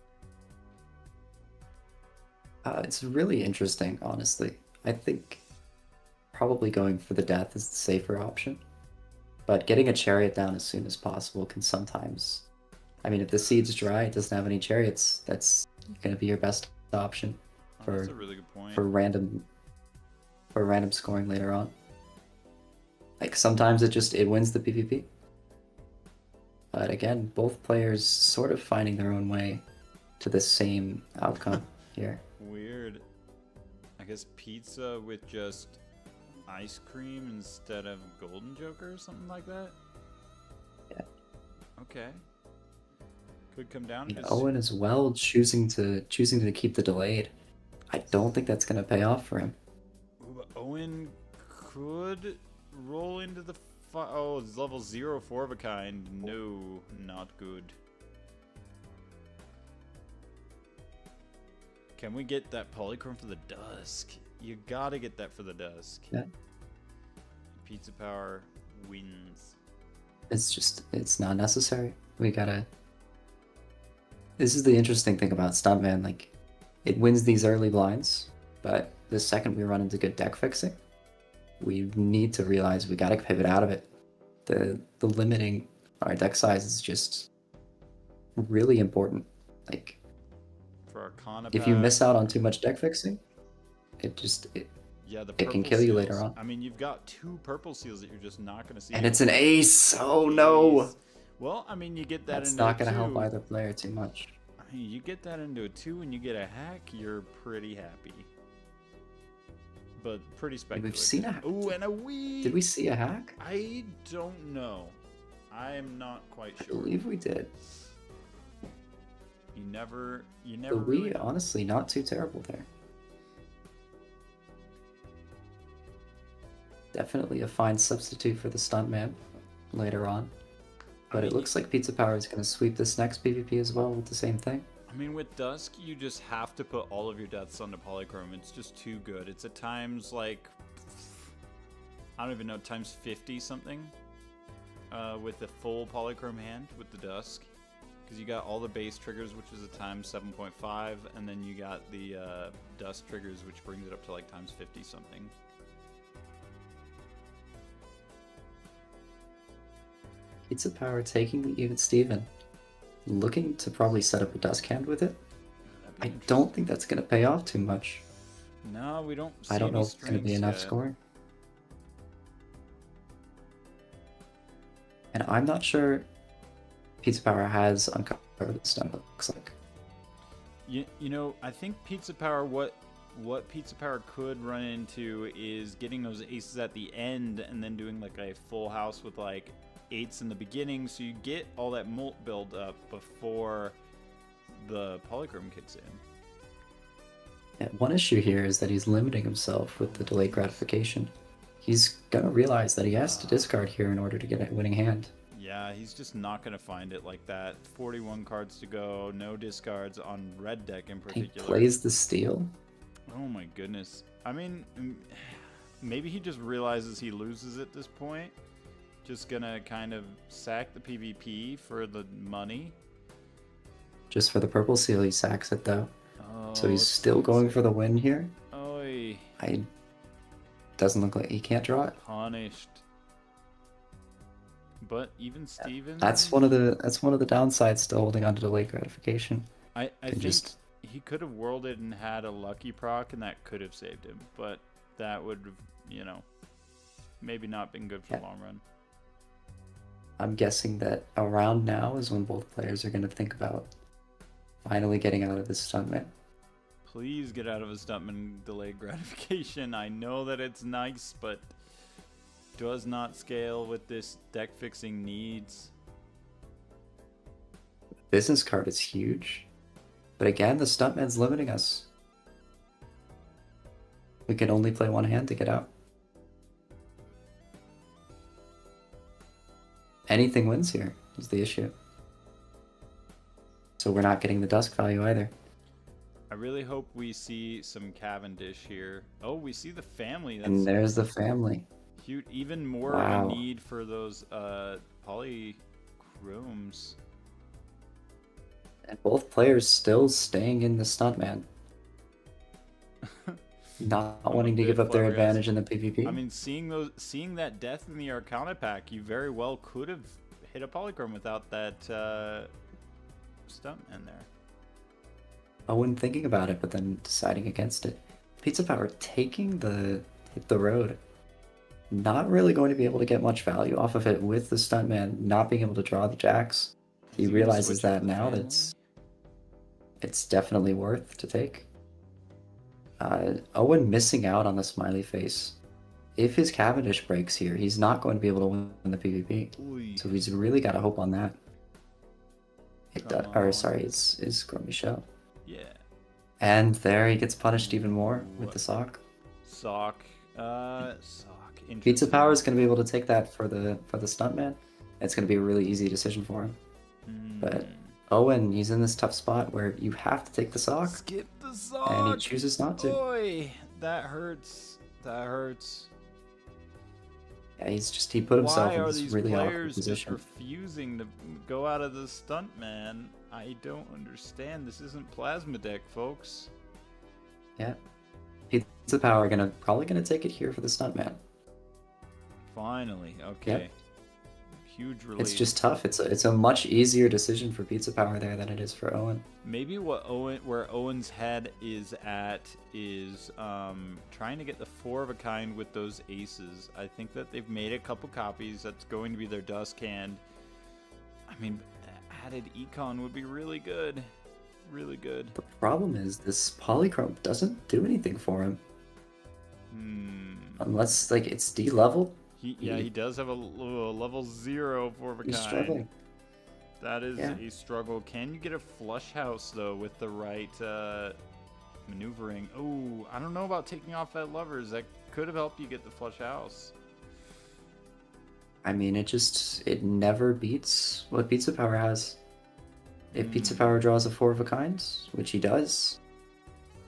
It's really interesting, honestly. I think probably going for the death is the safer option, but getting a chariot down as soon as possible can sometimes. I mean, if the seed's dry, it doesn't have any chariots. That's going to be your best option Oh, for that's a really good point. for random scoring later on. Like sometimes it wins the PvP. But again, both players sort of finding their own way to the same outcome here. Weird. I guess pizza with just ice cream instead of golden joker or something like that? Yeah. Okay. Could come down And to Owen as well choosing to keep the delayed. I don't think that's gonna pay off for him. Ooh, but Owen could roll into the oh, it's level 0 4 of a kind. No, not good. Can we get that polychrome for the dusk? You gotta get that for the dusk. Yeah. Pizza power wins. It's not necessary. We gotta. This is the interesting thing about Stuntman. Like, it wins these early blinds, but the second we run into good deck fixing, we need to realize we gotta pivot out of it. The limiting our deck size is just really important. Like, For Arcana if you pack, miss out on too much deck fixing, yeah, the it can purple kill you seals. later on. I mean, you've got 2 purple seals that you're just not gonna see. And it's an ace. Oh no! Ace. Well, I mean, you get that That's into not a gonna 2. help either player too much. I mean, you get that into a 2 and you get a hack, you're pretty happy. But pretty speculative. We've seen a hack. Ooh, and a wee. Did we see a hack? I don't know. I am not quite I sure. believe we did. You never The really Wii, know. honestly, not too terrible there. Definitely a fine substitute for the Stuntman later on. But it looks like Pizza Power is going to sweep this next PvP as well with the same thing. I mean, with Dusk, you just have to put all of your deaths onto Polychrome. It's just too good. It's at times like, I don't even know, times 50 something with a full Polychrome hand with the Dusk. Because you got all the base triggers, which is a times 7.5, and then you got the Dusk triggers, which brings it up to like times 50 something. Pizza Power taking the even Steven. Looking to probably set up a Dusk hand with it. That'd be I don't think that's going to pay off too much. No, we don't see I don't any know if it's going to be strengths enough yet. scoring. And I'm not sure Pizza Power has uncovered the stun, looks like. You know, I think Pizza Power, what Pizza Power could run into is getting those aces at the end and then doing like a full house with like 8s in the beginning, so you get all that mult build up before the Polychrome kicks in. Yeah, one issue here is that he's limiting himself with the delayed gratification. He's gonna realize that he has to discard here in order to get a winning hand. Yeah, he's just not going to find it like that. 41 cards to go, no discards on red deck in He particular. plays the steal. Oh my goodness. I mean, maybe he just realizes he loses at this point. Just gonna kind of sack the PvP for the money. Just for the purple seal, he sacks it though. Oh, So he's it's still going for the win here. Oy, Doesn't look like he can't draw it. punished. But even Steven, That's one of the downsides to holding on to delayed gratification. I It think just he could have worlded and had a lucky proc, and that could have saved him. But that would have, you know, maybe not been good for the Yeah. long run. I'm guessing that around now is when both players are going to think about finally getting out of this stuntman. Please get out of a stuntman delayed gratification. I know that it's nice, but does not scale with this deck fixing needs. Business card is huge, but again, the stuntman's limiting us. We can only play one hand to get out. Anything wins here is the issue. So we're not getting the dusk value either. I really hope we see some Cavendish here. Oh, we see the family. That's And there's the family. huge. Even more Wow. of a need for those polychromes. And both players still staying in the stuntman. not I'm a wanting to bit give up their flabbergasted. advantage in the PvP. I mean, seeing that death in the Arcana pack, you very well could have hit a Polychrome without that stuntman there. Owen thinking about it, but then deciding against it. Pizza Power taking the hit the road. Not really going to be able to get much value off of it with the stuntman not being able to draw the jacks. He Is he gonna realizes switch it that for the now family? it's definitely worth to take. Owen missing out on the smiley face. If his Cavendish breaks here, he's not going to be able to win the PvP. Oy. So he's really got to hope on that. Come Or on. sorry, it's Grummy Shell. Yeah. And there he gets punished even more with the sock. Sock. Sock. Pizza Interesting. Power is going to be able to take that for the stuntman. It's going to be a really easy decision for him. But Owen, he's in this tough spot where you have to take the sock, Skip the sock. and he chooses not to. Oy, that hurts. That hurts. Yeah, he put himself Why in are this these really awkward players just position. refusing to go out of the stunt, man? I don't understand. This isn't Plasma Deck, folks. Yeah, Pizza Power probably gonna take it here for the stuntman. Finally, okay. Huge relief. It's just tough. It's a much easier decision for Pizza Power there than it is for Owen. Maybe where Owen's head is at is trying to get the 4 of a kind with those aces. I think that they've made a couple copies. That's going to be their dusk hand. I mean, added econ would be really good. Really good. The problem is this Polychrome doesn't do anything for him unless it's D-level. He does have a level 0 4 of a He's kind. struggling. That is Yeah. a struggle. Can you get a flush house though with the right maneuvering? Oh, I don't know about taking off that levers. That could have helped you get the flush house. I mean, it never beats what Pizza Power has. If Pizza Power draws a 4 of a kind, which he does,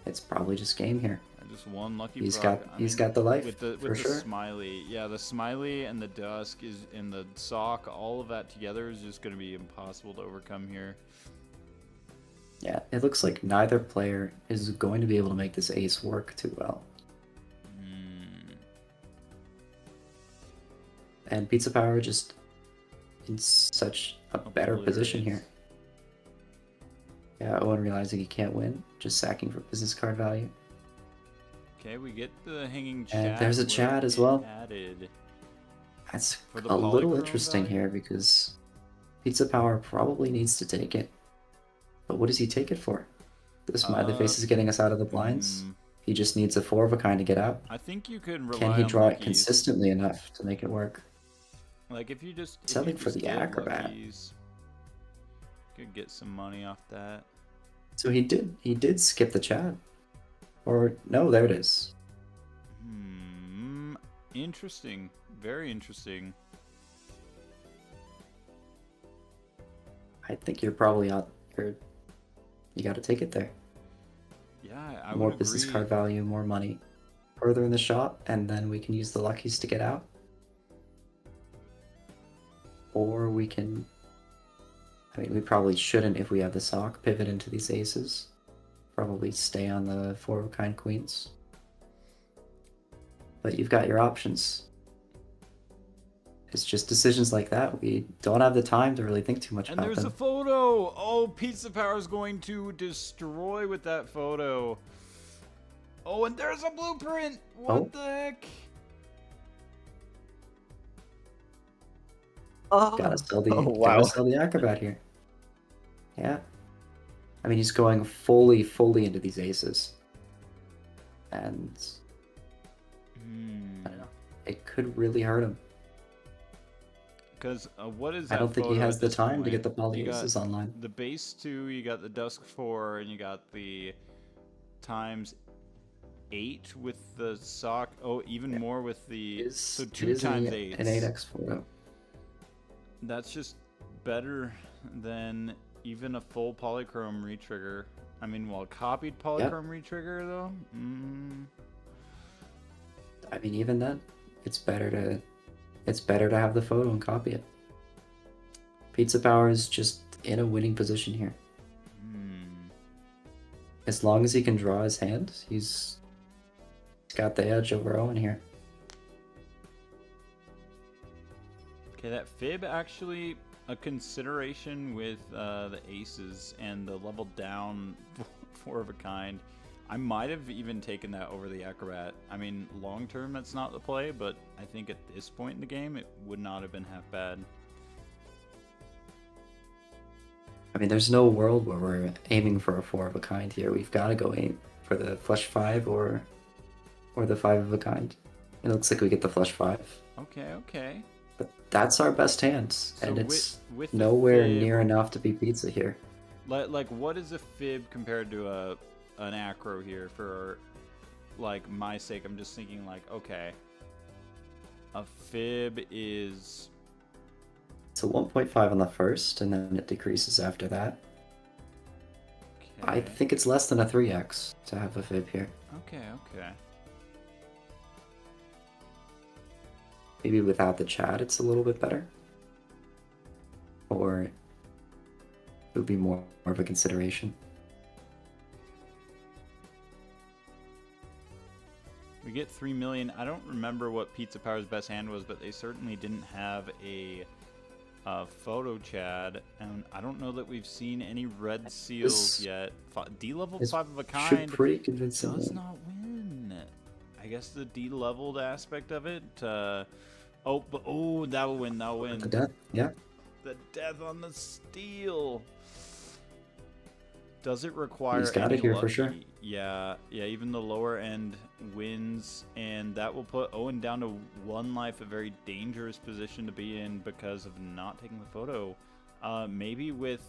it's probably just game here. Just one lucky. He's proc. got the life with the for sure. smiley. Yeah, the smiley and the dusk is in the sock. All of that together is just going to be impossible to overcome here. Yeah, it looks like neither player is going to be able to make this ace work too well. And Pizza Power just in such a better position here. Yeah, Owen realizing he can't win, just sacking for business card value. Okay, we get the hanging chat. And there's a chat as well. Added. That's For the a little Polychrome interesting value? here because Pizza Power probably needs to take it. But what does he take it for? The smiley face is getting us out of the blinds. He just needs a 4 of a kind to get out. I think you can rely Can he on draw it luckies. consistently enough to make it work? Like if you just Selling for the get acrobat. luckies, could get some money off that. So he did skip the chat. Or no, there it is. Interesting. Very interesting. I think you're probably on. You got to take it there. Yeah, I More would business agree. card value, more money. Further in the shop, and then we can use the luckies to get out. Or we can. I mean, we probably shouldn't if we have the sock pivot into these aces. Probably stay on the 4 of a kind queens. But you've got your options. It's just decisions like that. We don't have the time to really think too much And about there's them. a photo. Oh, Pizza Power is going to destroy with that photo. Oh, and there's a blueprint. What the heck? Oh, Gotta sell the wow. gotta sell the acrobat here. Yeah. I mean, he's going fully into these aces. And I don't know. It could really hurt him. Because what is that? I don't think he photo has at the this time to point? get the poly You got aces online. The base 2, you got the Dusk 4, and you got the times 8 with the sock. Oh, even more with the so 2 times 8. An 8x photo. That's just better than even a full polychrome retrigger. I mean, well, copied polychrome retrigger though. I mean, even then, it's better to have the photo and copy it. Pizza Power is just in a winning position here. As long as he can draw his hand, he's He's got the edge over Owen here. Okay, that fib actually a consideration with the aces and the level down 4 of a kind. I might have even taken that over the acrobat. I mean, long term, that's not the play, but I think at this point in the game, it would not have been half bad. I mean, there's no world where we're aiming for a 4 of a kind here. We've got to go aim for the flush 5 or the 5 of a kind. It looks like we get the flush 5. Okay, okay. But that's our best hand, So and it's with the nowhere fib, near enough to be pizza here. Like, what is a fib compared to an acro here? For like my sake, I'm just thinking like, okay, a fib is It's a 1.5 on the first, and then it decreases after that. okay. I think it's less than a 3x to have a fib here. Okay, okay. Maybe without the chat, it's a little bit better. Or it would be more of a consideration. We get 3 million. I don't remember what Pizza Power's best hand was, but they certainly didn't have a photo Chad, and I don't know that we've seen any red seals yet. D level 5 of a kind Pretty convincing. does not win. I guess the D leveled aspect of it. That'll win. That'll win. The death, yeah. The death on the steel. Does it require? He's got any it here for lucky? sure. Yeah. Even the lower end wins, and that will put Owen down to 1 life, a very dangerous position to be in because of not taking the photo. Maybe with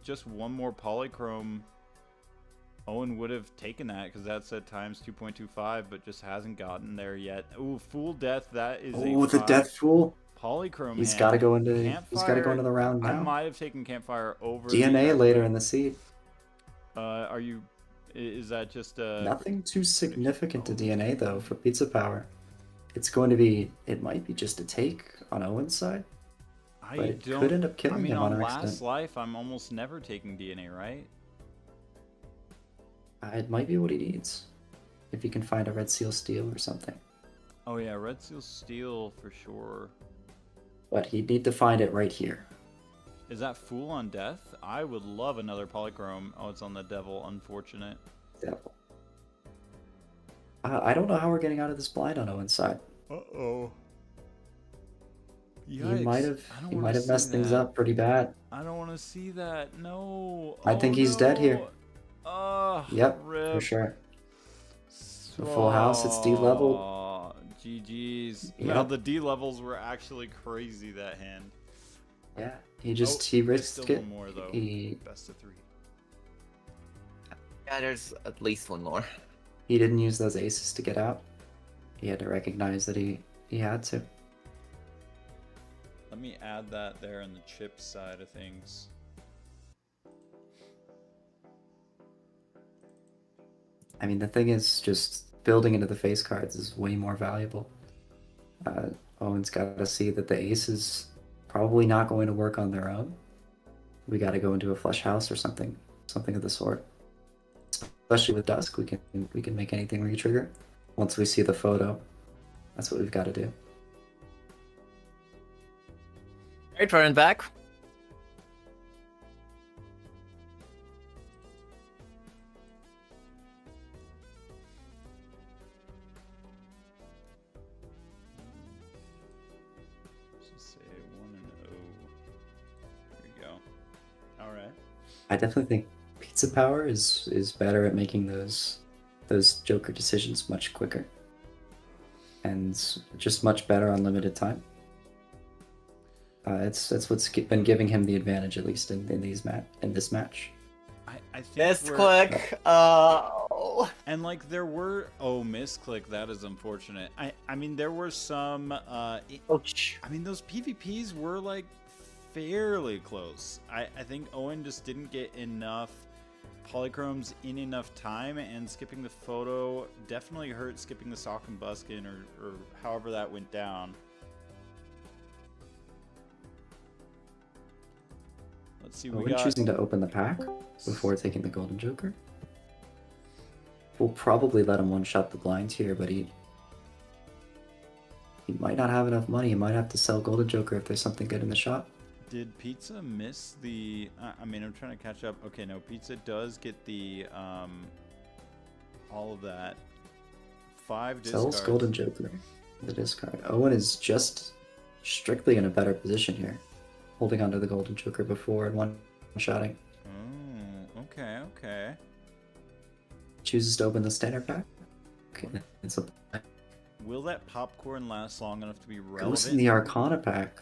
just 1 more polychrome, Owen would have taken that because that's at times 2.25, but just hasn't gotten there yet. Ooh, full death. That is Oh, the death fool. polychrome. He's hand. got to go into. Campfire, He's got to go into the round I now. might have taken Campfire over DNA the later in the seed. Are you? Is that just Nothing too significant to DNA though for Pizza Power. It's going to be. It might be just a take on Owen's side, but it could end up killing him on last accident. life, I'm almost never taking DNA, right? It might be what he needs, if he can find a red seal steel or something. Oh yeah, red seal steel for sure. But he'd need to find it right here. Is that Fool on Death? I would love another polychrome. Oh, it's on the Devil. Unfortunate. Devil. I don't know how we're getting out of this blind on Owen's side. Uh-oh. He might have messed things up pretty bad. I don't want to see that. No. I think he's dead here. Oh, Yep, rip. for sure. The full house, it's D-leveled. GG's. Yep. Well, the D levels were actually crazy that hand. Yeah, he risked still it. one more though. He Best of 3. Yeah, there's at least 1 more. didn't use those aces to get out. He had to recognize that he had to. Let me add that there on the chip side of things. I mean, the thing is, just building into the face cards is way more valuable. Owen's got to see that the ace is probably not going to work on their own. We got to go into a flush house or something of the sort. Especially with Dusk, we can make anything re-trigger. Once we see the photo, that's what we've got to do. Alright, running back. Just say 1 and 0. There we go. All right. I definitely think Pizza Power is better at making those Joker decisions much quicker, and just much better on limited time. It's what's been giving him the advantage, at least in this match. I think Misclick. And like there were misclick. That is unfortunate. I mean there were some. Ouch. I mean those PvPs were like fairly close. I think Owen just didn't get enough polychromes in enough time, and skipping the photo definitely hurt. Skipping the sock and buskin or however that went down. Let's see. Owen choosing to open the pack before taking the Golden Joker. We'll probably let him one-shot the blinds here, but he might not have enough money. He might have to sell Golden Joker if there's something good in the shop. Did Pizza miss the... I mean, I'm trying to catch up. Okay, no, Pizza does get the... all of that. 5 discards. Sells Golden Joker. The discard. Owen is just strictly in a better position here. Holding onto the Golden Joker before and one-shotting. Oh, okay, okay. Chooses to open the standard pack. Okay, it's a... Will that popcorn last long enough to be relevant? Goes in the Arcana pack.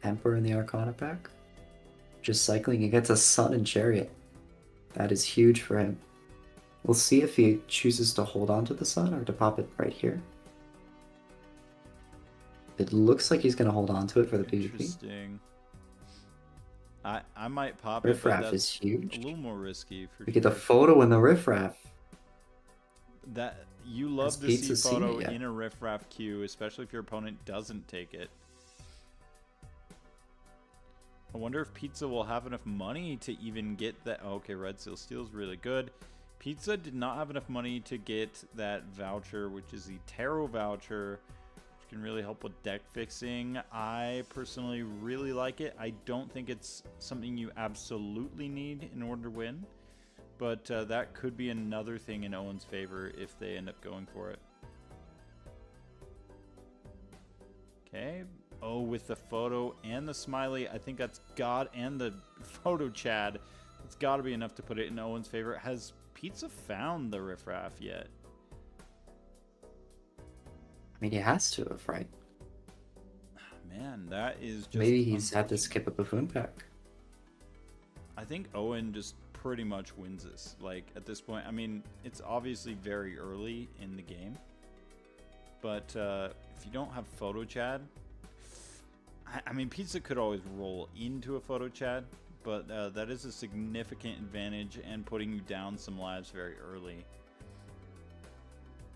Emperor in the Arcana pack. Just cycling, he gets a Sun and Chariot. That is huge for him. We'll see if he chooses to hold on to the Sun or to pop it right here. It looks like he's going to hold on to it for the PvP. Interesting. I might pop Riffraff it, but is that's huge. a little more risky for We get the sure. photo in the Riffraff. That you love That's to see Pizza photo Senior, yeah. in a riffraff queue, especially if your opponent doesn't take it. I wonder if Pizza will have enough money to even get that. Oh, okay, Red Seal Steel is really good. Pizza did not have enough money to get that voucher, which is the Tarot voucher, which can really help with deck fixing. I personally really like it. I don't think it's something you absolutely need in order to win. But that could be another thing in Owen's favor if they end up going for it. Okay. Oh, with the photo and the smiley, I think that's and the photo Chad. It's got to be enough to put it in Owen's favor. Has Pizza found the riffraff yet? I mean, he has to have, right? Man, that is just... Maybe he's had to skip a Buffoon pack. I think Owen just pretty much wins this. Like, at this point, I mean, it's obviously very early in the game. But if you don't have photo Chad... I mean, Pizza could always roll into a photo Chad, but that is a significant advantage and putting you down some lives very early.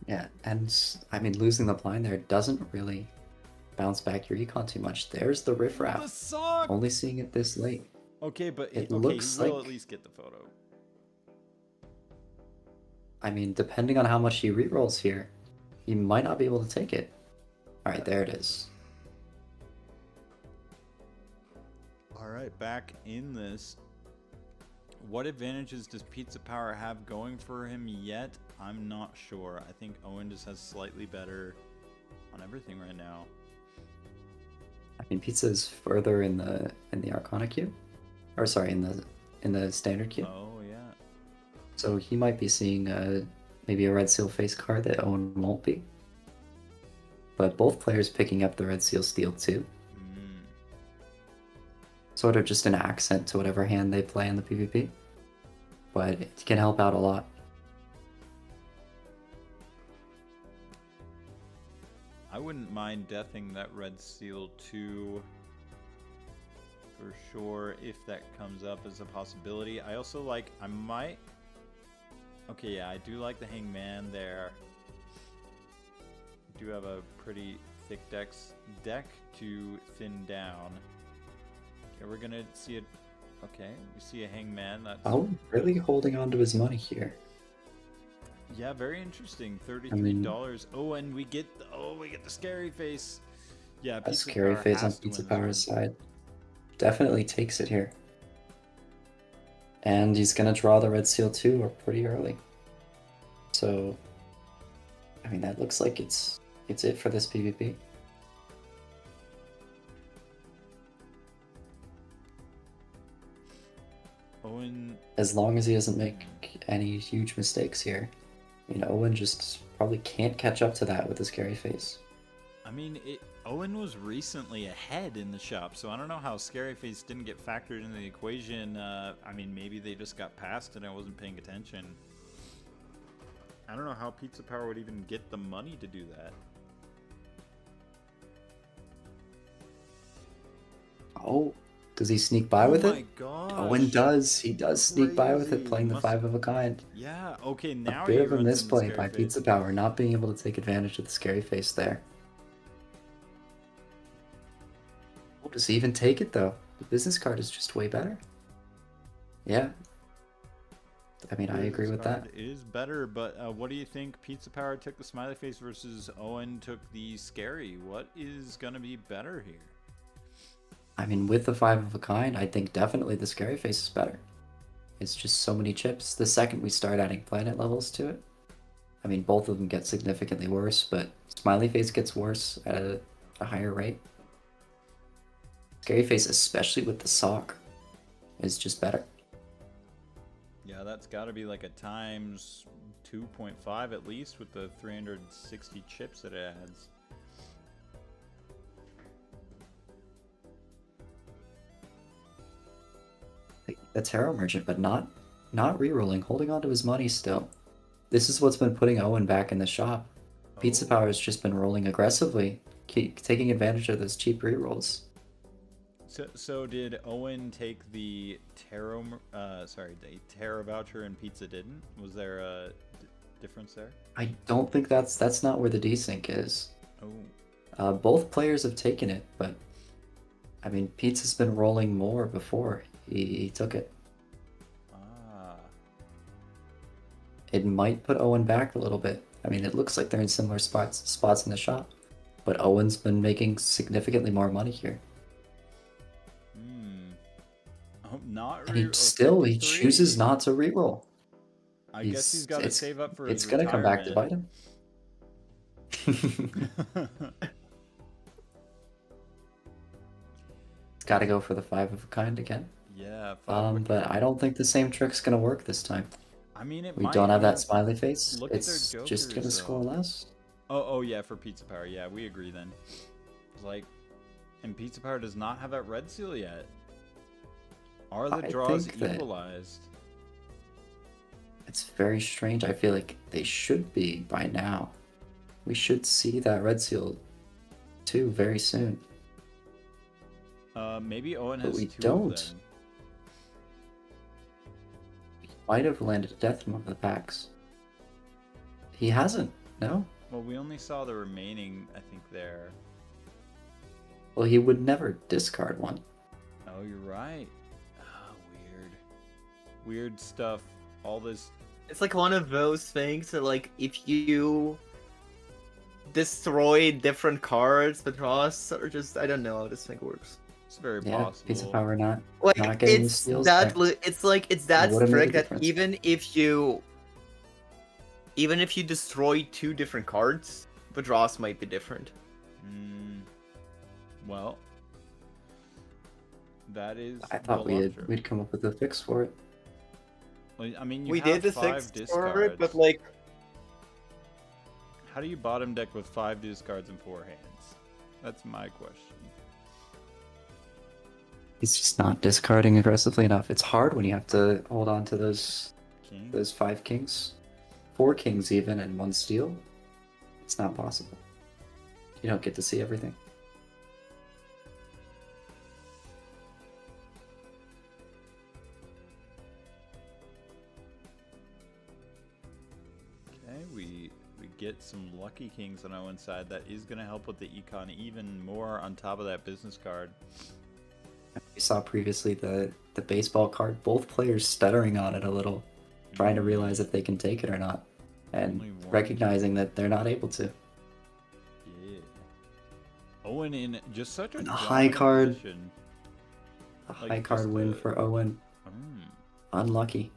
Yeah, and I mean, losing the blind there doesn't really bounce back your econ too much. There's the riffraff. The sock! Only seeing it this late. Okay, but It okay, looks he will like- at least get the photo. I mean, depending on how much he rerolls here, he might not be able to take it. Alright, there it is. Alright, back in this. What advantages does Pizza Power have going for him yet? I'm not sure. I think Owen just has slightly better on everything right now. I mean, Pizza is further in the Arcana queue, or sorry, in the standard queue. Oh yeah. So he might be seeing maybe a Red Seal face card that Owen won't be. But both players picking up the Red Seal Steel too. Sort of just an accent to whatever hand they play in the PvP. But it can help out a lot. I wouldn't mind deathing that Red Seal too, for sure, if that comes up as a possibility. I also like, I might... Okay, yeah, I do like the Hangman there. I do have a pretty thick deck to thin down. Okay, we're gonna see it. Okay, we see a Hangman. That's Really holding on to his money here. yeah, very interesting. $33. Oh, and we get the scary face. Yeah, A Pizza scary Power face on has to Pizza win this Power's one. side. Definitely takes it here. And he's gonna draw the Red Seal too, or pretty early. So, I mean, that looks like it's it for this PvP. Owen, As long as he doesn't make any huge mistakes here. You know, Owen just probably can't catch up to that with a scary face. I mean, Owen was recently ahead in the shop, so I don't know how Scary Face didn't get factored into the equation. I mean, maybe they just got past and I wasn't paying attention. I don't know how Pizza Power would even get the money to do that. Oh, does he sneak by with Oh my it? gosh. Owen does. He does sneak by with it, Crazy. playing the Must- 5 of a kind. Yeah, okay, now A bit he of a runs into misplay Scary by Face. Pizza Power, not being able to take advantage of the scary face there. Oh, does he even take it though? The business card is just way better. Yeah. I mean, I agree with that. It is better, but what do you think? Pizza Power took the smiley face versus Owen took the scary. What is gonna be better here? I mean, with the 5 of a kind, I think definitely the scary face is better. It's just so many chips. The second we start adding planet levels to it, I mean, both of them get significantly worse, but smiley face gets worse at a higher rate. Scary face, especially with the sock, is just better. Yeah, that's got to be like a times 2.5 at least with the 360 chips that it adds. The Tarot Merchant, but not re-rolling, holding on to his money still. This is what's been putting Owen back in the shop. Pizza Power has just been rolling aggressively, taking advantage of those cheap re-rolls. So did Owen take the tarot voucher and Pizza didn't? Was there a difference there? I don't think that's not where the desync is. Oh. Both players have taken it, but I mean, Pizza's been rolling more before he took it. Ah. It might put Owen back a little bit. I mean, it looks like they're in similar spots in the shop, but Owen's been making significantly more money here. And he chooses not to reroll. I guess he's got to save up for his It's gonna come back to bite him. Got to go for the 5 of a kind again. Yeah. But I don't think the same trick's gonna work this time. I mean, we don't have that smiley face. It's Jokers, just gonna score less. Oh yeah, for Pizza Power. Yeah, we agree then. Like, and Pizza Power does not have that red seal yet. Are the draws equalized? It's very strange. I feel like they should be by now. We should see that red seal too very soon. Maybe Owen has we two don't. of them. He might have landed a death from the packs. He hasn't, no? Well, we only saw the remaining, I think, there. Well, he would never discard one. Oh, you're right. Weird stuff. All this. It's like one of those things that, like, if you destroy different cards, the draws are just, I don't know how this thing works. It's very possible. Pizza Power not like getting it's steals that there. it's like it's that strict that difference. even if you destroy 2 different cards, the draws might be different. Well, that is. I thought we'd come up with a fix for it. Well, I mean, we did the 6 for it, but like, how do you bottom deck with 5 discards and 4 hands? That's my question. He's just not discarding aggressively enough. It's hard when you have to hold on to those 5 kings, 4 kings even, and 1 steal. It's not possible. You don't get to see everything. Okay, we get some lucky kings on Owen's side. That is going to help with the econ even more on top of that business card. We saw previously the baseball card, both players stuttering on it a little, trying to realize if they can take it or not, and recognizing that they're not able to. Yeah. Owen in just such a high card. Position. A high card win for Owen. Unlucky.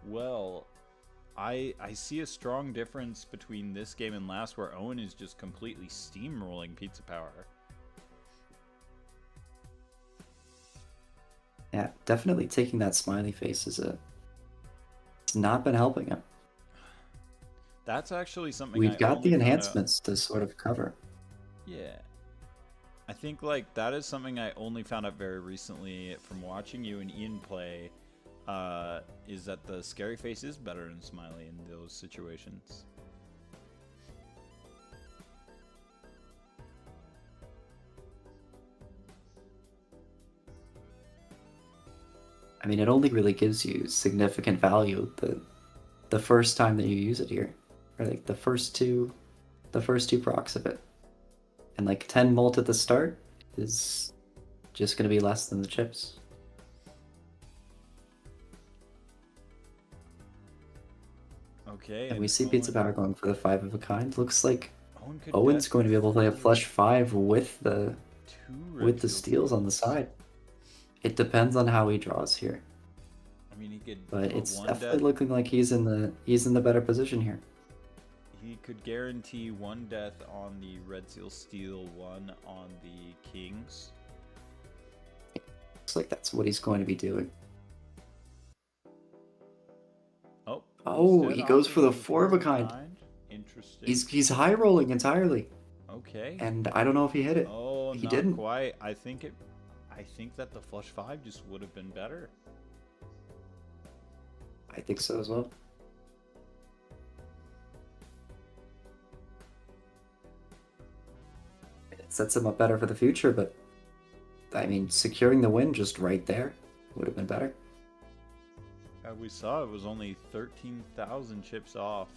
Well, I see a strong difference between this game and last, where Owen is just completely steamrolling Pizza Power. Yeah, definitely taking that smiley face it's not been helping him. That's actually something we've got the enhancements to sort of cover. Yeah. I think like that is something I only found out very recently from watching you and Ian play, is that the scary face is better than smiley in those situations. I mean, it only really gives you significant value the first time that you use it here, or like the first two procs of it, and like 10 molt at the start is just going to be less than the chips. Okay. And we see Pizza Power going for the 5 of a kind. Looks like Owen could Owen's going to be able to play a definitely flush 5 with the red seal steals on the side. It depends on how he draws here. I mean, he could. But put it's one definitely death, looking like he's in the better position here. He could guarantee 1 death on the red seal steal, 1 on the kings. Looks like that's what he's going to be doing. Oh, instead he goes for the opting 4 of a kind. Interesting. He's high rolling entirely. Okay. And I don't know if he hit it. Oh, he not didn't. quite. I think that the flush 5 just would have been better. I think so as well. It sets him up better for the future, but I mean, securing the win just right there would have been better. We saw it was only 13,000 chips off.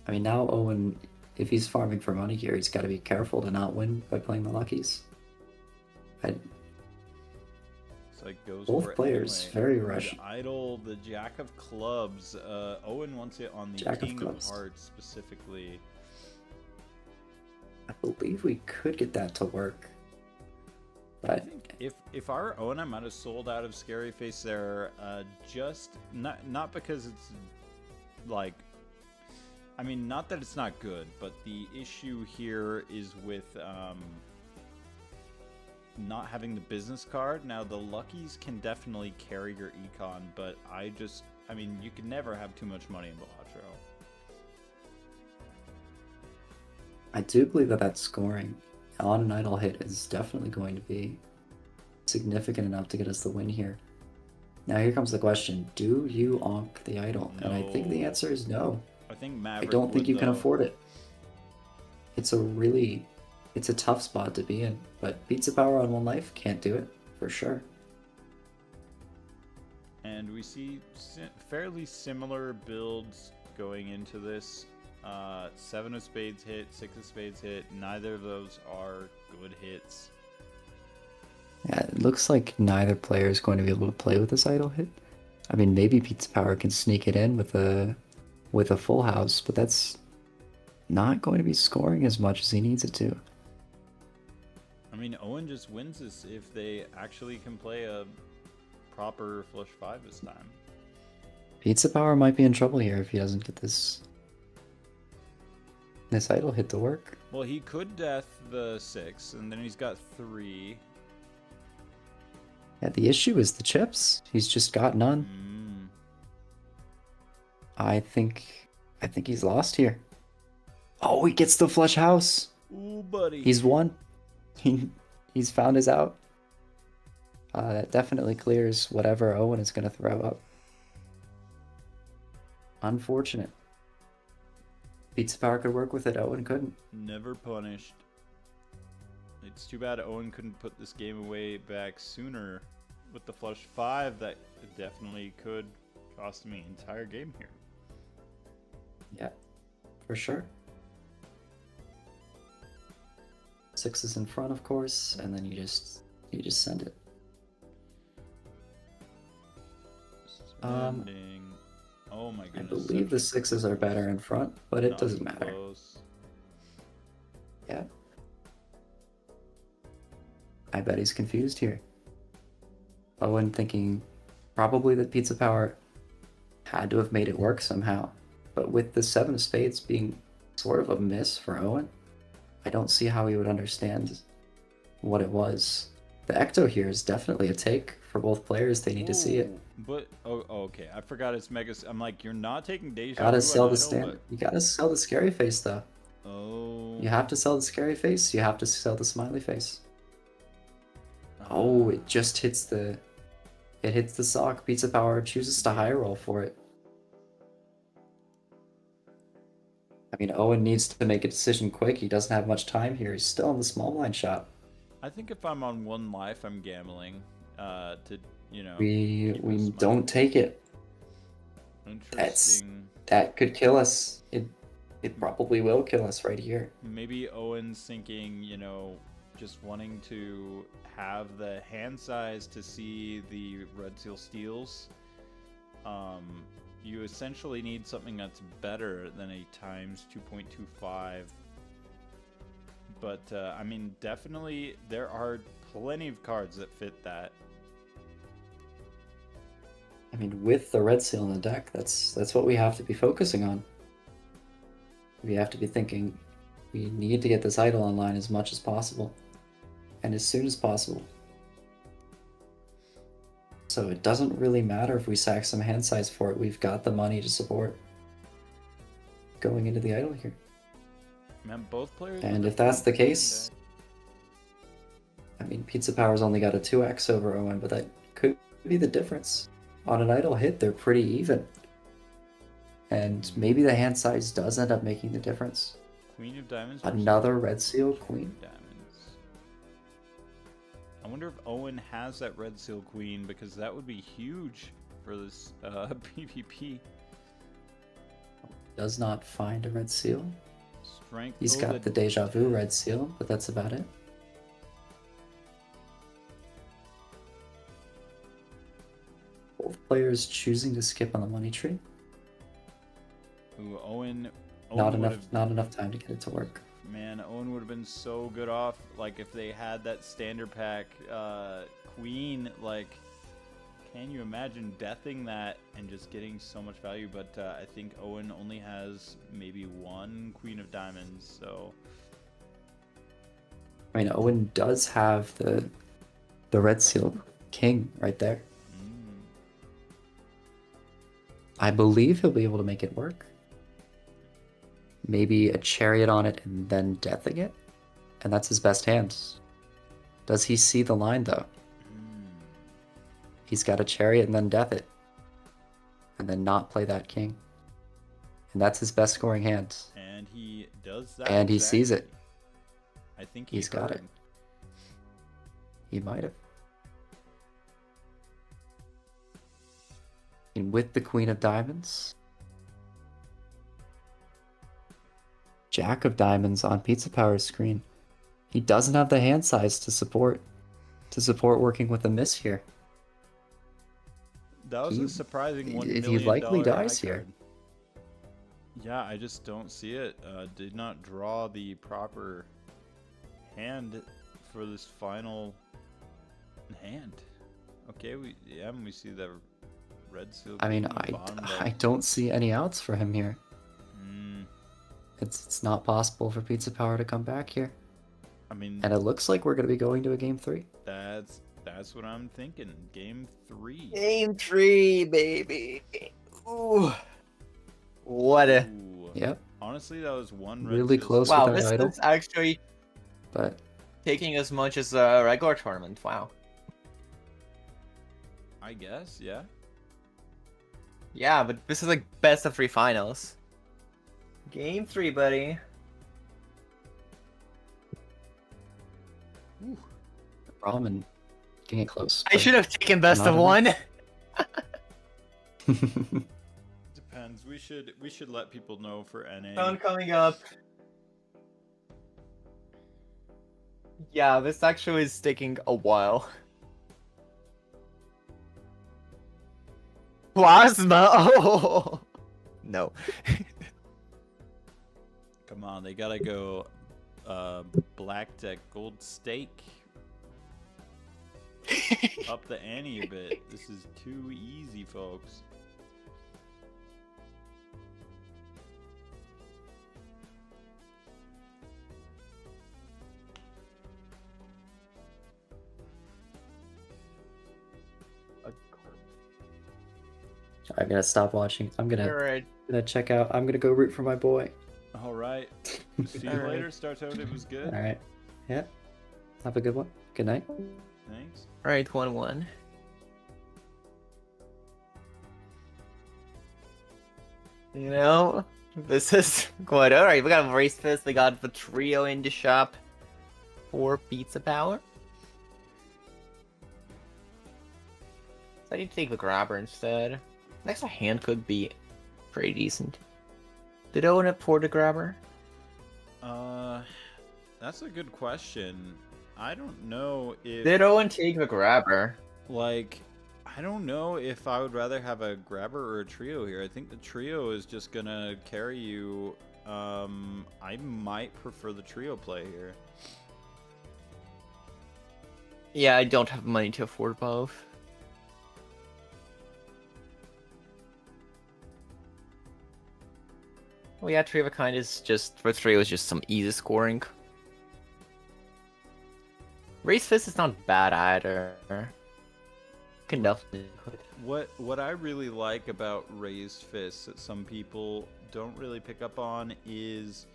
I mean, now Owen, if he's farming for money here, he's got to be careful to not win by playing the luckies. So it goes Both for it players anyway. very rushy. The idol, the Jack of Clubs. Owen wants it on the Jack of King of Clubs. Hearts specifically. I believe we could get that to work. I But think if our Owen, I might have sold out of Scary Face there, just not because it's like, I mean, not that it's not good, but the issue here is with not having the business card. Now the luckies can definitely carry your econ, but I mean, you can never have too much money in Balatro. I do believe that scoring on an idle hit is definitely going to be significant enough to get us the win here. Now here comes the question, do you onk the idol? And I think the No. answer is no. I think I Maverick don't think would, you can though. afford it. It's a tough spot to be in, but Pizza Power on 1 life can't do it, for sure. And we see fairly similar builds going into this. 7 of spades hit, 6 of spades hit. Neither of those are good hits. Yeah, it looks like neither player is going to be able to play with this idle hit. I mean, maybe Pizza Power can sneak it in with a full house, but that's not going to be scoring as much as he needs it to. I mean, Owen just wins this if they actually can play a proper flush 5 this time. Pizza Power might be in trouble here if he doesn't get this idle hit to work. Well, he could death the 6, and then he's got 3. Yeah, the issue is the chips. He's just got none. I think he's lost here. Oh, he gets the flush house. Ooh, buddy. He's won. He's found his out. That definitely clears whatever Owen is going to throw up. Unfortunate. Pizza Power could work with it, Owen couldn't. Never punished. It's too bad Owen couldn't put this game away back sooner. With the flush 5, that definitely could cost me an entire game here. Yeah, for sure. 6 is in front, of course, and then you just send it. Spending. Oh my I goodness. believe the 6s are better in front, but it Not doesn't even matter. close. Yeah. I bet he's confused here. Owen thinking probably that Pizza Power had to have made it work somehow. But with the 7 of spades being sort of a miss for Owen, I don't see how he would understand what it was. The Ecto here is definitely a take for both players. They need to see it. But okay. I forgot it's mega. I'm like, you're not taking Deja. Gotta Vu sell on the idle, standard. You gotta sell the scary face though. But... Oh. You have to sell the scary face. You have to sell the smiley face. Oh, it just hits the... It hits the sock. Pizza Power chooses to high roll for it. I mean, Owen needs to make a decision quick. He doesn't have much time here. He's still in the small blind shot. I think if I'm on 1 life, I'm gambling. To We keep us don't money. take it. Interesting. That could kill us. It probably will kill us right here. Maybe Owen's thinking, just wanting to have the hand size to see the red seal steals. you essentially need something that's better than a times 2.25. But I mean, definitely there are plenty of cards that fit that. I mean, with the red seal in the deck, that's what we have to be focusing on. We have to be thinking, we need to get this idol online as much as possible, and as soon as possible. So it doesn't really matter if we sack some hand size for it. We've got the money to support going into the idol here. Man, both players. And if that's the case, I mean, Pizza Power's only got a 2x over Owen, but that could be the difference. On an idle hit, they're pretty even. And maybe the hand size does end up making the difference. Queen of Diamonds. Another red seal queen. Diamonds. I wonder if Owen has that red seal queen, because that would be huge for this PvP. Does not find a red seal. Strength. He's got the deja vu red seal, but that's about it. Both players choosing to skip on the money tree. Ooh, Owen Not enough time to get it to work. Man, Owen would have been so good off, like, if they had that standard pack queen. Like, can you imagine deathing that and just getting so much value? But I think Owen only has maybe one Queen of Diamonds, so... I mean, Owen does have the red seal king right there. I believe he'll be able to make it work. Maybe a chariot on it and then deathing it, and that's his best hand. Does he see the line though? He's got a chariot and then death it, and then not play that king, and that's his best scoring hand. And he does that. And he sees it. I think he's got it. He might have. And with the Queen of Diamonds, Jack of Diamonds on Pizza Power's screen. He doesn't have the hand size to support working with a miss here. That was a surprising $1 million. He likely dies here. Yeah, I just don't see it. Did not draw the proper hand for this final hand. Okay, we see the red seal. I mean, I don't see any outs for him here. It's not possible for Pizza Power to come back here. I mean, and it looks like we're going to be going to a game 3. That's what I'm thinking. Game 3. Game 3, baby. Ooh. What a... Yep. Honestly, that was one really close. Wow, with this idol. is actually but taking as much as a regular tournament. Wow. I guess, yeah. Yeah, but this is like best of 3 finals. Game 3, buddy. Ooh. Ramen getting close. I should have taken best of 1. Depends. We should let people know for NA. Phone coming up. Yeah, this actually is taking a while. Plasma. Oh no. Come on, they gotta go black deck gold stake. Up the ante a bit. This is too easy, folks. I'm gonna stop watching. I'm gonna check out. I'm gonna go root for my boy. All right. See you later, Startoad. It was good. All right. Yeah. Have a good one. Good night. Thanks. All right, 1-1. You know, this is good. All right, we got Race Fist. We got the trio in the shop for Pizza Power. So I need to take the grabber instead. Next hand could be pretty decent. Did Owen afford the grabber? That's a good question. I don't know if... Did Owen take the grabber? Like, I don't know if I would rather have a grabber or a trio here. I think the trio is just gonna carry you. I might prefer the trio play here. Yeah, I don't have money to afford both. Well, yeah, Tree of a Kind is just, for trio is just some easy scoring. Raise Fist is not bad either. Can definitely. What I really like about Raised Fists that some people don't really pick up on is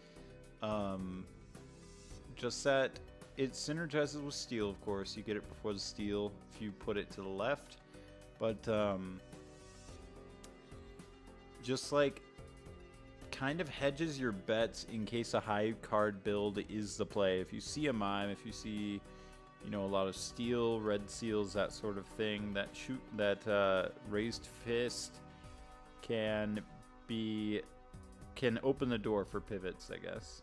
just that it synergizes with steel, of course. You get it before the steel if you put it to the left. But just like kind of hedges your bets in case a high card build is the play. If you see a mime, if you see, you know, a lot of steel, red seals, that sort of thing, that Raised Fist can open the door for pivots, I guess.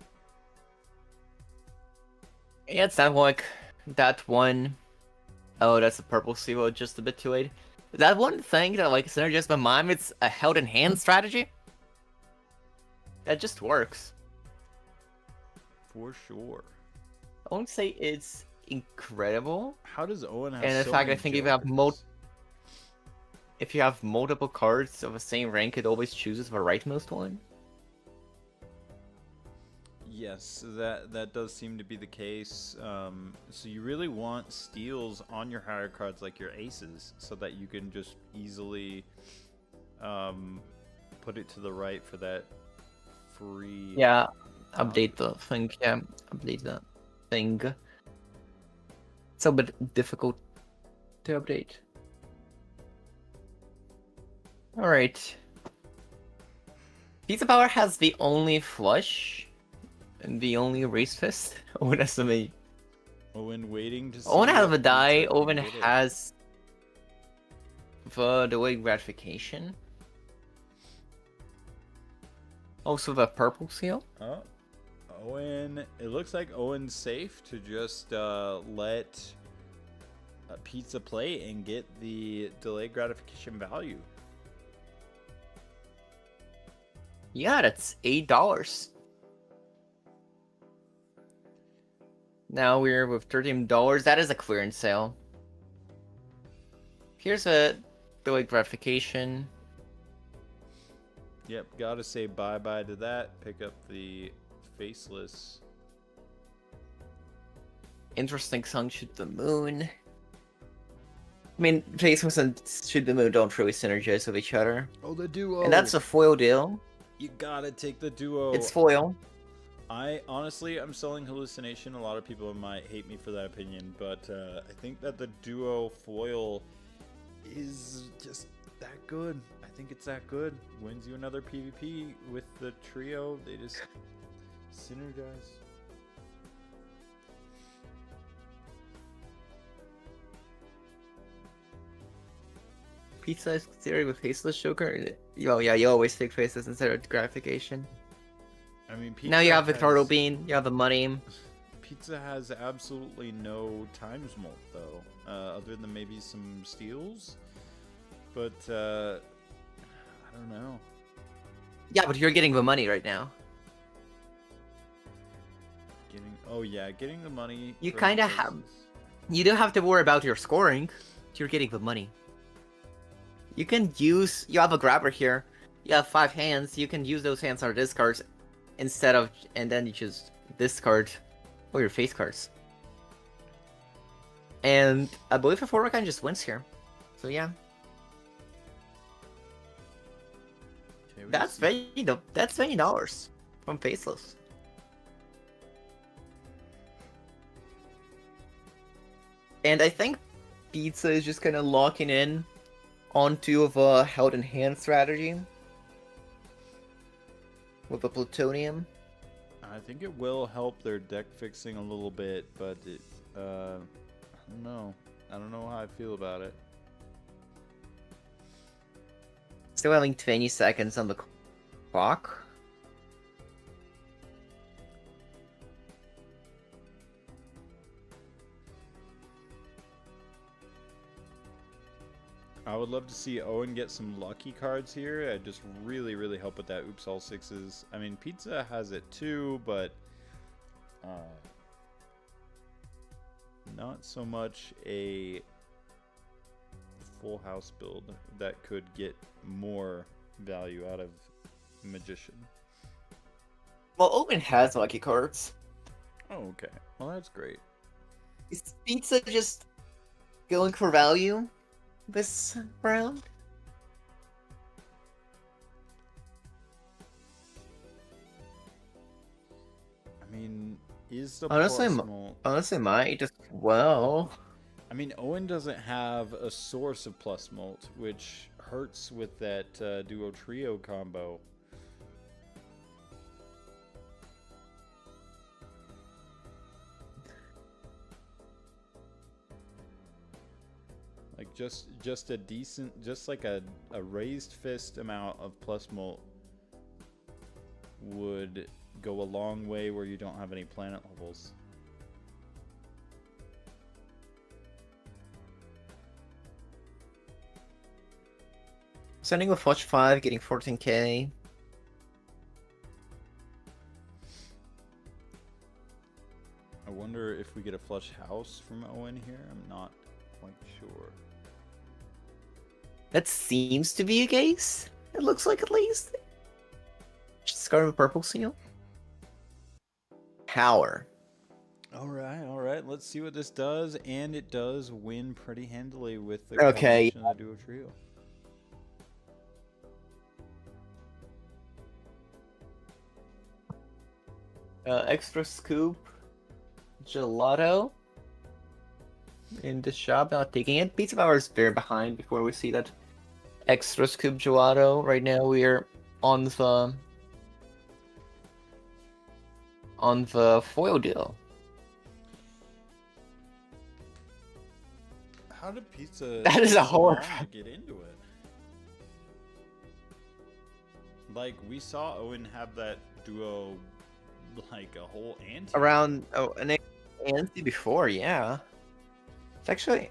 Yeah, it's that one. Oh, that's a purple seal, just a bit too late. That one thing that like synergizes with mime, it's a held in hand strategy. That just works. For sure. I won't say it's incredible. How does Owen have And in so fact, I many think jokers? if you have multiple cards of the same rank, it always chooses the rightmost one. Yes, that does seem to be the case. So you really want steals on your higher cards like your aces, so that you can just easily put it to the right for that free. Yeah, update the thing. Yeah, update the thing. It's a bit difficult to update. All right. Pizza Power has the only flush and the only race fist. Owen estimate. Owen waiting to see. Owen has if a die. Pizza can Owen get it. has the delayed gratification. Also the purple seal. Oh, Owen. It looks like Owen's safe to just let Pizza play and get the delayed gratification value. Yeah, that's $8. Now we're with $13. That is a clearance sale. Here's a delayed gratification. Yep, gotta say bye-bye to that. Pick up the faceless. Interesting song, Shoot the Moon. I mean, Faceless and Shoot the Moon don't really synergize with each other. Oh, the duo! And that's a foil deal. You gotta take the duo. It's foil. I'm selling Hallucination. A lot of people might hate me for that opinion, but I think that the duo foil is just that good. I think it's that good. Wins you another PvP with the trio. They just synergize. Pizza is considered with Faceless Joker. Yo, yeah, you always take Faces instead of gratification. I mean, Now you have the has- turtle bean, you have the money. Pizza has absolutely no times molt though, other than maybe some steals. But I don't know. Yeah, but you're getting the money right now. Getting the money. You from kinda faces. have- You don't have to worry about your scoring. You're getting the money. You have a grabber here. You have 5 hands. You can use those hands or discards instead of, and then you just discard all your face cards. And I believe the forward kind just wins here. So yeah, Okay, we that's see- $20 from Faceless. And I think Pizza is just kind of locking in onto the held in hand strategy with the plutonium. I think it will help their deck fixing a little bit, but I don't know. I don't know how I feel about it. Still having 20 seconds on the clock. I would love to see Owen get some lucky cards here. I just really, really help with that oops all sixes. I mean, Pizza has it too, but not so much a full house build that could get more value out of Magician. Well, Owen has lucky cards. Oh, okay. Well, that's great. Is Pizza just going for value this round? I mean, is the Honestly, plus might just well. I mean, Owen doesn't have a source of plus mult, which hurts with that duo trio combo. Like just a decent, just like a raised fist amount of plus mult would go a long way where you don't have any planet levels. Sending with Flush 5, getting 14k. I wonder if we get a flush house from Owen here. I'm not quite sure. That seems to be a case. It looks like at least. Discard of a purple seal. Power. All right. Let's see what this does, and it does win pretty handily with the Okay. combination of the duo trio. Extra scoop. Gelato. In the shop, not taking it. Pizza Power is very behind before we see that extra scoop gelato. Right now we're on the foil deal. How did Pizza That is a horror. get into it? Like, we saw Owen have that duo like a whole ante. Around an ante before, yeah. It's actually,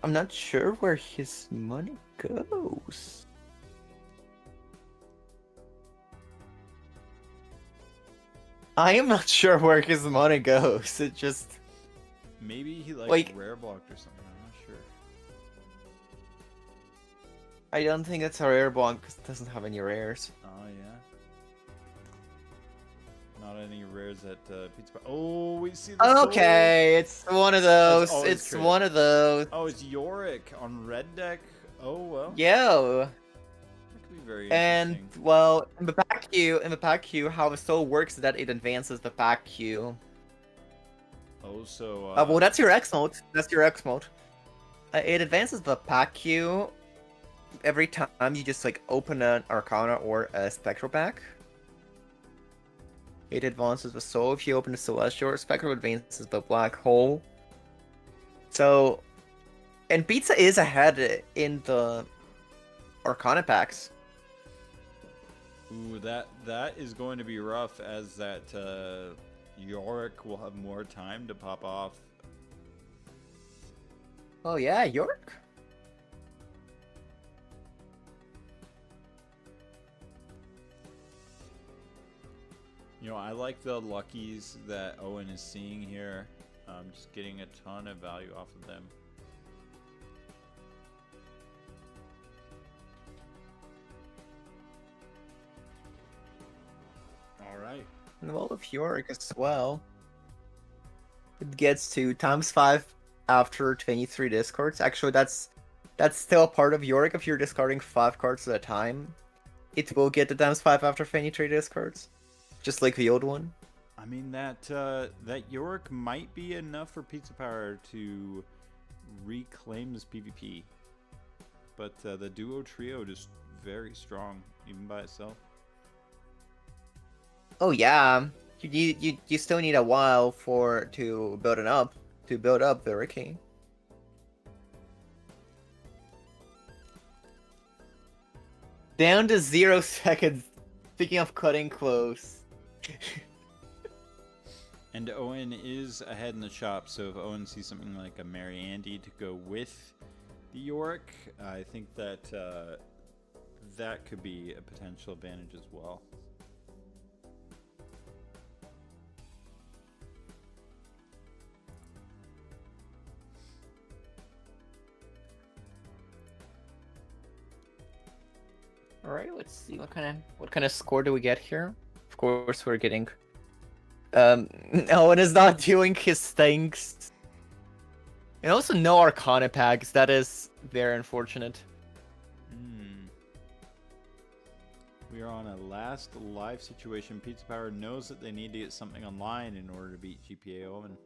I'm not sure where his money goes. I am not sure where his money goes. It just maybe he like rare blocked or something. I'm not sure. I don't think it's a rare block because it doesn't have any rares. Oh yeah. Not any rares at Pizza Power. Oh, we see the Okay, it's one of those. always It's crit. one of those. Oh, it's Yorick on red deck. Oh well. Yo. That could be very And interesting. well, in the pack queue, how the soul works is that it advances the pack queue. Oh, so Well, that's your X mode. That's your X mode. It advances the pack queue every time you just like open an Arcana or a Spectral pack. It advances the soul if you open a Celestial, or Spectral advances the black hole. So, and Pizza is ahead in the Arcana packs. ooh, that is going to be rough, as that Yorick will have more time to pop off. Oh yeah, York. You know, I like the luckies that Owen is seeing here. Just getting a ton of value off of them. All right. Well, with Yorick as well, it gets to ×5 after 23 discards. Actually, that's still a part of Yorick. If you're discarding 5 cards at a time, it will get the ×5 after 23 discards, just like the old one. I mean, that Yorick might be enough for Pizza Power to reclaim this PvP, but the duo trio just very strong even by itself. Oh yeah, you still need a while to build up the Ricky. Down to 0 seconds. Speaking of cutting close. And Owen is ahead in the shop, so if Owen sees something like a Mary Andy to go with The Yorick, I think that that could be a potential advantage as well. All right, let's see what kind of score do we get here. Of course, we're getting. Owen is not doing his things, and also no Arcana packs. That is very unfortunate. We are on a last live situation. Pizza Power knows that they need to get something online in order to beat GPA Owen.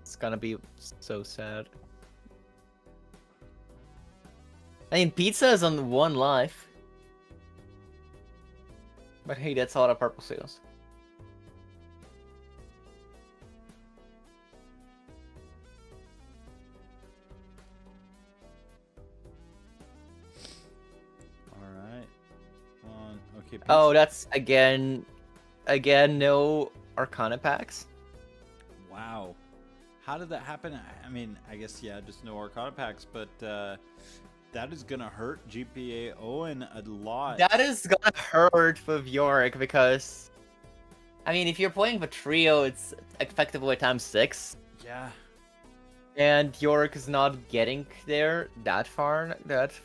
It's gonna be so sad. I mean, pizza is on 1 life. But hey, that's a lot of purple sales. Alright. Okay. Pizza. Oh, that's again no Arcana packs. Wow. How did that happen? I mean, I guess, yeah, just no Arcana packs, but that is going to hurt GPA Owen a lot. That is gonna hurt with Yorick because, I mean, if you're playing the trio, it's effectively times 6. Yeah. And Yorick is not getting there that far. That.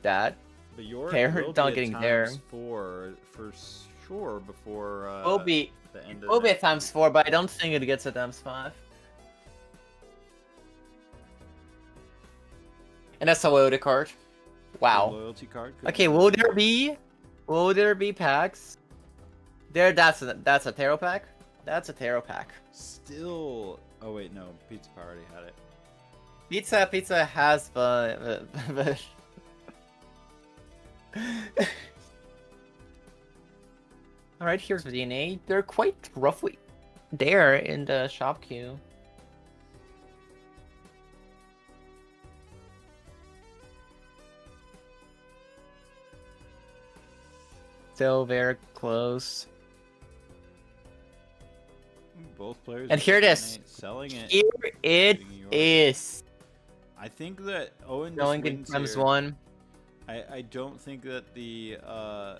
But Yorick Okay, will not be getting at there. times 4 for sure before Will be the end of will be it. at times 4, but I don't think it gets at times 5. And that's a loyalty card. Wow. Loyalty card. could Okay, be- will there be packs? There, that's a tarot pack. That's a tarot pack. Still. Oh wait, no. Pizza Power already had it. Pizza has the All right, here's the DNA. They're quite roughly there in the shop queue. Still very close. Both players. And are here it is. selling it. Here it getting Yorick. is. I think that Owen just Going in wins times here. 1. I don't think that the I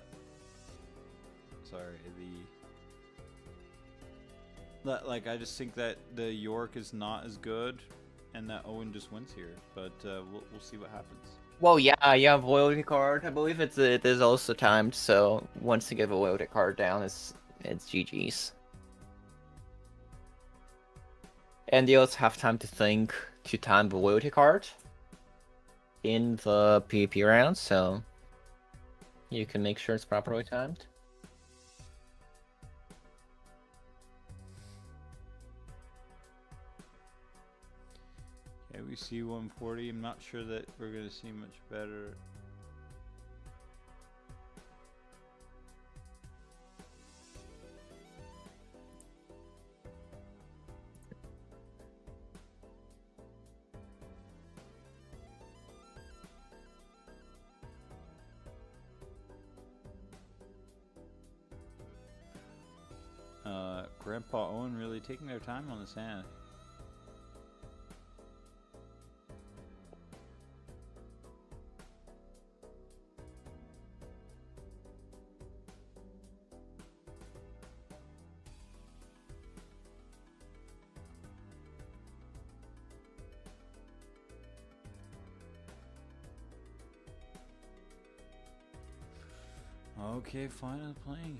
just think that the York is not as good, and that Owen just wins here. But we'll see what happens. Well, yeah, you have loyalty card. I believe it is also timed. So once you give a loyalty card down, it's GG's. And you also have time to think to time the loyalty card in the PvP round, so you can make sure it's properly timed. Okay, we see 140. I'm not sure that we're gonna see much better. Grandpa Owen really taking their time on this hand. Okay, finally playing.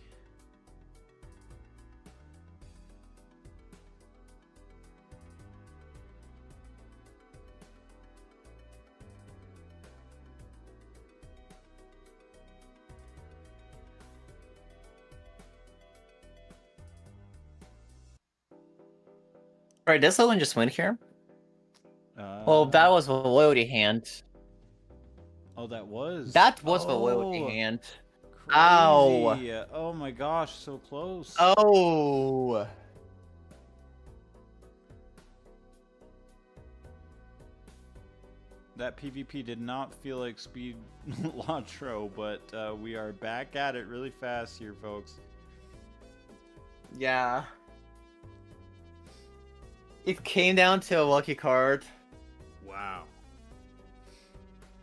Alright, does someone just win here? Well, that was a loyalty hand. Oh, that was. That was the loyalty hand. Crazy. Ow. Oh my gosh, so close. Oh. that PvP did not feel like speed Latro, but we are back at it really fast here, folks. Yeah. It came down to a lucky card. Wow.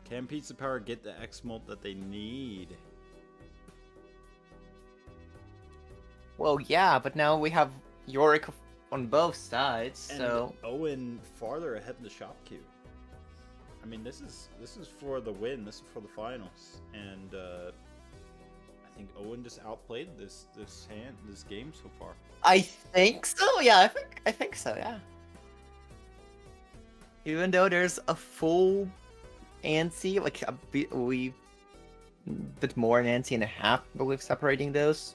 Can Pizza Power get the X-Molt that they need? Well, yeah, but now we have Yorick on both sides, And so... Owen farther ahead in the shop queue. I mean, this is for the win. This is for the finals, and I think Owen just outplayed this game so far. I think so. Yeah, I think so. Yeah. Even though there's a full ante, like a bit more than ante and a half, I believe, separating those.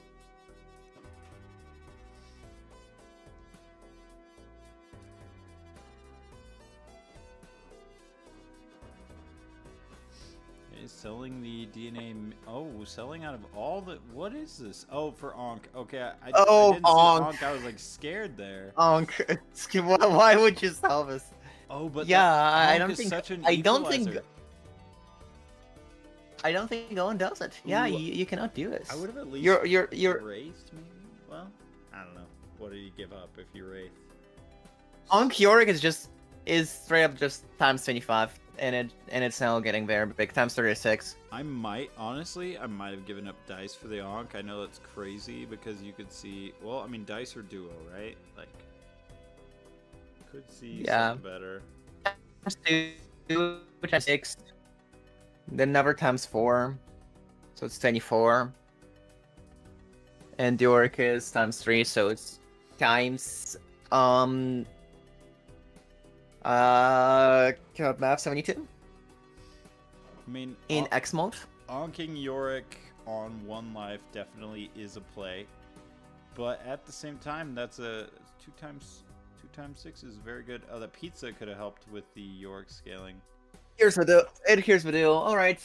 Selling the DNA. Oh, selling out of all the. What is this? Oh, for Onk. Okay, I Oh, didn't see Onk. Onk. I was like scared there. Onk, why would you sell this? Oh, but yeah, I I don't think. I don't think Owen does it. Yeah, Ooh. you cannot do this. I would have at least. You're Wraithed, maybe. Well, I don't know. What do you give up if you wraith? Onk Yorick is straight up just times 25. And it's now getting there, big times 36. I might have given up dice for the Onk. I know that's crazy because you could see. Well, I mean, dice are duo, right? Like, could see something better. Times 2, times 6. Then another times 4, so it's 24. And the Yorick is times 3, so it's times math 72 I mean, in X mode. Onking Yorick on 1 life definitely is a play, but at the same time, that's a 2 times 6 is very good. Oh, the pizza could have helped with the Yorick scaling. Here's the deal. All right,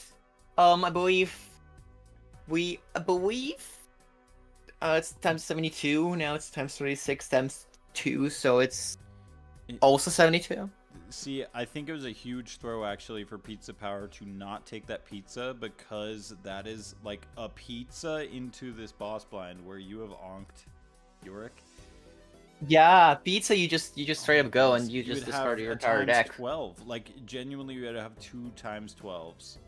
I believe it's times 72 now. It's times 36 times 2, so it's also 72. See, I think it was a huge throw actually for Pizza Power to not take that pizza, because that is like a pizza into this boss blind where you have onked Yorick. Yeah, pizza. You just straight up go and you just would discard have your a entire times deck. 12. Like genuinely, you had to have 2 times 12s.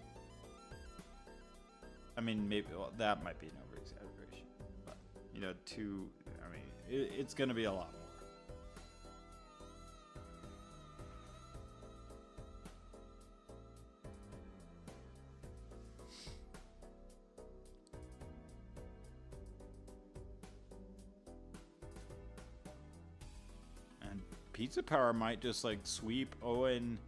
I mean, maybe that might be an over exaggeration, but you know, 2. I mean, it's gonna be a lot more. Pizza Power might just like sweep Owen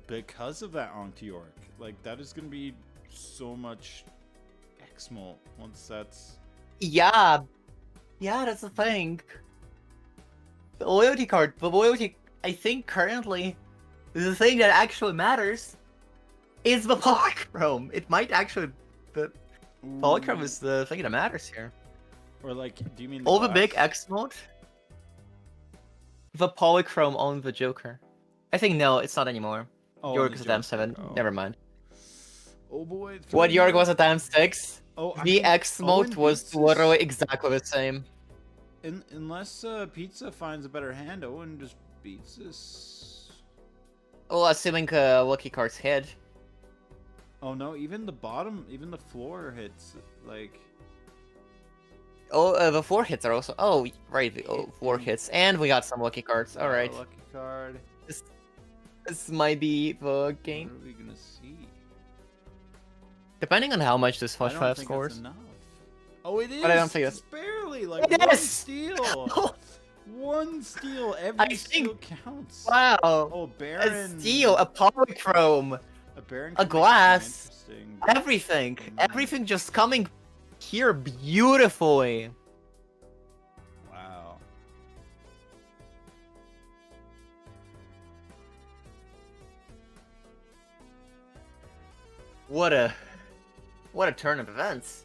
because of that Onk Yorick. Like, that is going to be so much X-Molt once that's... Yeah, that's the thing. The loyalty card, I think currently, the thing that actually matters is the polychrome. It might actually, the polychrome is the thing that matters here. Or like, do you mean all the big X mode? The polychrome on the Joker. I think no, it's not anymore. Oh, Yorick is a times 7. Oh. Never mind. Oh boy. What Yorick was a times 6? Oh, the X mode was literally exactly the same. Unless Pizza finds a better hand, Owen just beats this. Well, assuming Lucky Card's hit. Oh no, even the bottom, even the floor hits, like... Oh, the 4 hits are also... Oh, right, the 4 hits. And we got some Lucky Cards, alright. Lucky card. This might be the game. What are we gonna see? Depending on how much this Flush 5 think scores. that's enough. Oh, it is! But I don't think it's barely, like, it one is! steal! One steal, every steal counts. Wow! Oh, Baron. A steal, a polychrome, a Baron, a glass, interesting. everything. Everything just coming here beautifully. Wow. What a turn of events.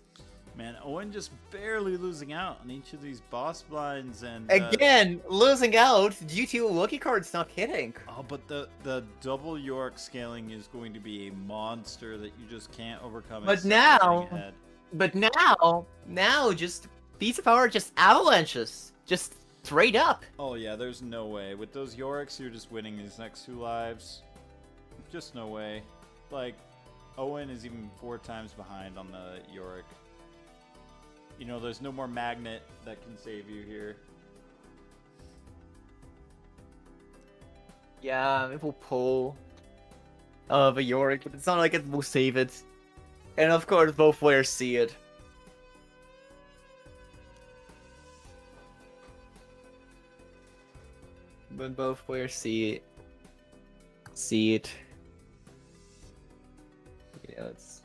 Man, Owen just barely losing out on each of these boss blinds and Again, losing out due to lucky cards not hitting. oh, but the double York scaling is going to be a monster that you just can't overcome. But except for now- running ahead. But now just Beats of Power just avalanches. Just straight up. Oh yeah, there's no way. With those Yoriks, you're just winning these next 2 lives. Just no way. Like, Owen is even 4 times behind on the Yorick. You know, there's no more magnet that can save you here. Yeah, it will pull of a Yorick, but it's not like it will save it. And of course, both players see it. When both players see it. Yeah, it's...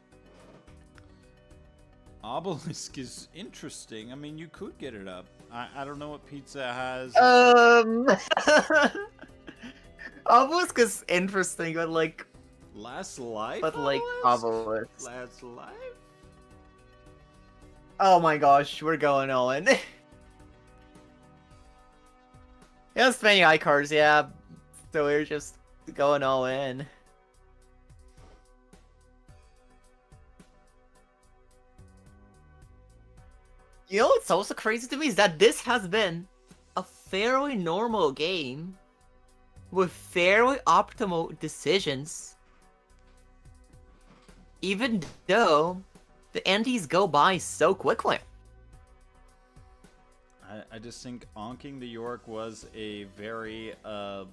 Obelisk is interesting. I mean, you could get it up. I don't know what Pizza has. Obelisk is interesting, but like... Last life? Obelisk. Last life? Oh my gosh, we're going Owen. Yeah, spending eye cards, yeah. So we're just going all in. You know what's also crazy to me is that this has been a fairly normal game with fairly optimal decisions. Even though the antes go by so quickly. I just think onking the York was a very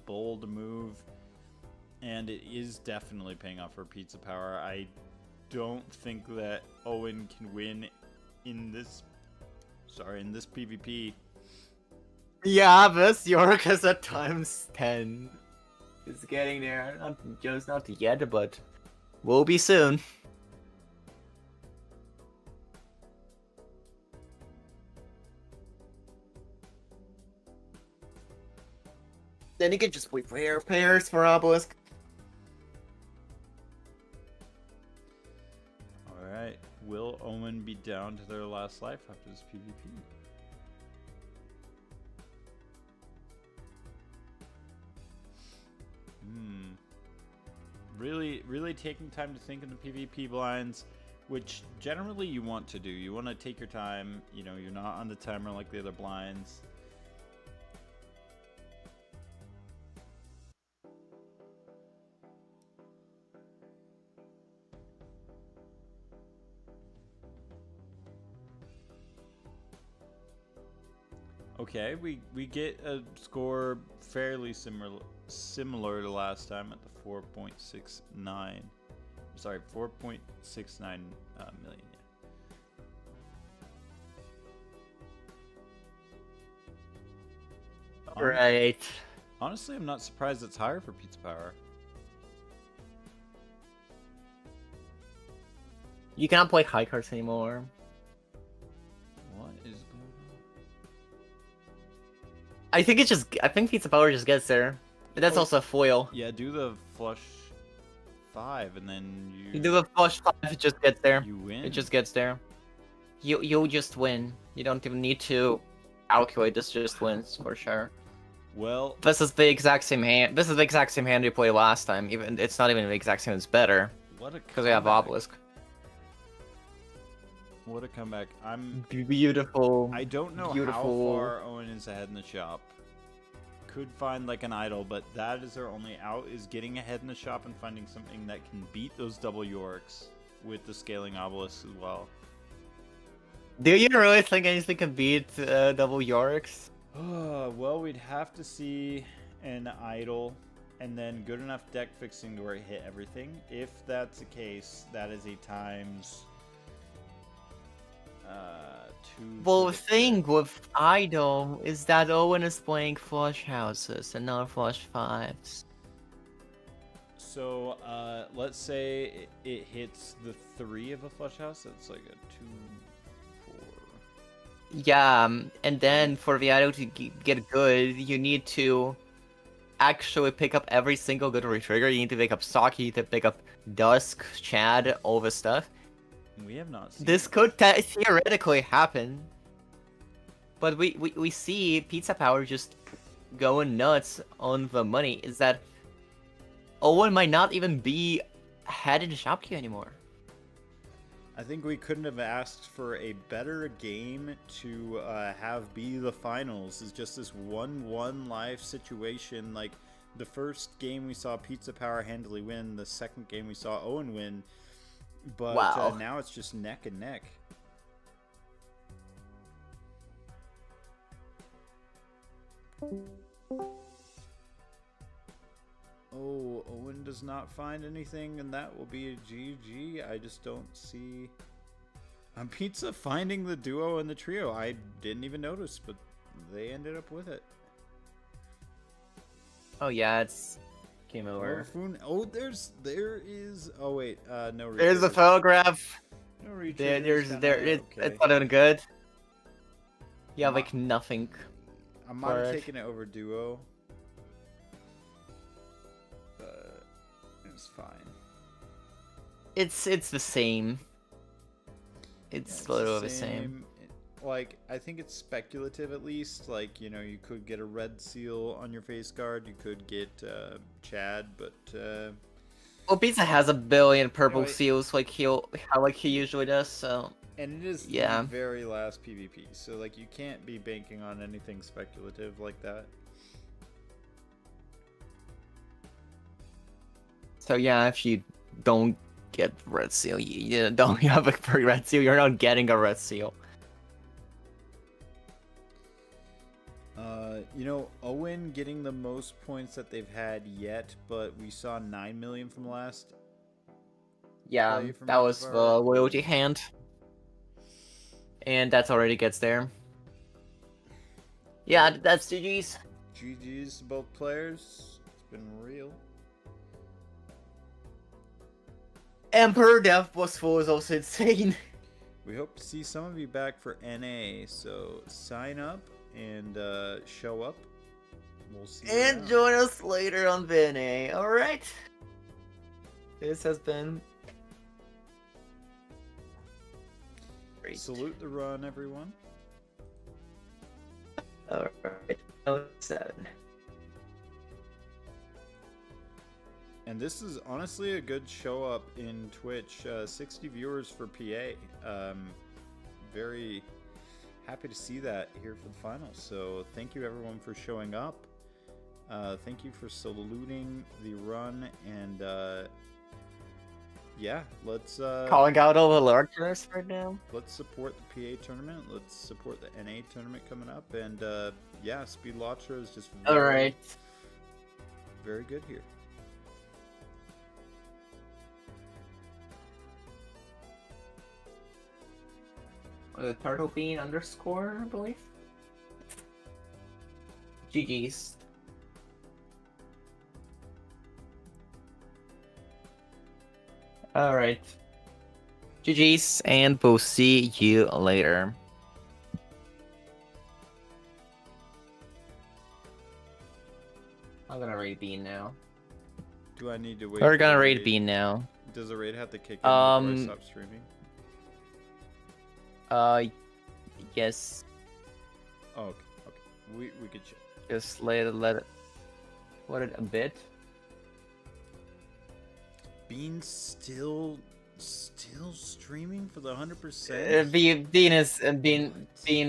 bold move, and it is definitely paying off for Pizza Power. I don't think that Owen can win in this PvP. Yeah, this York is at times 10. It's getting there. Not yet, but will be soon. Then you can just wait for air pairs for Obelisk. Alright, will Omen be down to their last life after this PvP? Really taking time to think in the PvP blinds, which generally you want to do. You want to take your time, you know, you're not on the timer like the other blinds. Okay, we get a score fairly similar to last time at the 4.69. Sorry, 4.69 million. Yeah. Right. Honestly, I'm not surprised it's higher for Pizza Power. You cannot play high cards anymore. What is going on? I think Pizza Power just gets there. But that's also a foil. Yeah, do the flush 5 and then You do the flush 5, it just gets there. you win. It just gets there. You'll just win. You don't even need to calculate. This just wins for sure. Well, This is the exact same hand. This is the exact same hand we played last time. Even it's not even the exact same. It's better what a because we have comeback. Obelisk. What a comeback. Beautiful. I don't know how Beautiful. far Owen is ahead in the shop. Could find like an idol, but that is their only out, is getting ahead in the shop and finding something that can beat those double Yorks with the scaling Obelisk as well. Do you really think anything can beat double Yoriks? Well, we'd have to see an idol and then good enough deck fixing to where it hit everything. If that's the case, that is a times 2. Well, the for thing with Idol is that Owen is playing flush houses and not flush 5s. So, let's say it hits the 3 of a flush house. That's like a 2, 4. Yeah, and then for the Idol to get good, you need to actually pick up every single good retrigger. You need to pick up Stock, you need to pick up Dusk, Chad, all this stuff. We have not seen This it. could theoretically happen. But we see Pizza Power just going nuts on the money. Is that Owen might not even be ahead in the shop queue anymore. I think we couldn't have asked for a better game to have be the finals. It's just this 1-1 live situation. Like, the first game we saw Pizza Power handily win. The second game we saw Owen win. But Wow. now it's just neck and neck. Oh, Owen does not find anything, and that will be a GG. I just don't see... Pizza finding the duo and the trio. I didn't even notice, but they ended up with it. Oh yeah, it's game over. Oh, there is. Oh wait, no. There's the retriggers. photograph. No retriggers, It's okay. not even good. You have Ma- like nothing. I might have for it. taken it over duo, but it's fine. It's the same. It's Yeah, literally the same. Like, I think it's speculative at least. Like, you know, you could get a red seal on your face guard. You could get Chad, but Well, Pizza has a billion purple Anyway. seals like he usually does. So and it is Yeah. the very last PvP. So like, you can't be banking on anything speculative like that. yeah, if you don't get red seal, you don't have a red seal. You're not getting a red seal. You know, Owen getting the most points that they've had yet, but we saw 9 million from last. Yeah, Play from that was Pizza the Power. loyalty hand, and that's already gets there. Yeah, that's GG's. GG's to both players. It's been real. Emperor Death was full is also insane. We hope to see some of you back for NA, so sign up and show up. We'll see you And around. join us later on VNA. Alright. This has been great. Salute the run, everyone. Alright. 7. And this is honestly a good show up in Twitch. 60 viewers for PA. Very happy to see that here for the finals. So thank you everyone for showing up. Thank you for saluting the run, and yeah, let's Calling out all the lurkers right now. let's support the PA tournament. Let's support the NA tournament coming up, and yeah, Speed Balatro is just Alright. very good here. The turtle bean underscore, I believe. GG's. Alright. GG's, and we'll see you later. I'm gonna raid Bean now. Do I need to wait? We're for gonna the raid Bean now. Does the raid have to kick in before I Um, stop streaming? Yes. Oh, okay. Okay. We could check. Just let it a bit. Bean still streaming for the 100%. Bean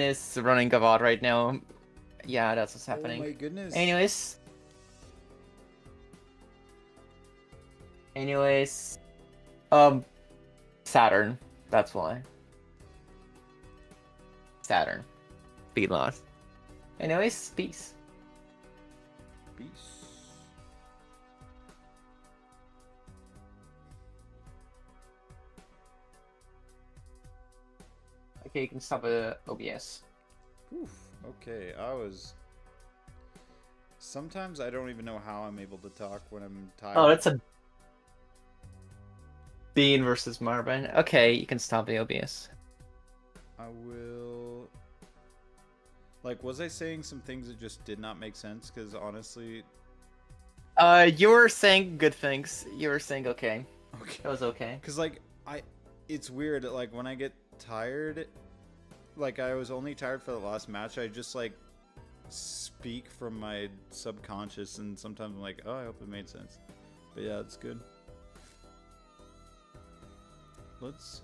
is running a VOD right now. Yeah, that's what's Oh happening. my goodness. Anyways, Saturn. That's why. Saturn. Bean lost. Anyways, peace. Peace. Okay, you can stop OBS. Oof. Okay, Sometimes I don't even know how I'm able to talk when I'm tired. Oh, that's a Bean versus Marvin. Okay, you can stop the OBS. I will... Like, was I saying some things that just did not make sense? Because honestly... You were saying good things. You were saying okay. Okay. That was okay. Because, like, it's weird. Like when I get tired, like I was only tired for the last match. I just like speak from my subconscious, and sometimes I'm like, oh, I hope it made sense. But yeah, it's good. Let's